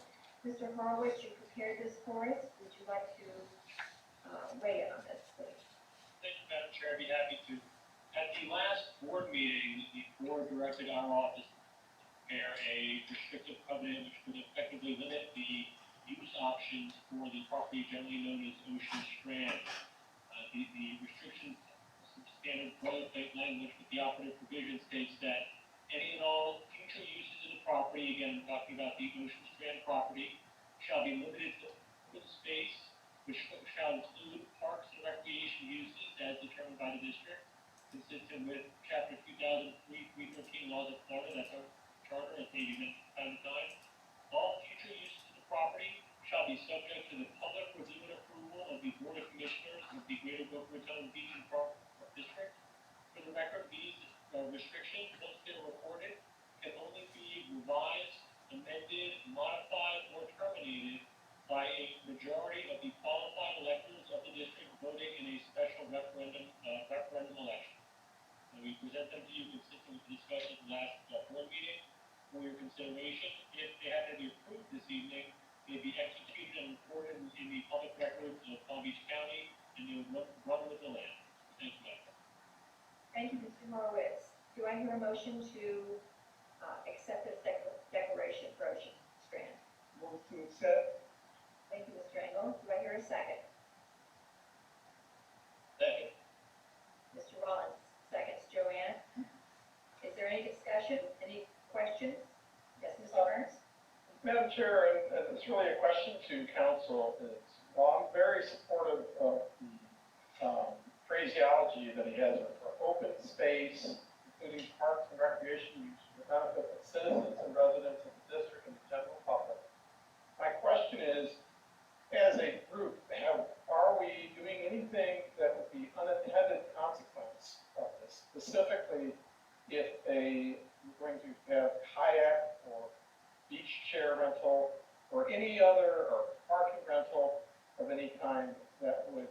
Mr. Horowitz, you prepared this for us. Would you like to weigh in on this, please? Thank you, Madam Chair, I'd be happy to. At the last board meeting, the board directed our office to prepare a restrictive covenant which would effectively limit the use options for the property generally known as Ocean Strand. The restrictions, some standard boilerplate language, but the operative provision states that any and all future uses of the property, again, I'm talking about the Ocean Strand property, shall be limited to open space, which shall include parks and recreation uses as determined by the district, consistent with chapter 313 laws of Florida, that's our charter, as may be mentioned from time to time. All future uses of the property shall be subject to the public review and approval of the Board of Commissioners of the Greater Boca Raton Beach and Park District. For the record, these restrictions, once they're recorded, can only be revised, amended, modified, or terminated by a majority of the qualified electors of the district voting in a special referendum election. And we present them to you consistent with the discussion at the last board meeting for your consideration. If they have to be approved this evening, they'd be executed and recorded in the public records of Palm Beach County, and they would run with the land. Thank you, Madam. Thank you, Mr. Horowitz. Do I hear a motion to accept this declaration for Ocean Strand? Move to accept. Thank you, Mr. Engel. Do I hear a second? Second. Mr. Rollins, seconds. Joanne? Is there any discussion? Any questions? Yes, Mr. Ernst? Madam Chair, and it's really a question to council, is, well, I'm very supportive of the phraseology that he has for open space, including parks and recreation use for the benefit of citizens and residents of the district and the general public. My question is, as a group, are we doing anything that would be unintended consequence of this? Specifically, if we're going to have kayak or beach chair rental or any other, or parking rental of any kind that would,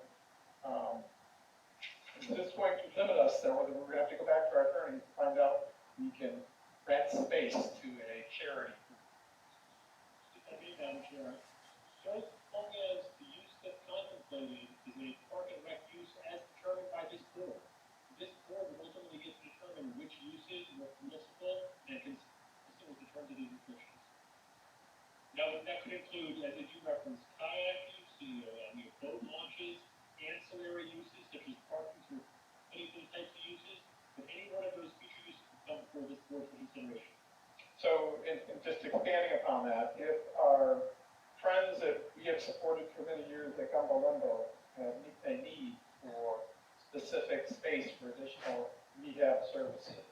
is this going to limit us, or whether we're going to have to go back to our attorney to find out we can rent space to a charity? Madam Chair, so long as the use that's contemplated is a park and rec use as determined by this board will ultimately get to determine which uses were permissible and consistent with the terms of these restrictions. Now, that could include, as you referenced, kayak use, boat launches, ancillary uses such as parking for any of those types of uses, but any one of those future uses will come before this board for consideration. So, and just expanding upon that, if our friends that we have supported for many years at Gumbo Limbo have a need for specific space for additional rehab services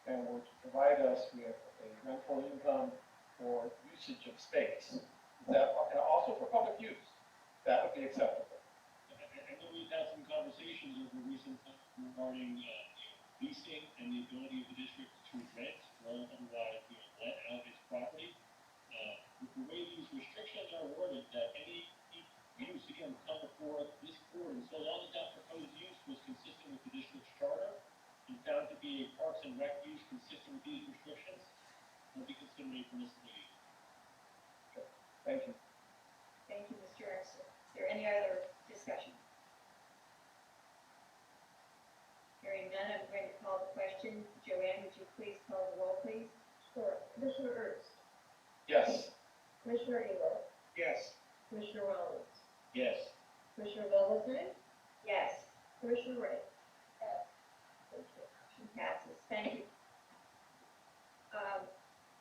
and were to provide us with a rental income for usage of space, that, and also for public use, that would be acceptable. direct use consistent with these restrictions will be considered for this meeting. Thank you. Thank you, Mr. Ernst. Is there any other discussion? Hearing none, I'm going to call the question. Joanne, would you please call the roll, please? Sure. Commissioner Ernst, Yes. Commissioner Engel, Yes. Commissioner Rollins, Yes. Commissioner Vogelsang, Yes. Commissioner Ray. Thank you. Motion passes. Thank you.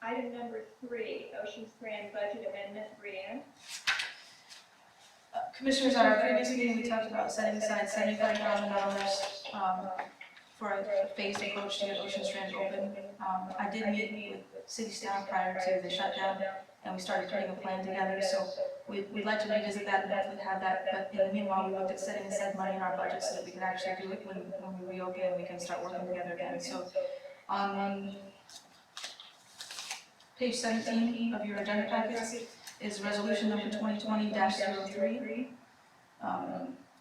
Item number 3, Ocean Strand Budget Amendment. Brianne? Commissioners, at our previous meeting, we talked about setting aside $75,000 for a phased approach to get Ocean Strand open. I did meet with city staff prior to the shutdown, and we started putting a plan together, so we'd like to revisit that and hopefully have that, but in the meanwhile, we looked at setting aside money in our budget so that we can actually do it when we reopen and we can start working together again. So on page 17 of your agenda packets is resolution number 2020-03.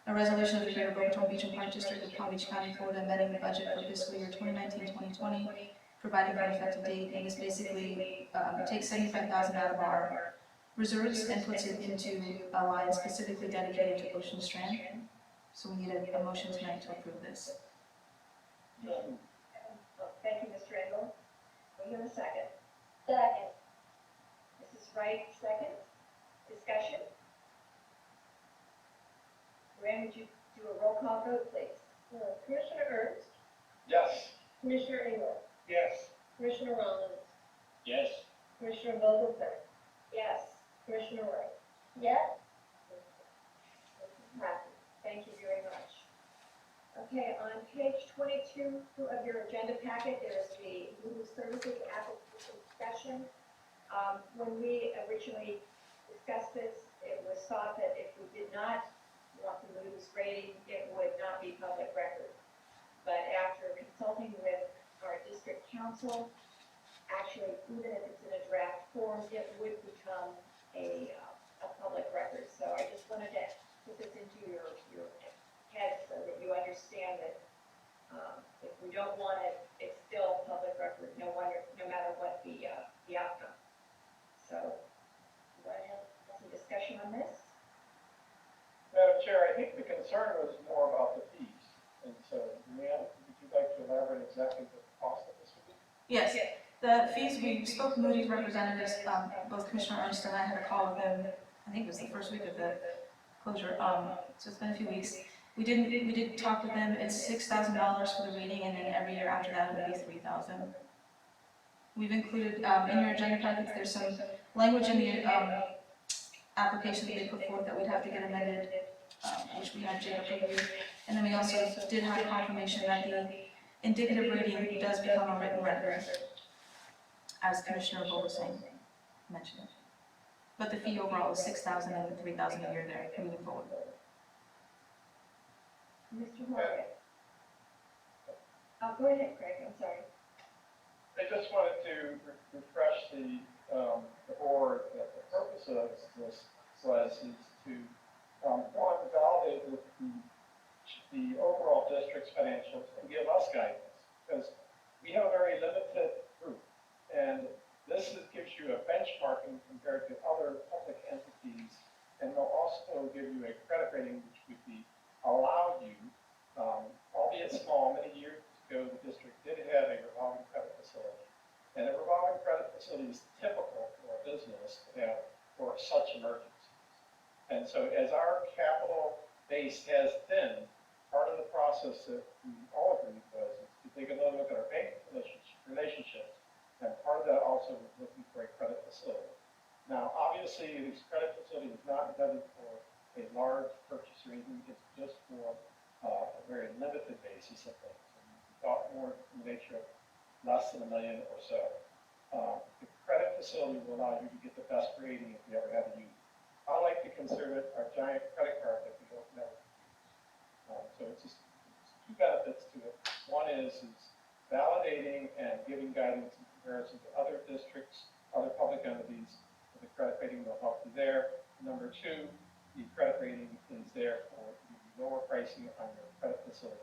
A resolution of the Greater Boca Raton Beach and Park District of Palm Beach County, Florida, amending the budget for fiscal year 2019-2020, providing for an effective date, and this basically takes $75,000 out of our reserves and puts it into a line specifically dedicated to Ocean Strand. So we need a motion tonight to approve this. Thank you, Mr. Engel. We have a second. Second. Mrs. Wright, second. Discussion? Brianne, would you do a roll call vote, please? Commissioner Ernst, Yes. Commissioner Engel, Yes. Commissioner Rollins, Yes. Commissioner Vogelsang, Yes. Commissioner Ray. Yes. Passes. Thank you very much. Okay, on page 22 of your agenda packet, there is the Google Services application discussion. When we originally discussed this, it was thought that if we did not want the Moody's rating, it would not be public record. But after consulting with our district council, actually, even if it's in a draft form, it would become a public record. So I just wanted to put this into your head so that you understand that if we don't want it, it's still public record, no matter what the outcome. So, do I have some discussion on this? Madam Chair, I think the concern was more about the fees. And so, Brianne, would you like to elaborate exactly what the cost of this would be? Yes, the fees, we spoke to Moody's representatives, both Commissioner Ernst and I had a call with them, I think it was the first week of the closure, so it's been a few weeks. We did talk with them, it's $6,000 for the rating, and then every year after that, it would be $3,000. We've included, in your agenda packets, there's some language in the application that they put forth that we'd have to get amended, which we had Jacob review. And then we also did have confirmation that the indicative rating does become a written record, as Commissioner Vogelsang mentioned. But the fee overall is $6,000 and $3,000 a year there, moving forward. Mr. Horgan? Go ahead, Craig, I'm sorry. I just wanted to refresh the board that the purpose of this is to, one, validate the overall district's financials and give us guidance, because we have a very limited group, and this gives you a benchmarking compared to other public entities, and will also give you a credit rating which would allow you, albeit small, many years ago the district did have a revolving credit facility, and a revolving credit facility is typical for a business to have for such emergencies. And so as our capital base has thinned, part of the process that we all agreed was to take a look at our bank relationships, and part of that also was looking for a credit facility. Now, obviously, this credit facility is not intended for a large purchase or anything, it's just for a very limited basis of things. And we thought more in the nature of less than $1 million or so. The credit facility will allow you to get the best rating if you ever have to use it. I like to consider it our giant credit card that we don't never use. So it's just two benefits to it. One is validating and giving guidance in comparison to other districts, other public entities. The credit rating will help you there. Number two, the credit rating is there for the lower pricing on your credit facility.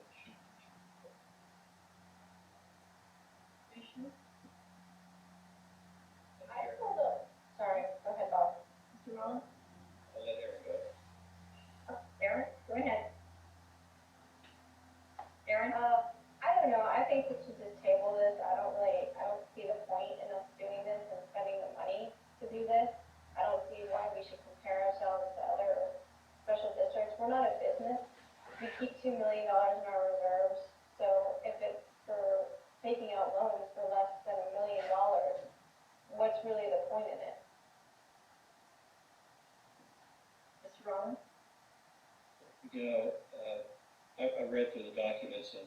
I read through the documents and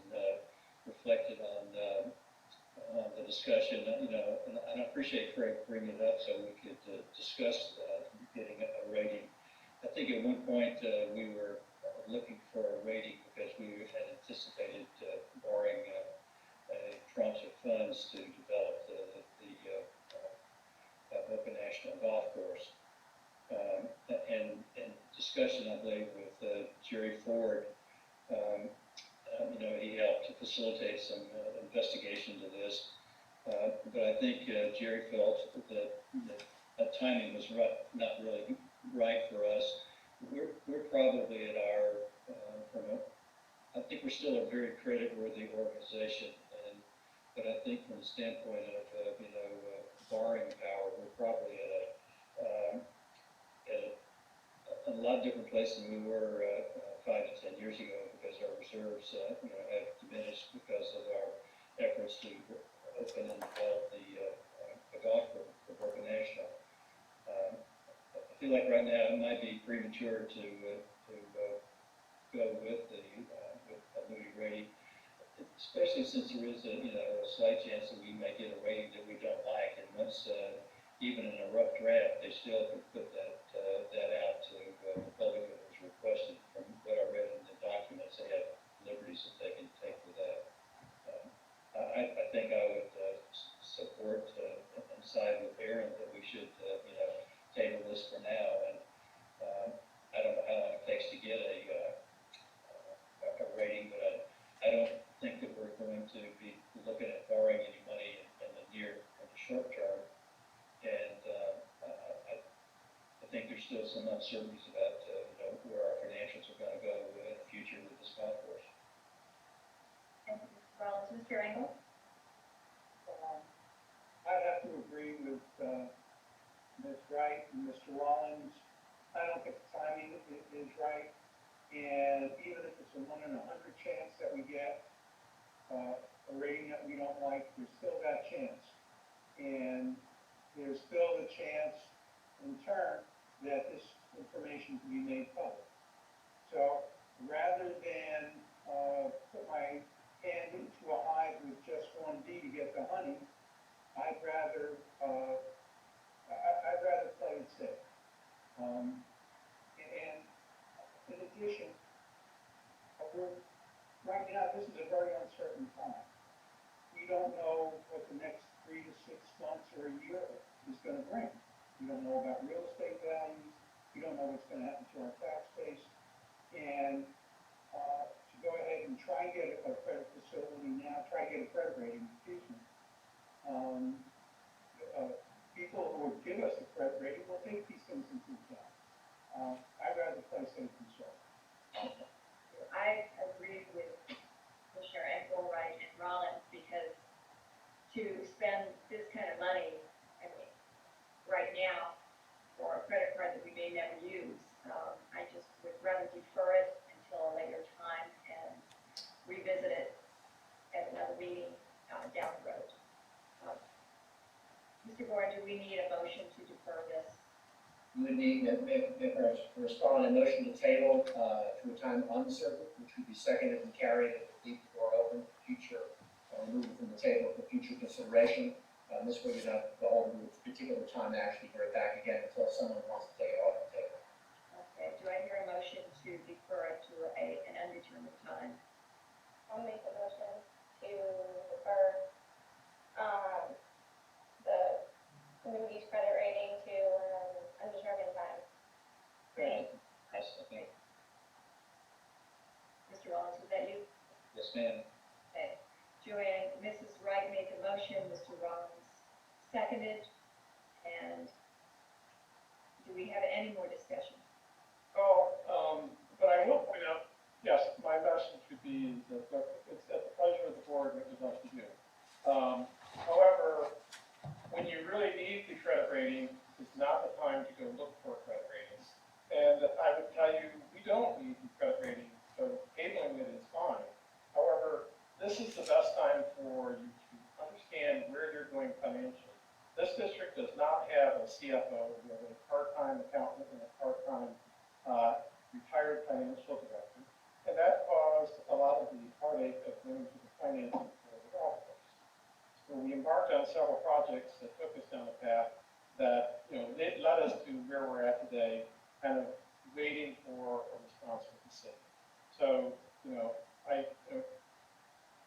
reflected on the discussion, and I appreciate Craig bringing it up so we could discuss getting a rating. I think at one point we were looking for a rating because we had anticipated borrowing a tranche of funds to develop the Boca National Golf Course. And discussion, I believe, with Jerry Ford, he helped to facilitate some investigation to this. But I think Jerry felt that timing was not really right for us. We're probably at our, I think we're still a very credit-worthy organization, but I think from the standpoint of, borrowing power, we're probably at a lot different place than we were 5 to 10 years ago, because our reserves, have diminished because of our efforts to open and develop the golf course for Boca National. I feel like right now it might be premature to go with a Moody rating, especially since there is a slight chance that we may get a rating that we don't like, and once even in a rough draft, they still can put that out to the public that was requested. From what I read in the documents, they have liberties that they can take with that. I think I would support and side with Aaron that we should, table this for now. And I don't know how long it takes to get a rating, but I don't think that we're going to be looking at borrowing any money in the short term. And I think there's still some uncertainties about, where our financials are going to go in the future with this golf course. Thank you, Mr. Rollins. Mr. Engel? I'd have to agree with Ms. Wright and Mr. Rollins. I don't think the timing is right, and even if it's a 1 in 100 chance that we get a rating that we don't like, there's still that chance. And there's still the chance, in turn, that this information can be made public. So rather than put my hand into a hive with just one bee to get the honey, I'd rather play it safe. And in addition, right now, this is a very uncertain time. We don't know what the next 3 to 6 months or a year is going to bring. We don't know about real estate values. We don't know what's going to happen to our tax base. And to go ahead and try and get a credit facility now, try and get a credit rating, people who would give us a credit rating will take these things into account. I'd rather play safe than sorry. I agree with Commissioner Engel, Wright, and Rollins, because to spend this kind of money, I mean, right now, for a credit card that we may never use, I just would rather defer it until a later time and revisit it at another meeting down the road. Mr. Board, do we need a motion to defer this? You would need to respond a motion to table to a time uncertain, which would be seconded and carried, and leave the door open for future, remove it from the table for future consideration. This way you're not beholden to a particular time to actually bring it back again until someone wants to take it off the table. Okay, do I hear a motion to defer it to an undetermined time? I'll make a motion to defer, the Moody's credit rating to, undetermined time. Yes, okay. Mr. Rollins, was that you? Yes, ma'am. Okay. Joanne, Mrs. Wright made the motion, Mr. Rollins seconded, and do we have any more discussion? But I will point out, yes, my message would be that it's at the pleasure of the board what you'd like to do. However, when you really need the credit rating, it's not the time to go look for a credit rating. And I would tell you, we don't need the credit rating, so tabling it is fine. However, this is the best time for you to understand where you're going financially. This district does not have a CFO. We have a part-time accountant and a part-time retired financial director. heartache of going to the financing for the golf course. So we embarked on several projects that took us down a path that, it led us to where we're at today, kind of waiting for a response from the city. So, I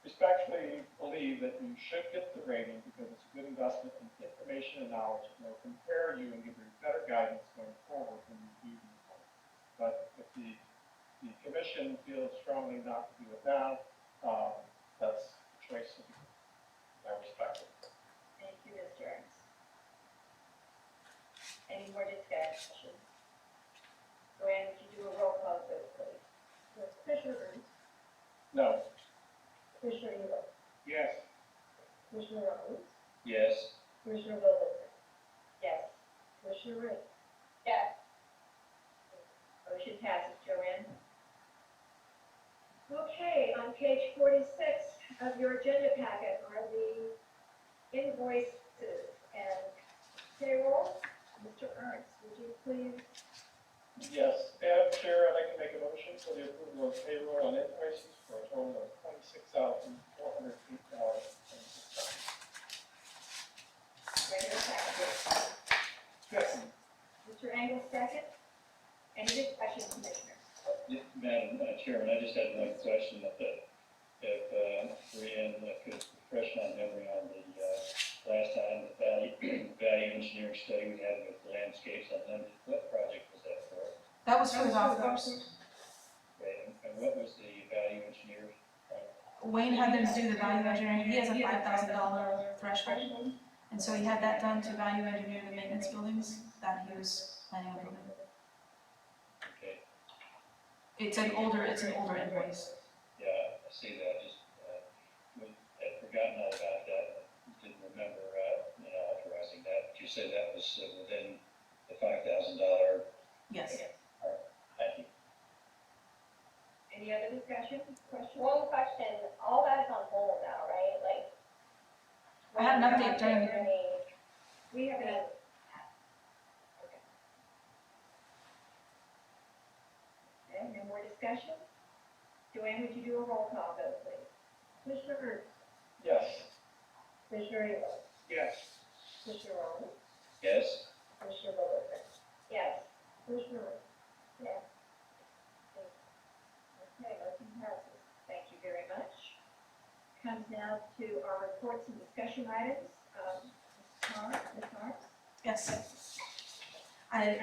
respectfully believe that you should get the rating because it's a good investment in information and knowledge. It will prepare you and give you better guidance going forward when you do these things. But if the commission feels strongly not to do it now, that's a choice of you. I respect it. Thank you, Mr. Ernst. Any more discussion? Joanne, would you do a roll call vote, please? Commissioner Ernst, No. Commissioner Evil, Yes. Commissioner Rollins, Yes. Commissioner Vogel, Yes. Commissioner Rea. Yes. Motion passes. Joanne? Okay, on page 46 of your agenda packet are the invoices and payroll. Mr. Ernst, would you please? Yes, Madam Chair, I'd like to make a motion for the approval of payroll and invoices for a total of $26,408.26. Regular second. Second. Mr. Engel, second. Any discussion, Commissioners? Madam Chairman, I just had one question if Brianne could refresh my memory on the last time, the value engineering study we had with Landscapes Unlimited. What project was that for? That was for the golf course. Okay, and what was the value engineer? Wayne had them do the value engineering, he has a $5,000 threshold, and so he had that done to value engineer the maintenance buildings that he was planning on building. Okay, It's an older invoice. yeah, I see that, just, I'd forgotten all about that, didn't remember, authorizing that. But you said that was within the $5,000. Yes. Thank you. Any other discussion, questions? One question, all that's on hold now, right? Like. I had an update during, We have a, okay, no more discussion? Joanne, would you do a roll call vote, please? Commissioner Ernst, Yes. Commissioner Evil, Yes. Commissioner Rollins, Yes? Commissioner Vogel, Yes. Commissioner Rea. Yes. Okay, motion passes. Thank you very much. Comes now to our reports and discussion items. Ms. Harms? yes. I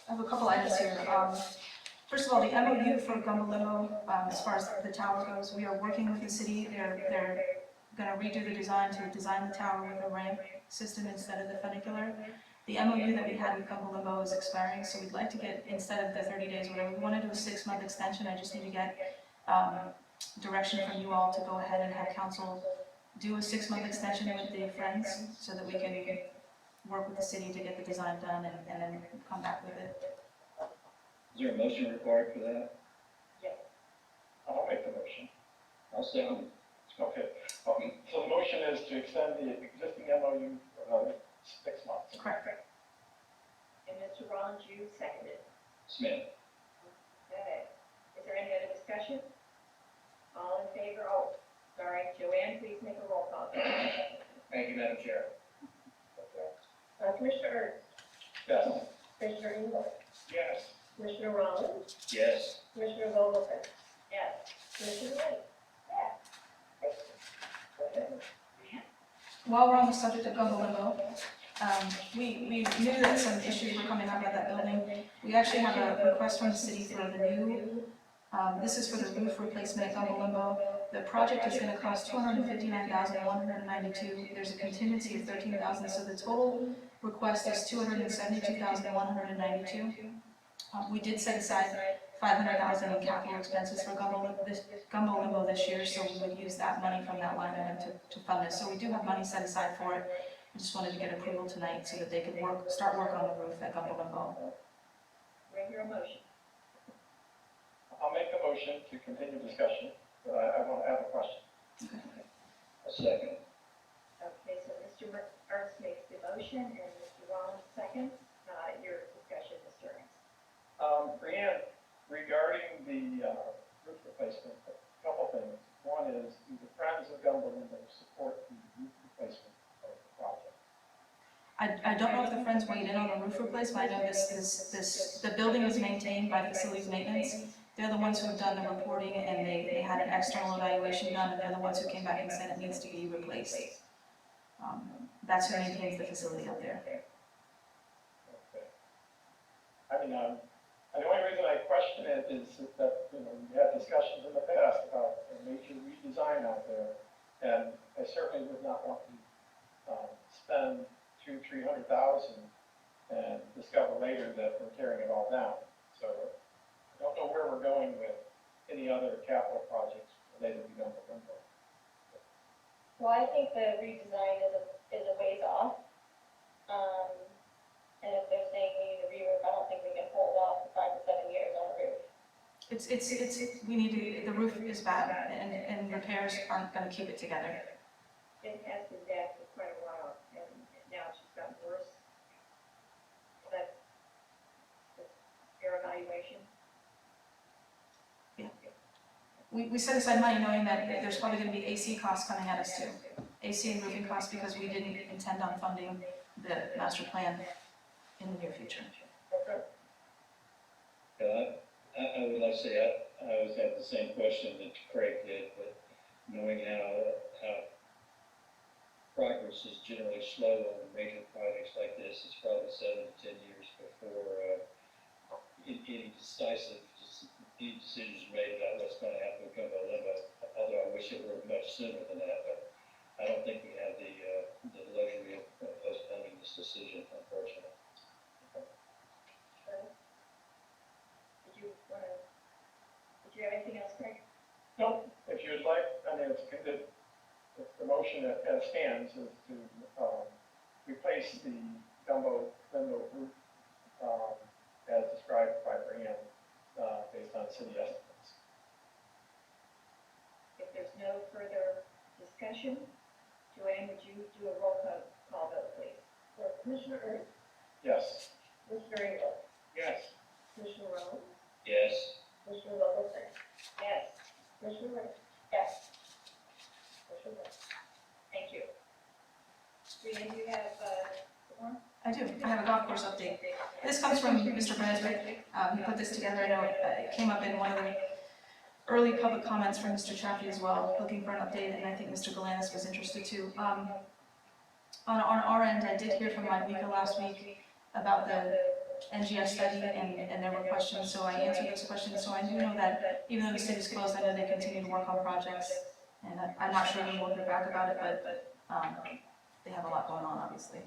have a couple items here. First of all, the MOU for Gumbalimo, as far as the tower goes, we are working with the city. They're gonna redo the design to design the tower with a ramp system instead of the funicular. The MOU that we had with Gumbalimo is expiring, so we'd like to get, instead of the 30 days, whatever, we want to do a 6-month extension. I just need to get direction from you all to go ahead and have council do a 6-month extension with the Friends so that we can work with the city to get the design done and then come back with it. Is there a motion required for that? Yes. I'll make the motion. I'll second. Okay. So the motion is to extend the existing MOU for another 6 months. Correct. And Mr. Rollins, you seconded. Smith? Okay. Is there any other discussion? All in favor? Oh, sorry, Joanne, please make a roll call. Thank you, Madam Chair. Commissioner Ernst, Yes. Commissioner Evil, Yes. Commissioner Rollins, Yes. Commissioner Vogel, Yes. Commissioner Rea. While we're on the subject of Gumbalimo, we knew that some issues were coming up at that building. We actually have a request from the city for the new, this is for the roof replacement at Gumbalimo. The project is gonna cost $259,192. There's a contingency of $13,000, so the total request is $272,192. We did set aside $500,000 in capital expenses for Gumbalimo this year, so we would use that money from that line item to fund this. So we do have money set aside for it. I just wanted to get approval tonight so that they could start work on the roof at Gumbalimo. Bring your motion. I'll make a motion to continue discussion, but I want to have a question. A second. Okay, so Mr. Ernst makes the motion and Mr. Rollins seconds. Your discussion, Mr. Ernst. Brianne, regarding the roof replacement, a couple things. friends weighed in on the roof replacement. I know the building is maintained by facilities maintenance. They're the ones who have done the reporting, and they had an external evaluation done, and they're the ones who came back and said it needs to be replaced. That's who maintains the facility up there. Okay. I mean, and the only reason I question it is that, you know, we had discussions in the past about a major redesign out there, and I certainly would not want to spend $200,000-300,000 and discover later that we're tearing it all down. So I don't know where we're going with any other capital projects related to Gumbo Limbo. Well, I think the redesign is a ways off. And if they're saying we need a re-roof, I don't think we can hold off for 5 to 7 years on a roof. We need to, the roof is bad, and repairs aren't gonna keep it together. It has been bad for quite a while, and now it's just gotten worse. That's your evaluation. We set aside money knowing that there's probably gonna be AC costs coming at us too. AC and roofing costs, because we didn't intend on funding the master plan in the near future. I would like to say, I always had the same question that Craig did, but knowing how progress is generally slow on major projects like this, it's probably 7 to 10 years before any decisions made about what's going to happen with Gumbo Limbo. Although I wish it were much sooner than that, but I don't think we have the luxury of postponing this decision, unfortunately. Did you have anything else, Craig? No, if you'd like, I mean, the motion as stands is to replace the Gumbo Limbo roof as described by Brianne based on city estimates. If there's no further discussion, Joanne, would you do a roll call vote, please? For Commissioner Ernst, Yes. Commissioner Engel, Yes. Commissioner Rollins, Yes. Commissioner Littleton, Yes. Commissioner Rea? Yes. Commissioner Rea? Thank you. Brianne, do you have more? I do. I have a golf course update. This comes from Mr. Brunswick. He put this together. I know it came up in one of the early public comments from Mr. Chaffee as well, looking for an update, and I think Mr. Galanis was interested too. On our end, I did hear from Mike Mika last week about the NGS study, and there were questions, so I answered those questions. So I do know that even though the city's closed, I know they continue to work on projects, and I'm not sure when we'll hear back about it, but they have a lot going on, obviously.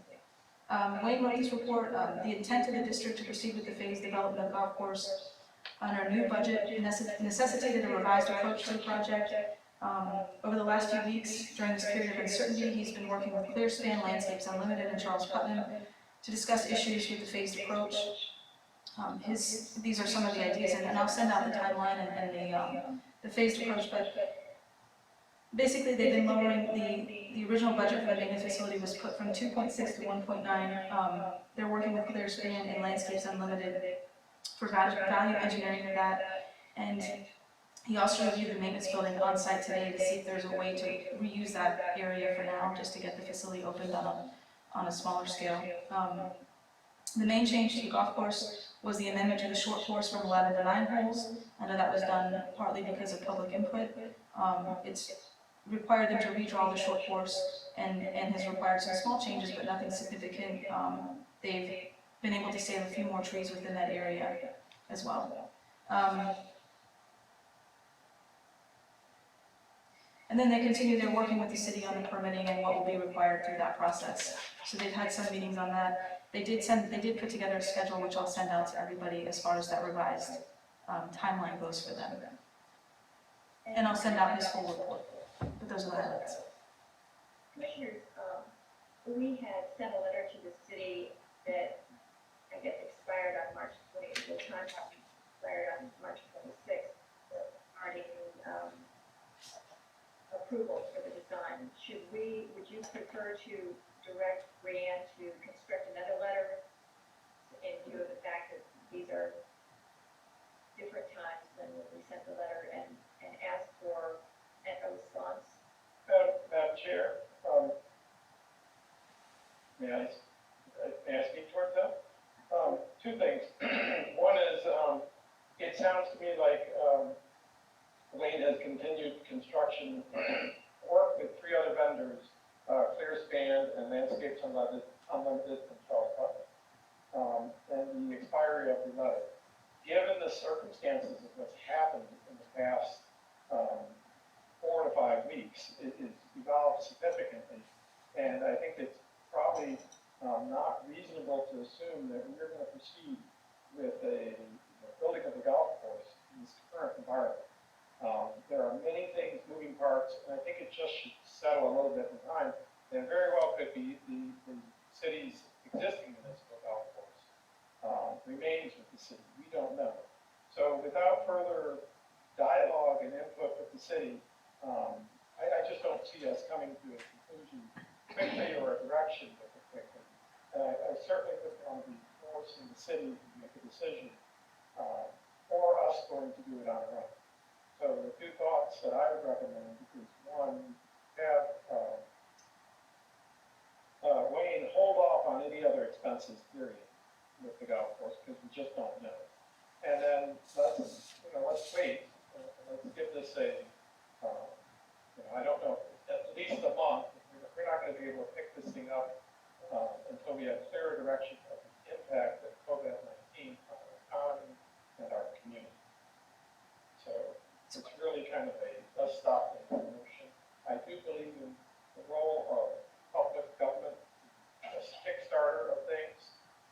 Wayne wrote this report. The intent of the district to proceed with the phased development of the golf course under a new budget necessitated a revised approach to the project. Over the last few weeks, during this period of uncertainty, he's been working with Clearspan, Landscapes Unlimited, and Charles Putnam to discuss issues with the phased approach. These are some of the ideas, and I'll send out the timeline and the phased approach, but basically they've been lowering the original budget for the maintenance facility was put from 2.6 to 1.9. They're working with Clearspan and Landscapes Unlimited for value engineering of that, and he also reviewed the maintenance building on site today to see if there's a way to reuse that area for now, just to get the facility opened on a smaller scale. The main change to the golf course was the amendment to the short course from 11 to 9 holes. I know that was done partly because of public input. It's required them to redraw the short course and has required some small changes, but nothing significant. They've been able to save a few more trees within that area as well. And then they continue, they're working with the city on the permitting and what will be required through that process. So they've had some meetings on that. They did put together a schedule, which I'll send out to everybody as far as that revised timeline goes for them. And I'll send out his full report, but those are the highlights. Commissioners, we had sent a letter to the city that, I guess, expired on March 20th, the contract expired on March 26th, regarding approval for the design. Would you prefer to direct Brianne to construct another letter in view of the fact that these are different times than when we sent the letter, and ask for a response? Madam Chair, may I speak to her? it sounds to me like, Wayne has continued construction work with 3 other vendors, Clearspan and Landscapes Unlimited from Charles Putnam. And the expiry of the letter. Given the circumstances of what's happened in the past 4 to 5 weeks, it's evolved significantly. And I think it's probably not reasonable to assume that we're going to proceed with a building of the golf course in this current environment. There are many things, moving parts, and I think it just should settle a little bit in time. And very well could be the city's existing municipal golf course remains with the city. We don't know. So without further dialogue and input with the city, I just don't see us coming to a conclusion quickly or a direction quickly. And I certainly wouldn't want to be forcing the city to make a decision or us going to do it on our own. So the 2 thoughts that I would recommend is, one, have Wayne hold off on any other expenses, period, with the golf course, because we just don't know. And then let's wait. Let's give this I don't know, at least a month. We're not going to be able to pick this thing up until we have clearer direction of the impact of COVID-19 on our economy and our community. So it's really kind of let's stop the motion. I do believe in the role of public government as a kickstarter of things,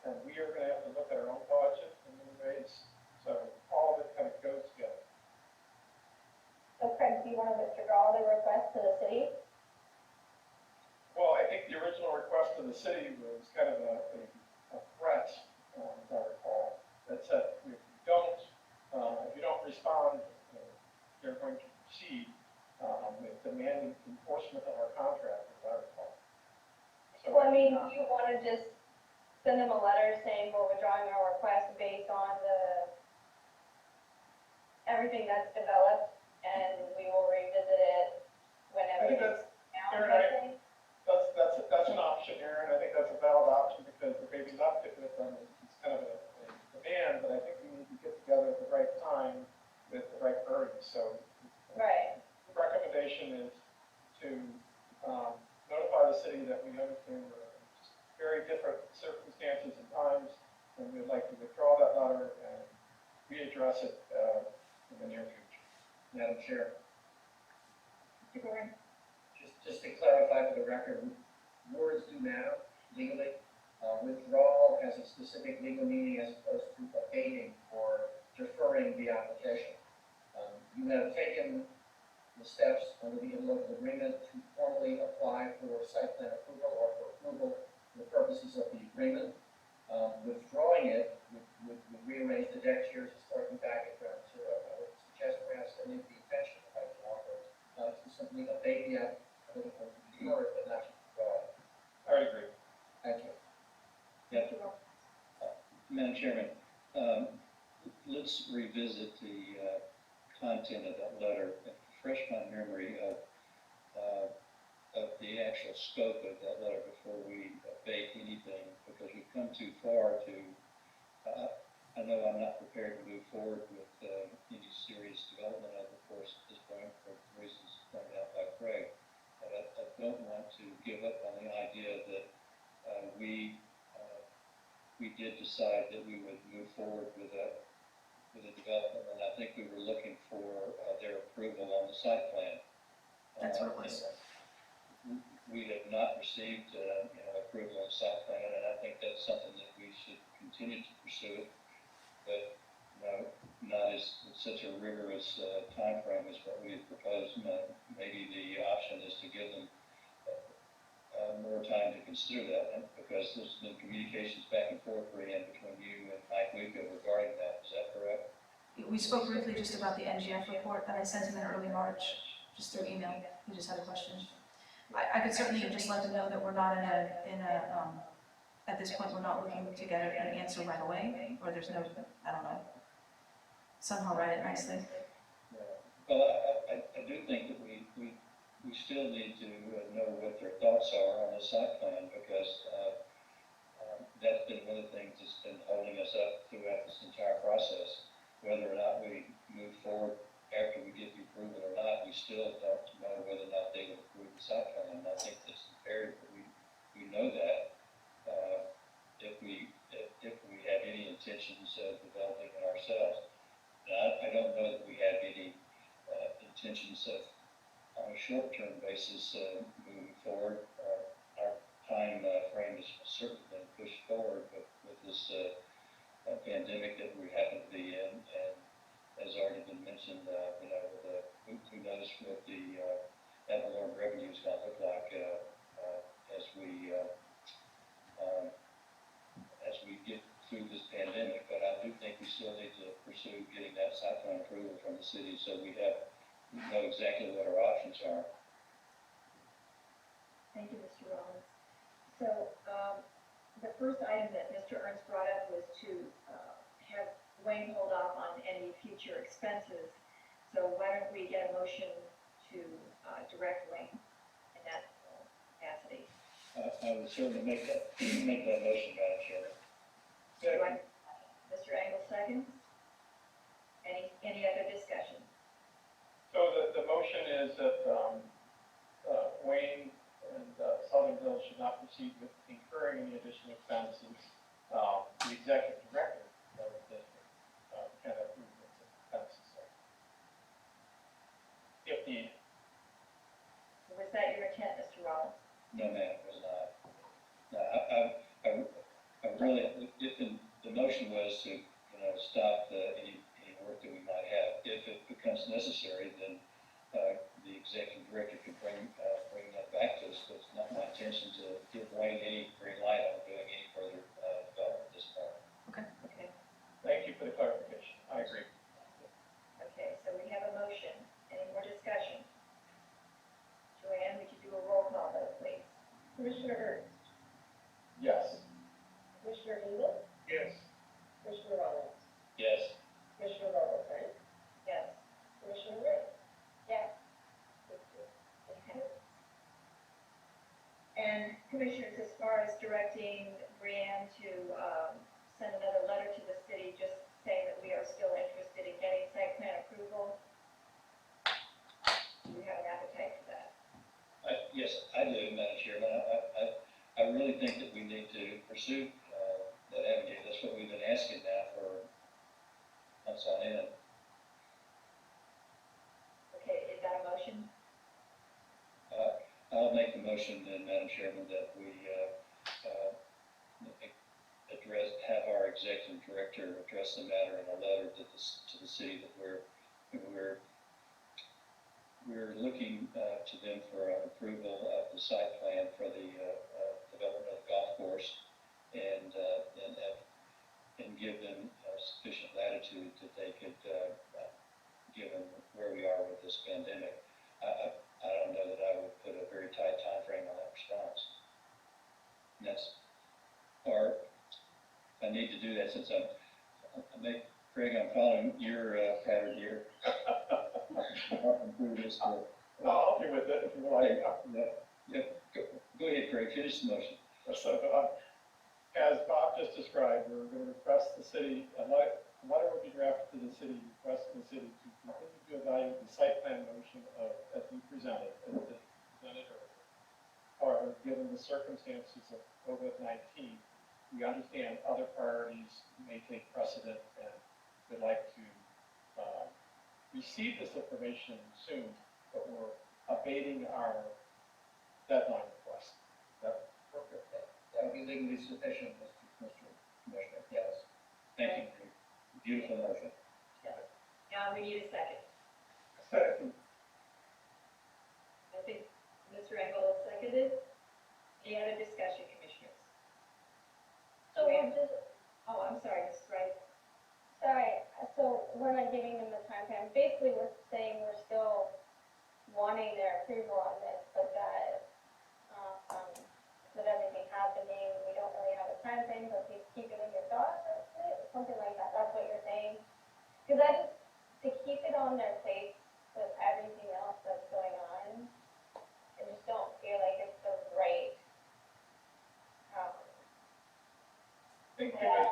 and we are going to have to look at our own budget in many ways. So all of it kind of goes together. So Craig, do you want to withdraw the request to the city? Well, I think the original request to the city was kind of a threat, as I recall, that said, if you don't respond, they're going to proceed with demanding enforcement of our contract, as I recall. So, Well, I mean, do you want to just send them a letter saying we're withdrawing our request based on everything that's developed, and we will revisit it whenever I think it's Aaron, down, that's an option, Aaron. I think that's a valid option because the baby left it with them. It's kind of a demand, but I think we need to get together at the right time with the right burden. So Right. the recommendation is to notify the city that we understand we're in very different circumstances and times, and we'd like to withdraw that letter and readdress it in the near future. Madam Chair, Mr. Gordon? just to clarify for the record, words do matter legally. Withdrawal has a specific legal meaning as opposed to abating or deferring the application. You have taken the steps under the interlocal agreement to formally apply for site plan approval or for approval for the purposes of the agreement. Withdrawing it would rearrange the deck chairs and start them back at ground zero. I would suggest perhaps that the intention of the offer to simply abate the application or defer it, but not to withdraw it. I would agree. Thank you. Madam Chairman, let's revisit the content of that letter and refresh my memory of the actual scope of that letter before we abate anything, because we've come too far to, I know I'm not prepared to move forward with any serious development of the course at this point for reasons pointed out by Craig, but I don't want to give up on the idea that we did decide that we would move forward with a development, and I think we were looking for their approval on the site plan. That's what it was. We have not received approval on the site plan, and I think that's something that we should continue to pursue, but not as such a rigorous time frame as what we had proposed. Maybe the option is to give them more time to consider that, because there's been communications back and forth, Brianne, between you and Mike Wico regarding that. Is that correct? We spoke briefly just about the NGF report that I sent him in early March, just through email. He just had a question. I could certainly just let them know that we're not at this point, we're not looking to get an answer right away, or there's no, I don't know, somehow write it nicely. Well, I do think that we still need to know what their thoughts are on the site plan, because that's been one of the things that's been holding us up throughout this entire process. Whether or short-term basis, moving forward. Our time frame has certainly been pushed forward with this pandemic that we happen to be in, and as already been mentioned, you know, who knows what the ad valorem revenue is going to look like as we get through this pandemic. But I do think we still need to pursue getting that site plan approval from the city, so we know exactly what our options are. Thank you, Mr. Rollins. So, the first item that Mr. Ernst brought up was to, have Wayne hold off on any future expenses. So why don't we get a motion to, direct Wayne in that capacity? I would certainly make that motion, Madam Chairman. Do I, Mr. Engel seconds? Any other discussion? So the motion is that, Wayne and Southernville should not proceed with incurring any additional expenses. The executive director of the district, can approve those expenses. If needed. Was that your intent, Mr. Rollins? No, ma'am, it was not. No, I really, the motion was to, you know, stop any work that we might have. If it becomes necessary, then the executive director could bring that back to us, but it's not my intention to give Wayne any green light on doing any further development at this point. Okay. Thank you for the clarification. I agree. Okay, so we have a motion. Any more discussion? Joanne, would you do a roll call vote, please? Commissioner Ernst, Yes. Commissioner Engel, Yes. Commissioner Rollins, Yes. Commissioner Rollins, Yes. Commissioner Rea. Yes. Okay. And commissioners, as far as directing Brianne to, send another letter to the city, just saying that we are still interested in getting site plan approval, do you have an appetite for that? Yes, I do, Madam Chairman. I really think that we need to pursue that avenue. That's what we've been asking now for months on end. Okay, is that a motion? I'll make the motion then, Madam Chairman, that we have our executive director address the matter in a letter to the city that we're looking to them for approval of the site plan for the development of the golf course, and give them sufficient latitude that they could, given where we are with this pandemic. I don't know that I would put a very tight time frame on that response. And or I need to do that since Craig, I'm following your pattern here. Walking through this. I'll help you with it if you like. Go ahead, Craig, finish the motion. So, as Bob just described, we're going to request the city, a letter will be drafted to the city, requesting the city to continue to evaluate the site plan motion as we presented earlier. However, given the circumstances of COVID-19, we understand other priorities may take precedent, and would like to receive this information soon, but we're abating our deadline request. That appropriate? That would be legally sufficient, Mr. Commissioner, yes. Thank you, Craig. Beautiful motion. Now we need a second. Second. I think Mr. Engel seconded. Any other discussion, commissioners? So we'll just, Oh, I'm sorry, Mrs. Wright. sorry, so we're not giving them the time frame. Basically, we're saying we're still wanting their approval on this, but that, with everything happening, we don't really have a time frame, but please keep it in your thoughts, something like that. That's what you're saying? Because to keep it on their plate with everything else that's going on, I just don't feel like it's the right, Think of it,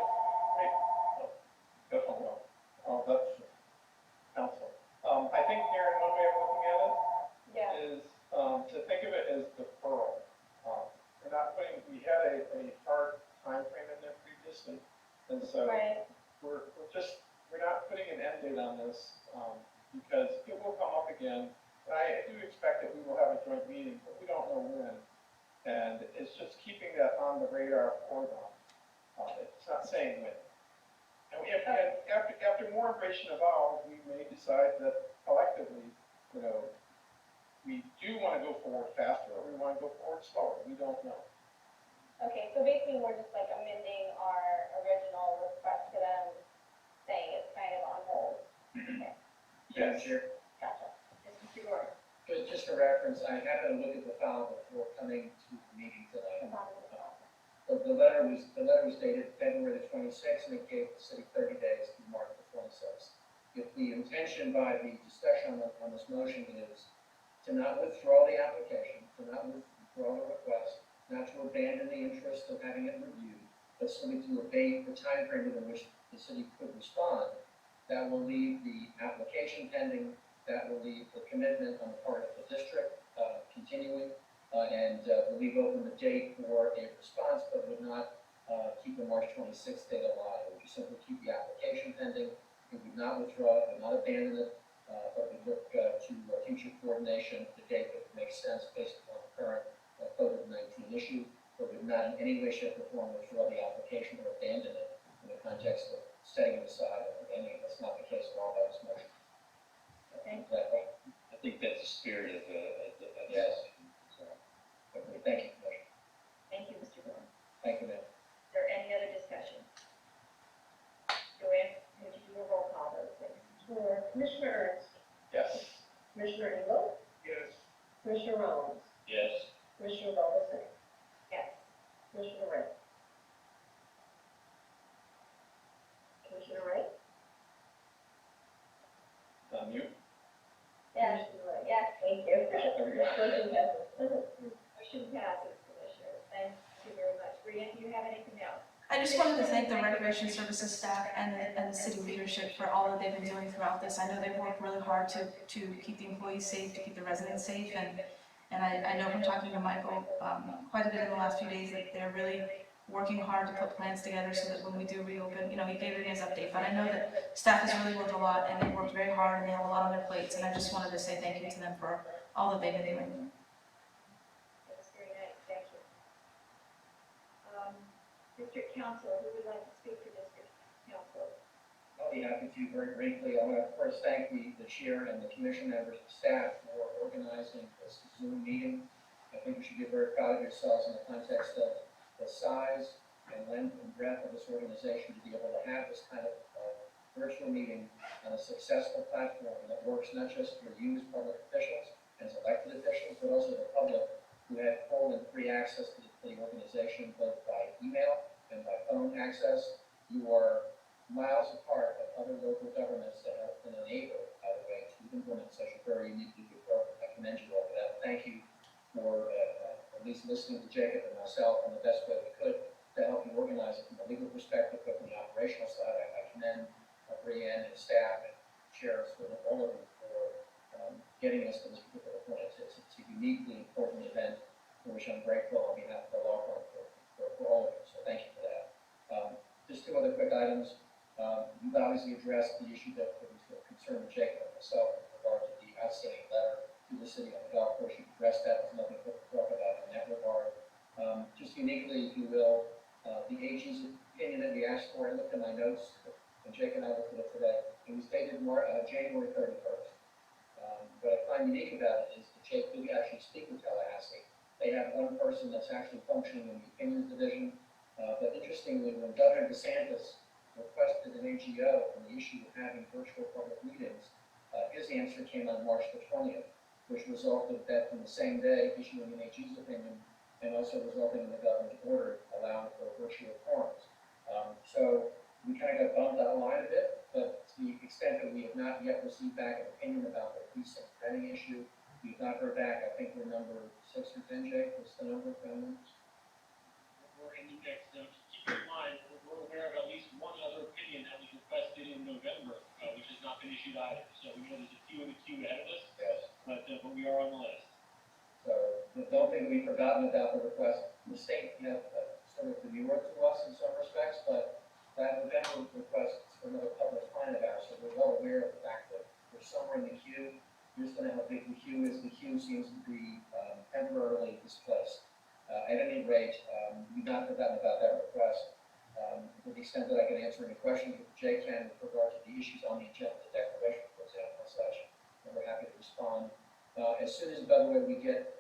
definitely, that's council. I think, Karen, one way of looking at it yeah. is, to think of it as deferral. We're not putting, we had a hard time frame in there previously, and so Right. we're not putting an end date on this, because it will come up again, And I do expect that we will have a joint meeting, but we don't know when. And it's just keeping that on the radar for them. It's not saying when. And after more information evolves, we may decide that collectively, you know, we do want to go forward faster or we want to go forward slower. We don't know. Okay, so basically we're just like amending our original request to them, saying it's kind of on hold. Okay, Madam Chair, gotcha. Yes, Mr. Gordon. just for reference, I happened to look at the file before coming to the meeting tonight. The letter was dated February the 26th, and it gave the city 30 days to March the 26th. If the intention by the discussion on this motion is to not withdraw the application, to not withdraw the request, not to abandon the interest of having it reviewed, but simply to abate the time period within which the city could respond, that will leave the application pending, that will leave the commitment on the part of the district continuing, and will leave open the date for a response, but would not keep the March 26th date alive. It would just simply keep the application pending. It would not withdraw it, would not abandon it, but would look to future coordination, the date that makes sense based upon the current COVID-19 issue, but would not in any way, shape, or form withdraw the application or abandon it in the context of setting it aside or abandoning it. That's not the case at all by this motion. Okay. I think that's the spirit of Yes. So, Okay, thank you, Commissioner. Thank you, Mr. Gordon. Thank you, ma'am. Is there any other discussion? Joanne, would you do a roll call vote, please? Sure. Commissioner Ernst, Yes. Commissioner Engel, Yes. Commissioner Rollins, Yes. Commissioner Vogelsang, Yes. Commissioner Wright. Commissioner Wright? Mute. Yes, Commissioner Wright. yes. Thank you. Motion passes. Motion passes, Commissioners. Thank you very much. Brianna, do you have anything else? I just wanted to thank the Recreation Services staff and the city leadership for all that they've been doing throughout this. I know they've worked really hard to keep the employees safe, to keep the residents safe, and I know from talking to Michael quite a bit in the last few days that they're really working hard to put plans together so that when we do reopen, you know, he gave it in his update, but I know that staff has really worked a lot and they've worked very hard and they have a lot on their plates, and I just wanted to say thank you to them for all that they've been doing. That's very nice. Thank you. District Council, who would like to speak for District Council? I'll be happy to very briefly. I want to first thank the chair and the commission members and staff for organizing this Zoom meeting. I think you should be very proud of yourselves in the context of the size and length and breadth of this organization to be able to have this kind of virtual meeting on a successful platform that works not just for you as public officials, as elected officials, but also the public who had full and free access to the organization, both by email and by phone access. You are miles apart of other local governments that have been unable, by the way, to implement such a very uniquely good program. I commend you all for that. Thank you for at least listening to Jacob and myself in the best way we could to help you organize it from a legal perspective, but from the operational side, I commend Brianne and staff and sheriffs for all of you for getting us to this particular point. It's a uniquely important event for which I'm grateful on behalf of the law firm for all of you. So thank you for that. Just two other quick items. You've obviously addressed the issue that was of concern to Jacob and myself with regard to the outstanding letter to the city on the golf course. You've addressed that. There's nothing to talk about in that regard. Just uniquely, if you will, the AG's opinion that we asked for, I looked at my notes, and Jake and I looked at it today. It was dated January 31st. What I find unique about it is that Jake did actually speak with Tallahassee. They have one person that's actually functioning in the opinions division. But interestingly, when Governor DeSantis requested an AGO on the issue of having virtual public meetings, his answer came on March the 20th, which resulted that in the same day issuing an AG's opinion and also resulting in the governor's order allowing for virtual forums. So we kind of got bumped out of line a bit, but to the extent that we have not yet received back an opinion about the precinct planning issue, we've not heard back. I think we're number 6 or 10, Jake. What's the number of members? We're in the mix. Now, keep in mind, we're aware of at least one other opinion that was requested in November, which has not been issued either. So we know there's a few in the queue ahead of us, Yes. but we are on the list. So don't think we've forgotten about the request. The state, sort of demurred to us in some respects, but that November request is for another public client of ours, so we're well aware of the fact that we're somewhere in the queue. You're just going to have a big queue queue is the queue seems to be temporarily displaced. At any rate, we've not forgotten about that request. To the extent that I can answer any questions that Jay can with regard to the issues on the agenda, the declaration, for example, and such, and we're happy to respond. As soon as, by the way, we get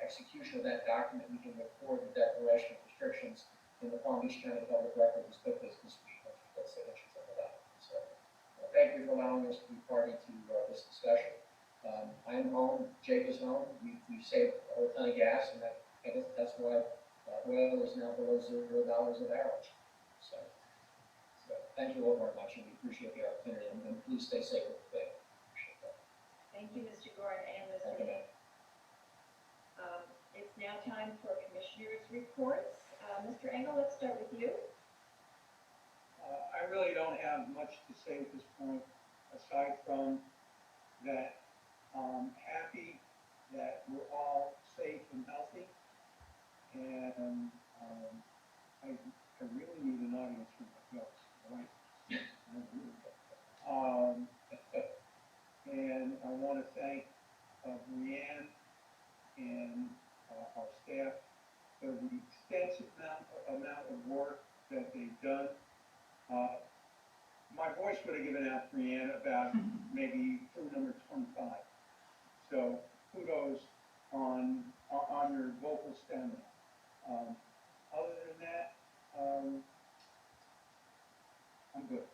execution of that document, we can record the declaration of restrictions in the Palm Beach County Public Record as quickly as this week, once we get signatures on the document. So, thank you for allowing us to be party to this discussion. I'm home, Jake is home, we've saved a whole ton of gas, and I guess that's why oil is now below $0 a barrel. So, thank you all very much, and we appreciate the opportunity, and please stay safe with the thing. Appreciate that. Thank you, Mr. Gordon and Mr. Thank you, ma'am. It's now time for commissioners' reports. Mr. Engel, let's start with you. I really don't have much to say at this point, aside from that I'm happy that we're all safe and healthy. And I really need an audience for my jokes, right? And I want to thank Brianne and our staff for the extensive amount of work that they've done. My voice would have given out, Brianne, about maybe crew number 25. So kudos on your vocal stamina. Other than that, I'm good.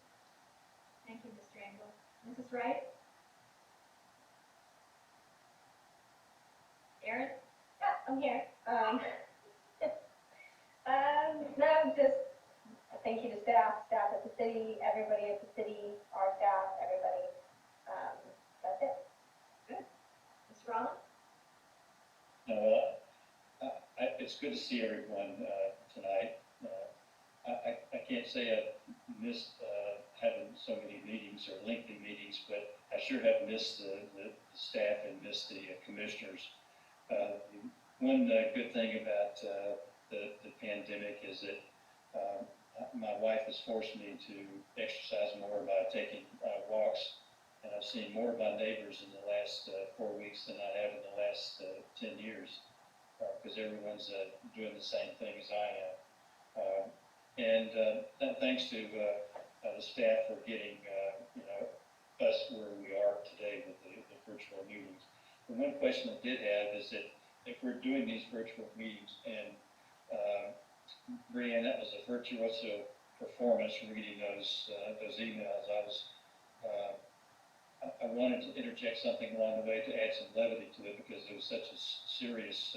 Thank you, Mr. Engel. Mrs. Wright? Erin? Yeah, I'm here. No, just thank you to staff at the city, everybody at the city, our staff, everybody. That's it. Mr. Rollins? It's good to see everyone tonight. I can't say I've missed having so many meetings or lengthy meetings, but I sure have missed the staff and missed the commissioners. One good thing about the pandemic is that my wife has forced me to exercise more by taking walks, and I've seen more of my neighbors in the last 4 weeks than I have in the last 10 years, because everyone's doing the same thing as I am. And thanks to the staff for getting us where we are today with the virtual meetings. The one question I did have is that if we're doing these virtual meetings, and Brianne, that was a virtuoso performance reading those emails. I wanted to interject something along the way to add some levity to it because it was such a serious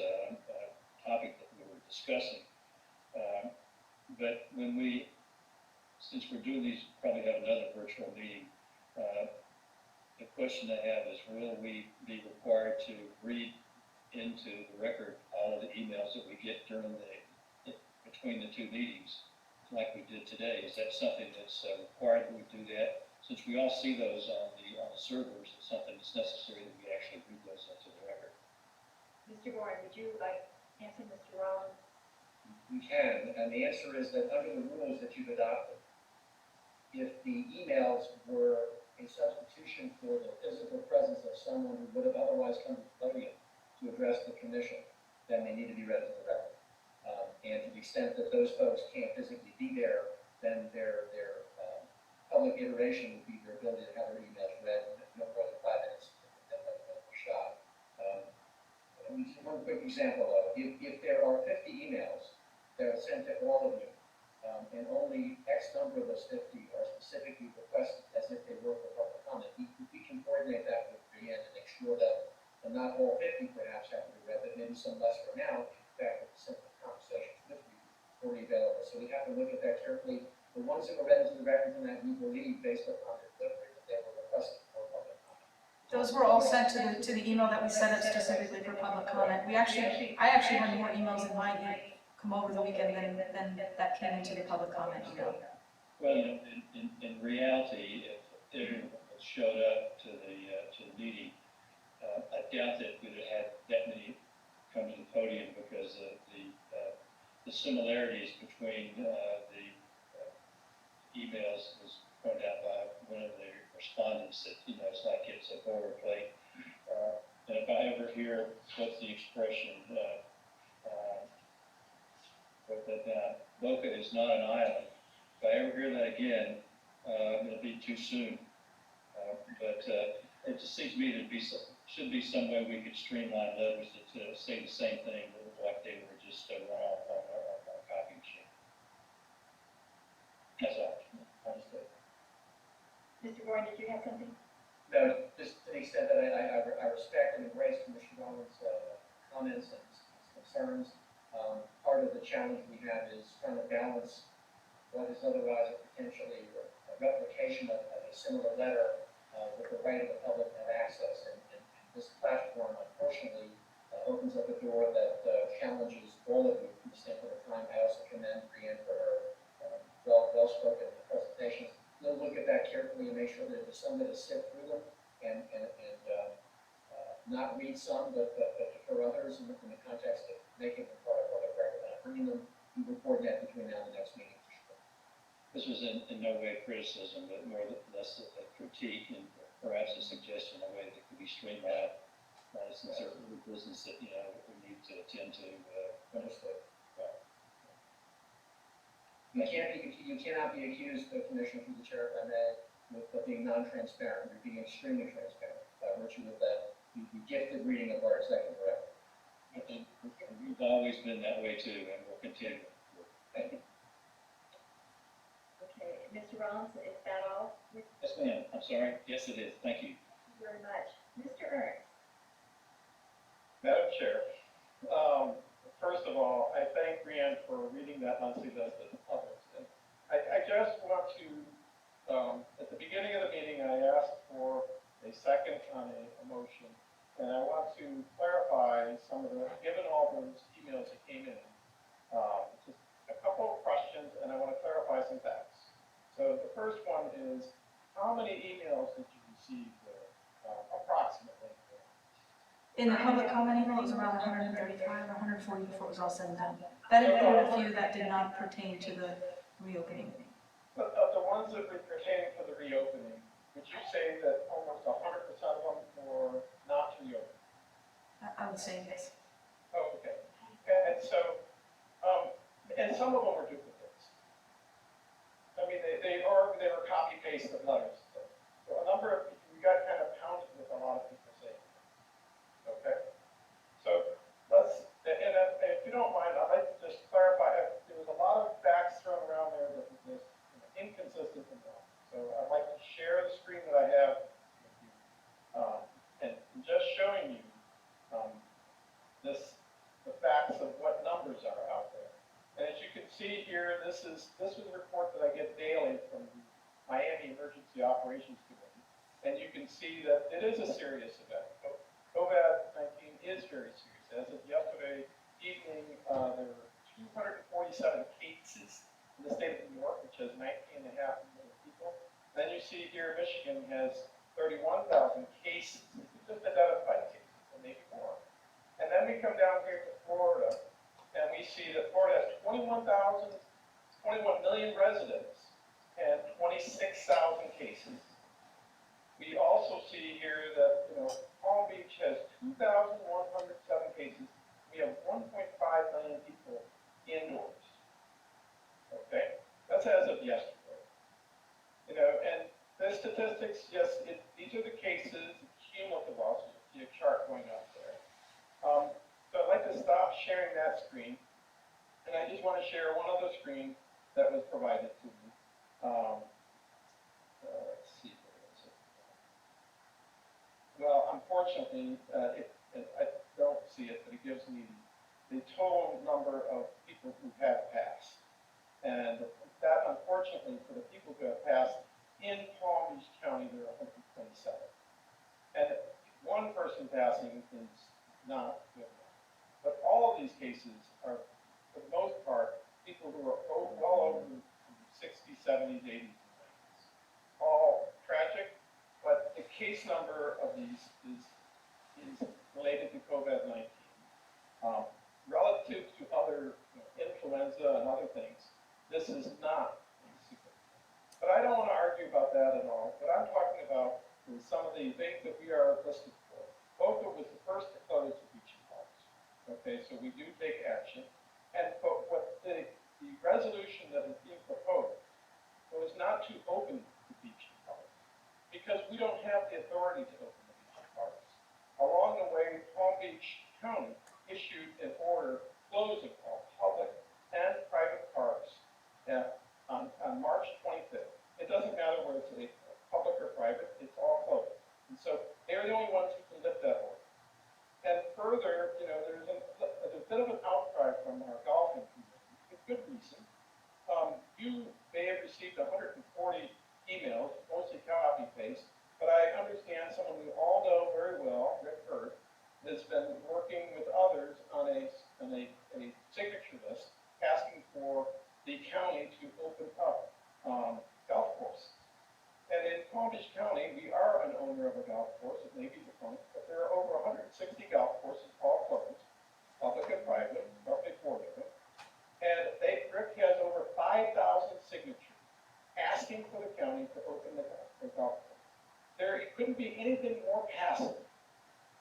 topic that we were discussing. But since we're doing these, probably have another virtual meeting, the question I have is, will we be required to read into the record all of the emails that we get between the two meetings, like we did today? Is that something that's required that we do that? Since we all see those on the servers, it's something that's necessary that we actually read those into the record. Mr. Gordon, would you like to answer Mr. Rollins? You can, and the answer is that under the rules that you've adopted, if the emails were a substitution for the physical presence of someone who would have otherwise come to the podium to address the commission, then they need to be read into the record. And to the extent that those folks can't physically be there, then their public iteration would be their ability to have their emails read in no more than 5 minutes per shot. One quick example though, if there are 50 emails that are sent to all of you, and only X number of those 50 are specifically requested as if they were for public comment, we can coordinate that with Brianne to make sure that not all 50 perhaps have to be read, but maybe some less for now. In fact, with simple conversations with you already available. So we have to look at that carefully. The ones that were read into the record tonight, we believe, based upon their delivery, that they were requested for public comment. Those were all sent to the email that we set up specifically for public comment. I actually had more emails in my come over the weekend than that came into the public comment email. Well, in reality, if everyone showed up to the meeting, I doubt that we'd have had that many come to the podium because of the similarities between the emails was pointed out by one of the respondents that, it's like it's a boilerplate. And if I here, what's the expression, wrote that down. Boca is not an island. If I ever hear that again, it'll be too soon. But it just seems to me to be should be some way we could streamline letters to say the same thing, like they were just run off on our copy machine. That's all. Understood. Mr. Gordon, did you have something? No, just to the extent that I respect and embrace Commissioner Rowland's comments and concerns. Part of the challenge we have is trying to balance what is otherwise a potentially a replication of a similar letter with the right of the public to have access. And this platform, unfortunately, opens up a door that challenges all of you from the standpoint of time. I also commend Brianne for her well-spoken presentations. We'll look at that carefully and make sure that there's some way to sift through them and not read some, but defer others in the context of making them part of public record. And bringing them, we will coordinate between now and the next meeting. This was in no way criticism, but more or less a critique and perhaps a suggestion of a way that it could be streamlined. Since there are business that, we need to attend to. Understood. You cannot be accused, Commissioner, through the chair, if I may, of being non-transparent. You're being extremely transparent by virtue of that, the gifted reading of our executive record. And we've always been that way too, and we'll continue. Thank you. Okay, Mr. Rollins, is that all? Thank Yes, ma'am. I'm sorry. Yes, it is. Thank you. you very much. Mr. Ernst? Madam Chair, first of all, I thank Brianne for reading that monthly list of others. And I just want to, at the beginning of the meeting, I asked for a second on a motion. And I want to clarify some of the, given all those emails that came in, just a couple of questions, and I want to clarify some facts. So the first one is, how many emails did you receive approximately? In the public comment email, it was around 135 or 140 before it was all said and done. That included a few that did not pertain to the reopening. But of the ones that were pertaining to the reopening, would you say that almost 100% of them were not reopened? I would say yes. Oh, okay. And so, and some of them were duplicates. I mean, they were copy paste of letters. So a number of, we got kind of pounded with a lot of people saying, okay? So let's, and if you don't mind, I'd like to just clarify, there was a lot of facts thrown around there that was just inconsistent and wrong. So I'd like to share the screen that I have with you, and just showing you the facts of what numbers are out there. And as you can see here, this is a report that I get daily from the Miami Emergency Operations Committee, and you can see that it is a serious event. COVID-19 is very serious. As of yesterday evening, there were 247 cases in the state of New York, which has 19.5 million people. Then you see here, Michigan has 31,000 cases, just identified cases, and maybe more. And then we come down here to Florida, and we see that Florida has 21 million residents and 26,000 cases. We also see here that, Palm Beach has 2,107 cases. We have 1.5 million people indoors. Okay? That's as of yesterday. And the statistics, yes, these are the cases, cumulative also, you see a chart going up there. So I'd like to stop sharing that screen, and I just want to share one other screen that was provided to me. Let's see, where is it? Well, unfortunately, I don't see it, but it gives me the total number of people who have passed. And that, unfortunately, for the people who have passed in Palm Beach County, there are 127. And one person passing is not good enough. But all of these cases are, for the most part, people who are well over 60s, 70s, 80s, and 90s. All tragic, but the case number of these is related to COVID-19. Relative to other influenza and other things, this is not significant. But I don't want to argue about that at all. What I'm talking about is some of the things that we are listed for. Boca was the first to close don't have the authority to open the beach parks. Along the way, Palm Beach County issued an order closing all public and private parks on March 25th. It doesn't matter whether it's a public or private, it's all closed. And so they're the only ones who can lift that order. And further, there's a bit of an outcry from our golfing community, with good reason. You may have received 140 emails, mostly copy paste, but I understand someone we all know very well, Rick Hurd, has been working with others on a signature list asking for the county to open up golf courses. And in Palm Beach County, we are an owner of a golf course, it may be defunct, but there are over 160 golf courses, all closed, public and private, roughly 40 of them. And Rick has over 5,000 signatures asking for the county to open the golf course. It couldn't be anything more passive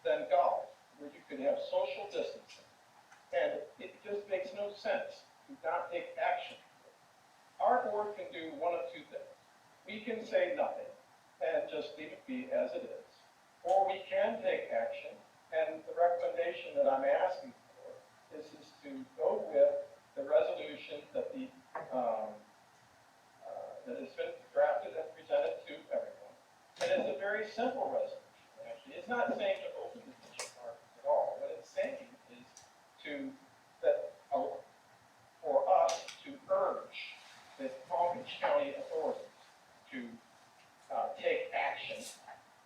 than golf, where you could have social distancing. And it just makes no sense to not take action. Our board can do one of two things. We can say nothing and just leave it be as it is. Or we can take action, and the recommendation that I'm asking for is to go with the resolution that that has been drafted and presented to everyone. And it's a very simple resolution, actually. It's not saying to open the beach park at all. What it's saying is for us to urge the Palm Beach County authorities to take action.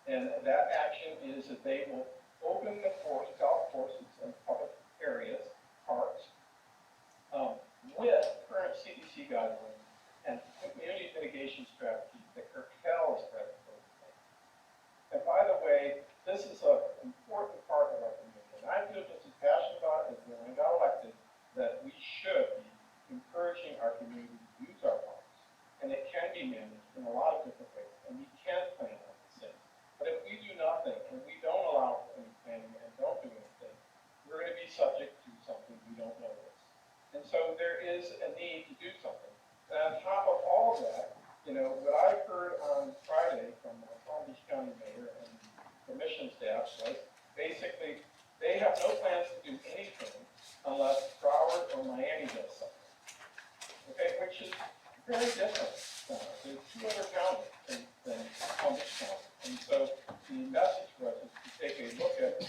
And that action is that they will open the golf courses and public areas, parks, with current CDC guidelines and community mitigation strategies that curtail spread of COVID-19. And by the way, this is an important part of our community. And I feel just as passionate about it as when I got elected that we should be encouraging our community to use our parks. And it can be managed in a lot of different ways, and we can plan on these things. But if we do nothing, and we don't allow for any planning and don't do anything, we're going to be subject to something we don't notice. And so there is a need to do something. And on top of all of that, what I heard on Friday from the Palm Beach County Mayor and the mission staff was basically they have no plans to do anything unless Broward or Miami does something. Okay, which is very different. There's two other counties than Palm Beach County. And so the message was is to take a look at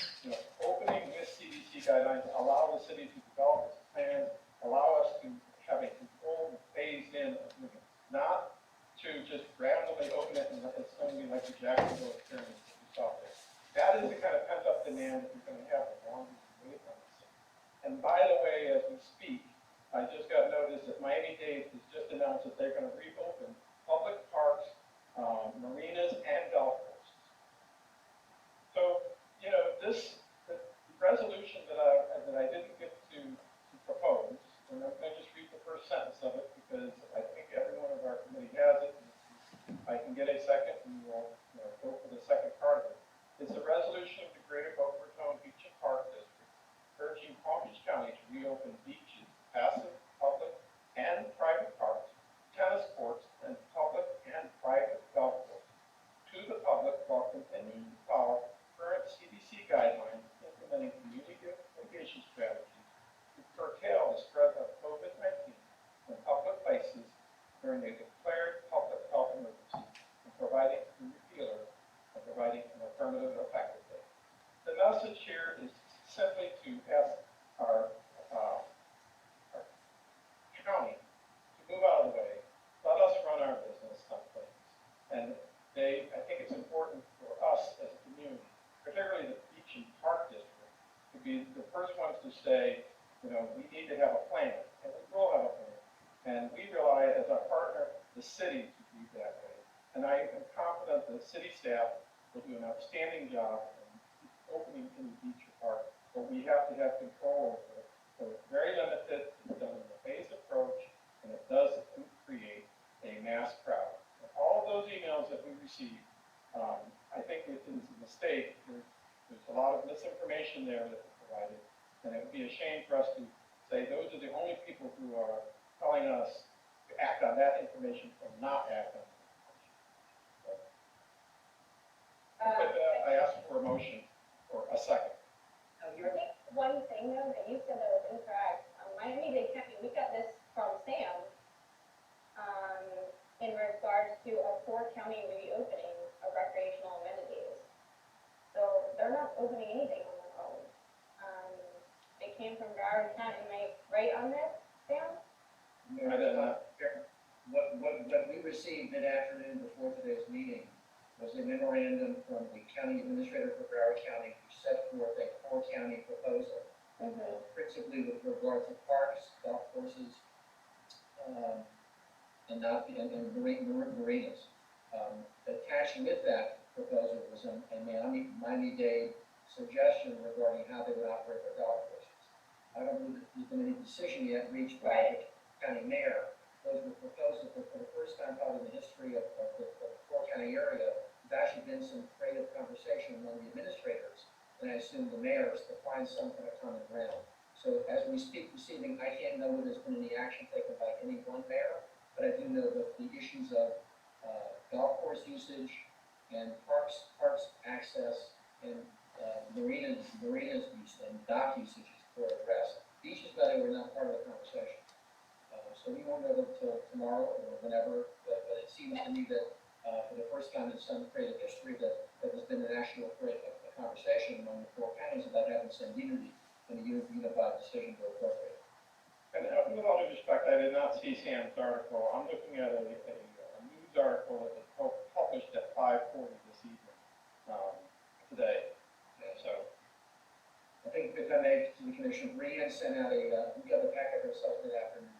opening with CDC guidelines, allow the city to develop its plans, allow us to have a controlled phase in of moving, not to just randomly open it and it's going to be like the Jacksonville experience that we saw there. That is the kind of pent-up demand that we're going to have as long as we wait on this. And by the way, as we speak, I just got notice that Miami-Dade has just announced that they're going to reopen public parks, marinas, and golf courses. So, the resolution that I didn't get to propose, and I'm going to just read the first sentence of it because I think every one of our committee has it. I can get a second and we'll go for the second part of it. It's a resolution of the Greater Boca Raton Beach and Park District urging Palm Beach County to reopen beaches, passive, public, and private parks, tennis courts, and public and private golf courses to the public while continuing to follow current CDC guidelines implementing community mitigation strategies to curtail the spread of COVID-19 in public places during a declared public health emergency and providing an affirmative effective date. The message here is simply to ask our county to move out of the way, let us run our business on things. And I think it's important for us as a community, particularly the beach and park district, to be the first ones to say, we need to have a plan, and we will have a plan. And we rely as our partner, the city, to do that way. And I am confident the city staff will do an outstanding job in opening in the beach or park, but we have to have control over it. So it's very limited, it's done in a phased approach, and it does create a mass crowd. And all of those emails that we receive, I think it is a mistake. There's a lot of misinformation there that was provided, and it would be a shame for us to say those are the only people who are telling us to act on that information or not act on that information. So, motion or a second. Oh, I think one thing though that you said that was incorrect, Miami-Dade County, we got this from Sam, in regards to a four-county reopening of recreational amenities. So they're not opening anything on their own. It came from Broward County, am I right on this, Sam? I did not. What we received mid-afternoon before today's meeting was a memorandum from the county administrator for Broward County, who set forth a four-county proposal, principally with regard to parks, golf courses, and marinas. Attached with that proposal was a Miami-Dade suggestion regarding how they would operate their golf courses. I don't believe that there's been any decision yet reached by the county mayor. Those were proposals that for the first time probably in the history of the four-county area, there's actually been some creative conversation among the administrators, and I assume the mayors, to find some kind of common ground. So as we speak this evening, I can't know whether there's been any action taken by any one mayor, but I do know that the issues of golf course usage and parks access and marinas use and dock usage were addressed. Beaches, by the way, were not part of the conversation. So we won't know until tomorrow or whenever, but it seems to me that for the first time in some creative history that there's been an actual a conversation among the four counties about having some unity and a unified decision to appropriate. And with all due respect, I did not see Sam's article. I'm looking at a news article that was published at 5:40 this evening, today. Yeah, so I think if I may, to the commission, Brianne sent out we got the packet ourselves this afternoon.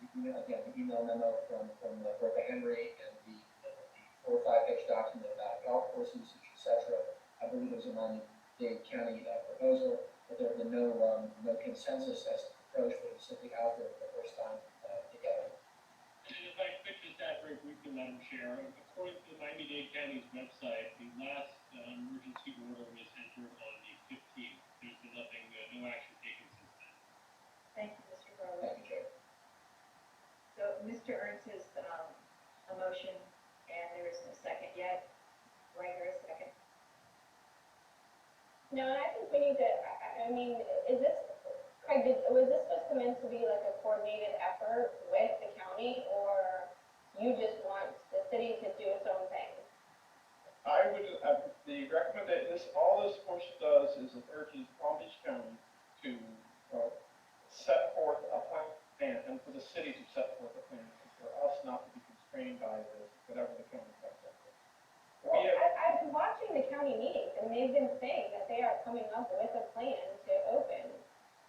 Again, the email memo from Bertha Henry and the 4 or 5 page document about golf course usage, et cetera. I believe it was a Miami-Dade County proposal, but there had been no consensus as to the approach, but it was simply out there for the first time together. And if I could just add very briefly, Madam Chair, according to Miami-Dade County's website, the last emergency order was entered on the 15th. There's been nothing, no action taken since then. Thank you, Mr. Rowland. Thank you, Chair. So Mr. Ernst has, a motion, and there is no second yet. Do I hear a second? No, and I think we need to, I mean, Craig, was this just meant to be like a coordinated effort with the county, or you just want the city to do its own thing? I would, the recommendation, all this motion does is it urges Palm Beach County to set forth a plan, and for the city to set forth a plan, and for us not to be constrained by whatever the county comes up with. Well, I've been watching the county meetings, and they've been saying that they are coming up with a plan to open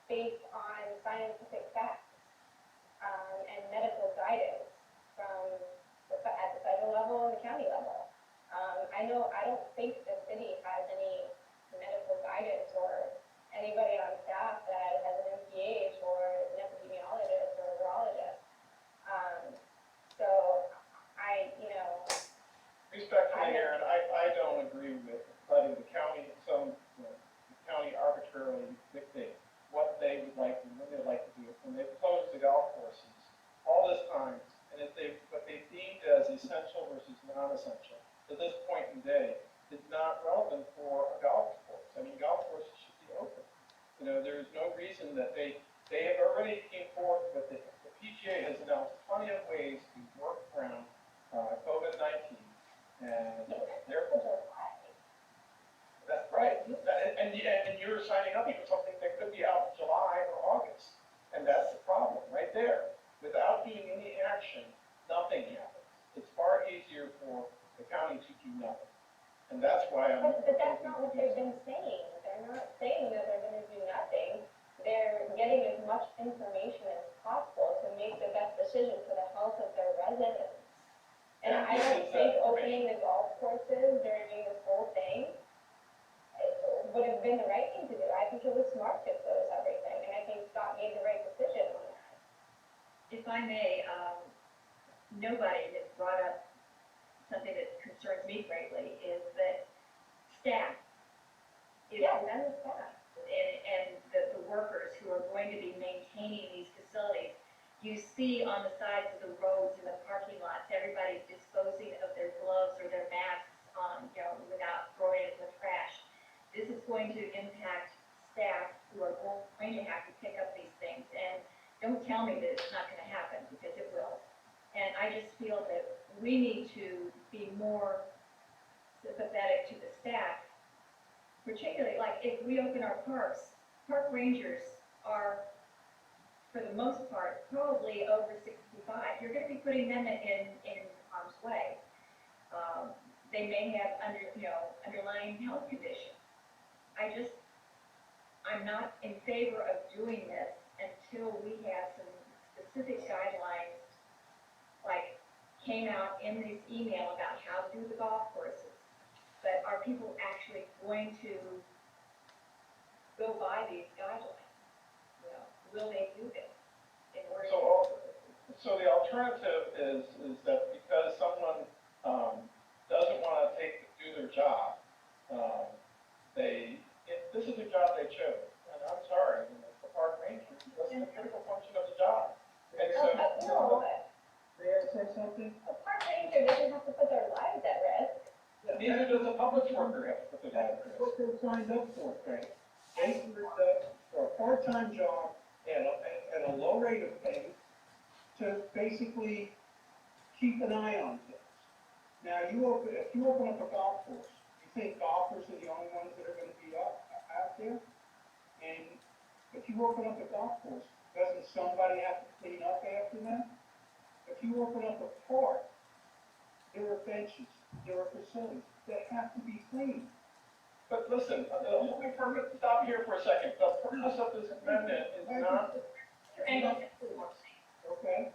based on scientific facts, and medical guidance from at the federal level and the county level. I don't think the city has any medical guidance or anybody on staff that has an MPH or an epidemiologist or a virologist. So Respectfully, Aaron, I don't agree with letting the county, the county arbitrarily dictate what they would like and when they'd like to do it. When they closed the golf courses all this time, and what they deemed as essential versus non-essential, to this point in day, is not relevant for a golf course. I mean, golf courses should be open. There is no reason that they have already came forth with the PGA has announced plenty of ways to work around COVID-19, and therefore, that's right. And you're signing up for something that could be out in July or August, and that's the problem right there. Without doing any action, nothing happens. It's far easier for the county to do nothing, and that's why I'm. But that's not what they've been saying. They're not saying that they're going to do nothing. They're getting as much information as possible to make the best decision for the health of their residents. And I don't think opening the golf courses during this whole thing would have been the right thing to do. I think it was smart to close everything, and I think Scott made the right decision on that. If I may, nobody has brought up something that concerns me greatly, is that staff. Yeah, and the staff. And the workers who are going to be maintaining these facilities. You see on the sides of the roads and the parking lots, everybody disposing of their gloves or their masks on, without throwing it in the trash. going to impact staff who are going to have to pick up these things. And don't tell me that it's not gonna happen, because it will. And I just feel that we need to be more sympathetic to the staff, particularly like if we open our parks, park rangers are, for the most part, probably over 65. You're gonna be putting them in harm's way. They may have underlying health conditions. I'm not in favor of doing this until we have some specific guidelines, like came out in this email about how to do the golf courses. But are people actually going to go by these guidelines? Will they do this in order to? So the alternative is that because someone, doesn't wanna do their job, this is a job they chose, and I'm sorry, the park ranger, that's the critical function of the job. And so. No, May I say something? a park ranger doesn't have to put their lives at risk. Neither does a public worker have to put their hand That's what they're signed up for, Frank. They for a part-time job at a low rate of pay to basically keep an eye on things. Now, if you open up a golf course, you think golfers are the only ones that are gonna be out there? And if you open up a golf course, doesn't somebody have to clean up after them? If you open up a park, there are benches, there are facilities that have to be cleaned. But listen, let me stop here for a second. The purpose of this amendment is not, Okay?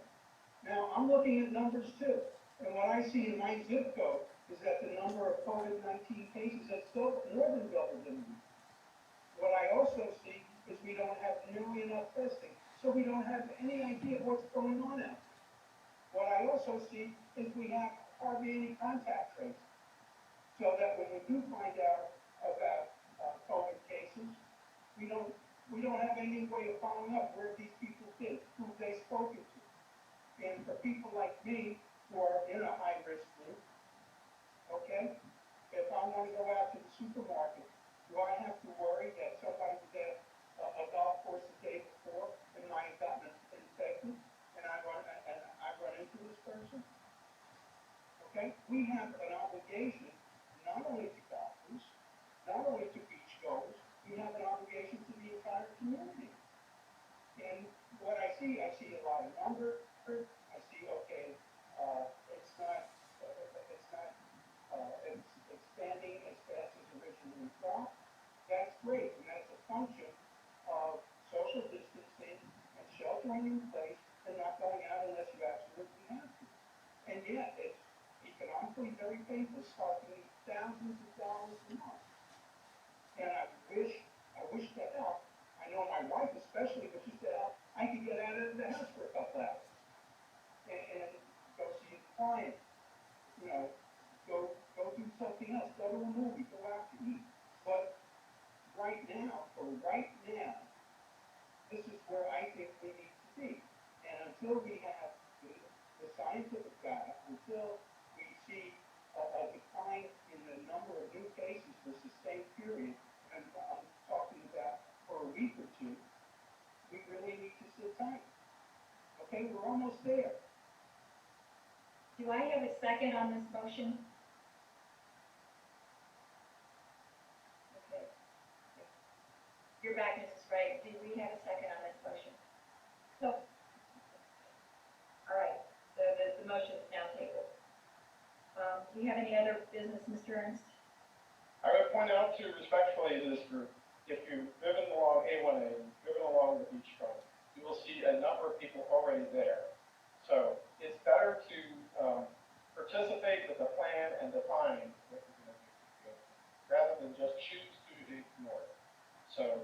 Now, I'm looking at numbers too, and what I see in my zip code is that the number of COVID-19 cases has more than doubled in me. What I also see is we don't have nearly enough testing, so we don't have any idea what's going on out there. What I also see is we have hardly any contact tracing, so that when we do find out about COVID cases, we don't have any way of following up where these people been, who they spoken to. And for people like me who are in a high-risk group, okay, if I want to go out to the supermarket, do I have to worry that somebody was at a golf course the day before and might have gotten infected, and I run into this person? Okay, we have an obligation not only to golfers, not only to beachgoers, we have an obligation to the entire community. And what I see a lot of numbers. I see, okay, it's expanding as fast as originally thought. That's great, and that's a function of social distancing and sheltering in place and not going out unless you absolutely have to. And yet, it's economically very painful, costing me thousands of dollars a month. And I wish to help. I know my wife especially wishes to help. I could get out of the house for a couple hours and go see a client, go do something else, go to a movie, go out to eat. But right now, this is where I think we need to be. And until we have the scientific data, until we see a decline in the number of new cases for a sustained period, and I'm talking about for a week or two, we really need to sit tight. Okay, we're almost there. Do I have a second on this motion? Okay. You're back, Mrs. Wright. Do we have a second on this motion? No. All right, so the motion is now tabled. Do you have any other business, Mr. Ernst? I would point out to respectfully to this group, if you've driven along A1A, driven along the beachfront, you will see a number of people already there. So it's better to participate with a plan and define what you're going to do, rather than just choose to ignore it. So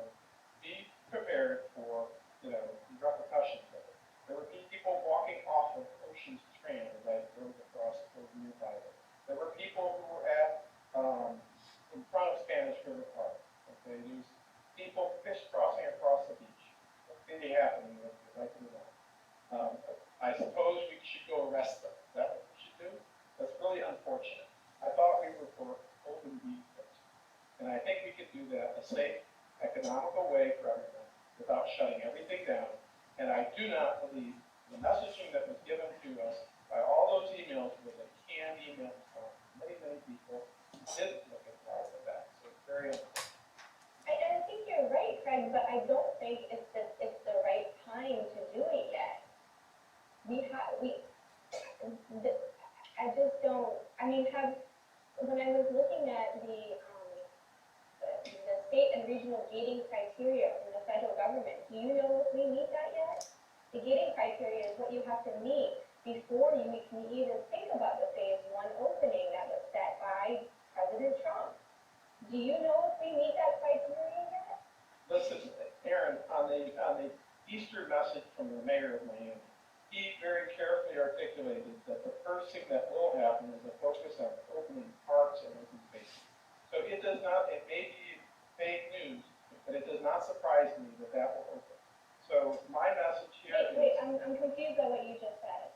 be prepared for, repercussions of it. There were people walking off of Ocean's Strand as I drove across over nearby there. There were people who were at in front of Spanish River Park. Okay, there's people crisscrossing across the beach. What's really happening with it? Like we know. I suppose we should go arrest them. Is that what we should do? That's really unfortunate. I thought we a safe, economical way for everyone without shutting everything down. And I do not believe the messaging that was given to us by all those emails was a canned email from many, many people who didn't look at all of that. So it's very important. I think you're right, Craig, but I don't think it's the right time to do it yet. I just don't, I mean, when I was looking at the state and regional gating criteria from the federal government, do you know if we meet that yet? The gating criteria is what you have to meet before you can even think about the phase one opening that was set by President Trump. Do you know if we meet that criteria yet? Listen, Aaron, on the Easter message from the mayor of Miami, he very carefully articulated that the first thing that will happen is a focus on opening parks and open spaces. So it does not, it may be fake news, but it does not surprise me that that will open. So my message here is. Wait, I'm confused by what you just said.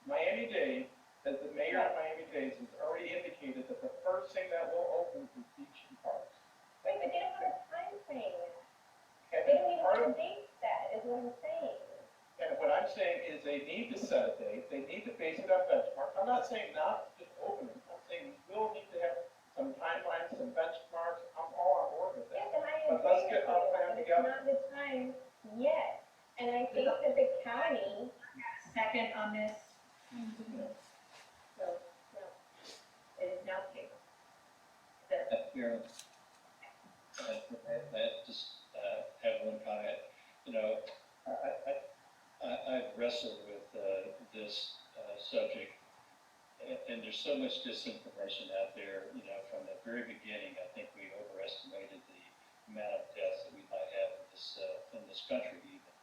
Miami-Dade, as the mayor of Miami-Dade has already indicated that the first thing that will open is beach and parks. Wait, but they don't have a time frame yet. And They don't even part have of, a date set, is what I'm saying. and what I'm saying is they need to set a date, they need to base it on benchmarks. I'm not saying not just open it, I'm saying we will need to have some timelines, some benchmarks, I'm all on board with Yes, that. and I But agree let's with get our you, plan but it's together. not the time yet. And I think that the county, Second on this, no, it is now tabled. Aaron, I just have one comment. You know, I've wrestled with this subject, and there's so much disinformation out there. You know, from the very beginning, I think we overestimated the amount of deaths that we might have in this country even.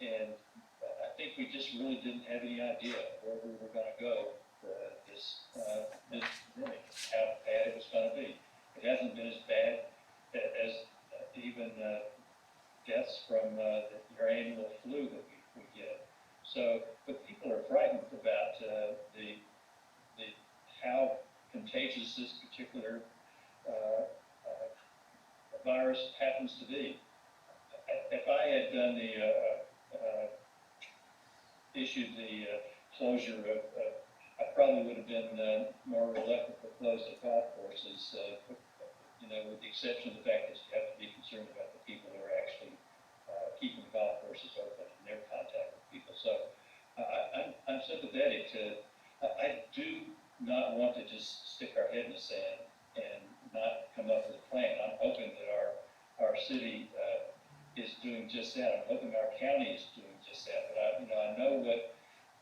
And I think we just really didn't have any idea where we were going to go this pandemic, how bad it was going to be. It hasn't been as bad as even deaths from your annual flu that we get. So, but people are frightened about the how contagious this particular virus happens to be. If I had done issued the closure of, I probably would have been more reluctant to close the golf courses, you know, with the exception of the fact that you have to be concerned about the people who are actually keeping the golf courses open and their contact with people. So I'm sympathetic to, I do not want to just stick our head in the sand and not come up with a plan. I'm hoping that our city is doing just that. I'm hoping our county is doing just that. But I know what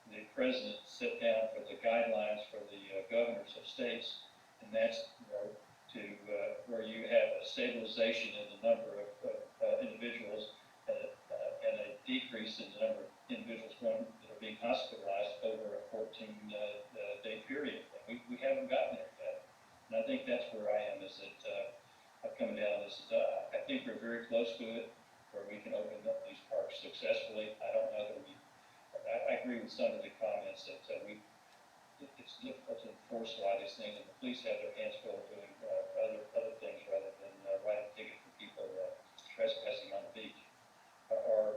the president set down for the guidelines for the governors of states, and that's where you have a stabilization in the number of individuals and a decrease in the number of individuals that are being hospitalized over a 14-day period. And we haven't gotten there yet. And I think that's where I am, is that I'm coming down this. I think we're very close to it, where we can open up these parks successfully. I don't know that I agree with some of the comments that it's difficult to enforce a lot of these things, and the police have their hands full doing other things rather than writing a ticket for people trespassing on the beach or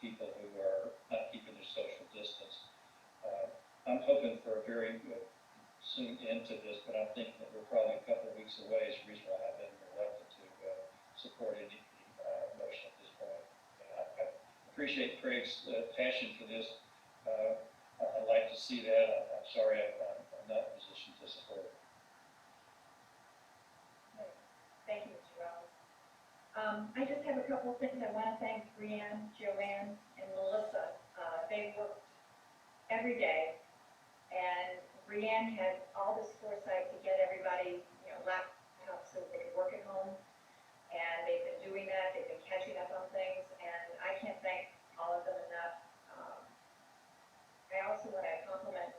people who are not keeping their social distance. I'm hoping for a very soon end to this, but I'm thinking that we're probably a couple of weeks away. Is the reason why I've been reluctant to support any motion at this point. I appreciate Craig's passion for this. I'd like to see that. I'm sorry I'm not in a position to support it. Thank you, Mr. Rollins. I just have a couple of things. I want to thank Brianne, Joanne, and Melissa. They worked every day, and Brianne had all this foresight to get everybody, laptops so they could work at home. And they've been doing that. They've been catching up on things, and I can't thank all of them enough. I also want to compliment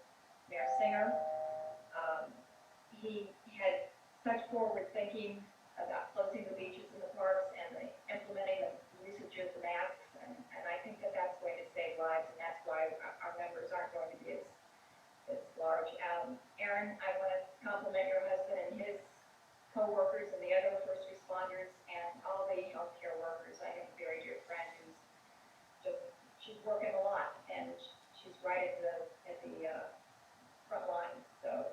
Mayor Singer. He had such forward thinking about closing the beaches and the parks and implementing the usage of the masks, and I think that that's going to save lives, and that's why our numbers aren't going to be as large. Aaron, I want to compliment your husband and his coworkers and the other first responders and all the healthcare workers. I have a very dear friend who's just, she's working a lot and she's right at the front line, so.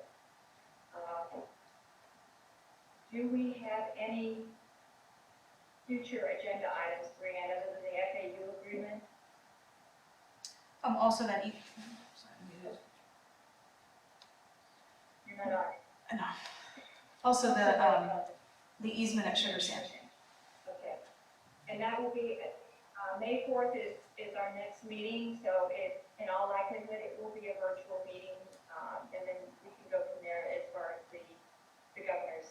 Do we have any future agenda items, Brianne, other than the FAU agreement? Also that sorry, I'm muted. You're not on. No. Also the easement at Sugar Sand. Okay. And that will be, May 4th is our next meeting, so in all likelihood, it will be a virtual meeting. And then we can go from there as far as the governor's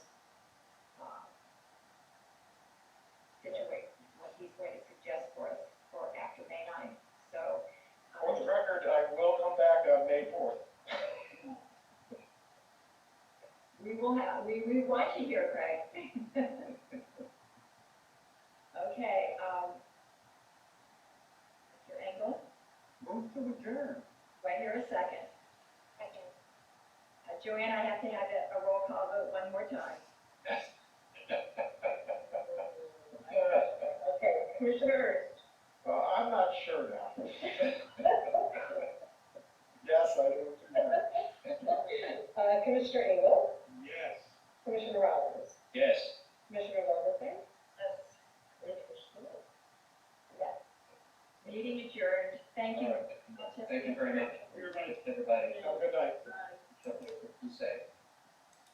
situation, what he's going to suggest for us for after May 9th. So. For the record, I will come back on May 4th. We want you here, Craig. Okay, Mr. Engel, Move to adjourn. wait here a second. Joanne, I have to have a roll call vote one more time. Okay, Commissioner Ernst. Well, I'm not sure now. Yes, I do too. Commissioner Engel, Yes. Commissioner Rollins, Yes. Commissioner Lovelady, Yes. Meeting adjourned. Thank you. All right. Thank you very much. Everybody. Everybody. Have a good night.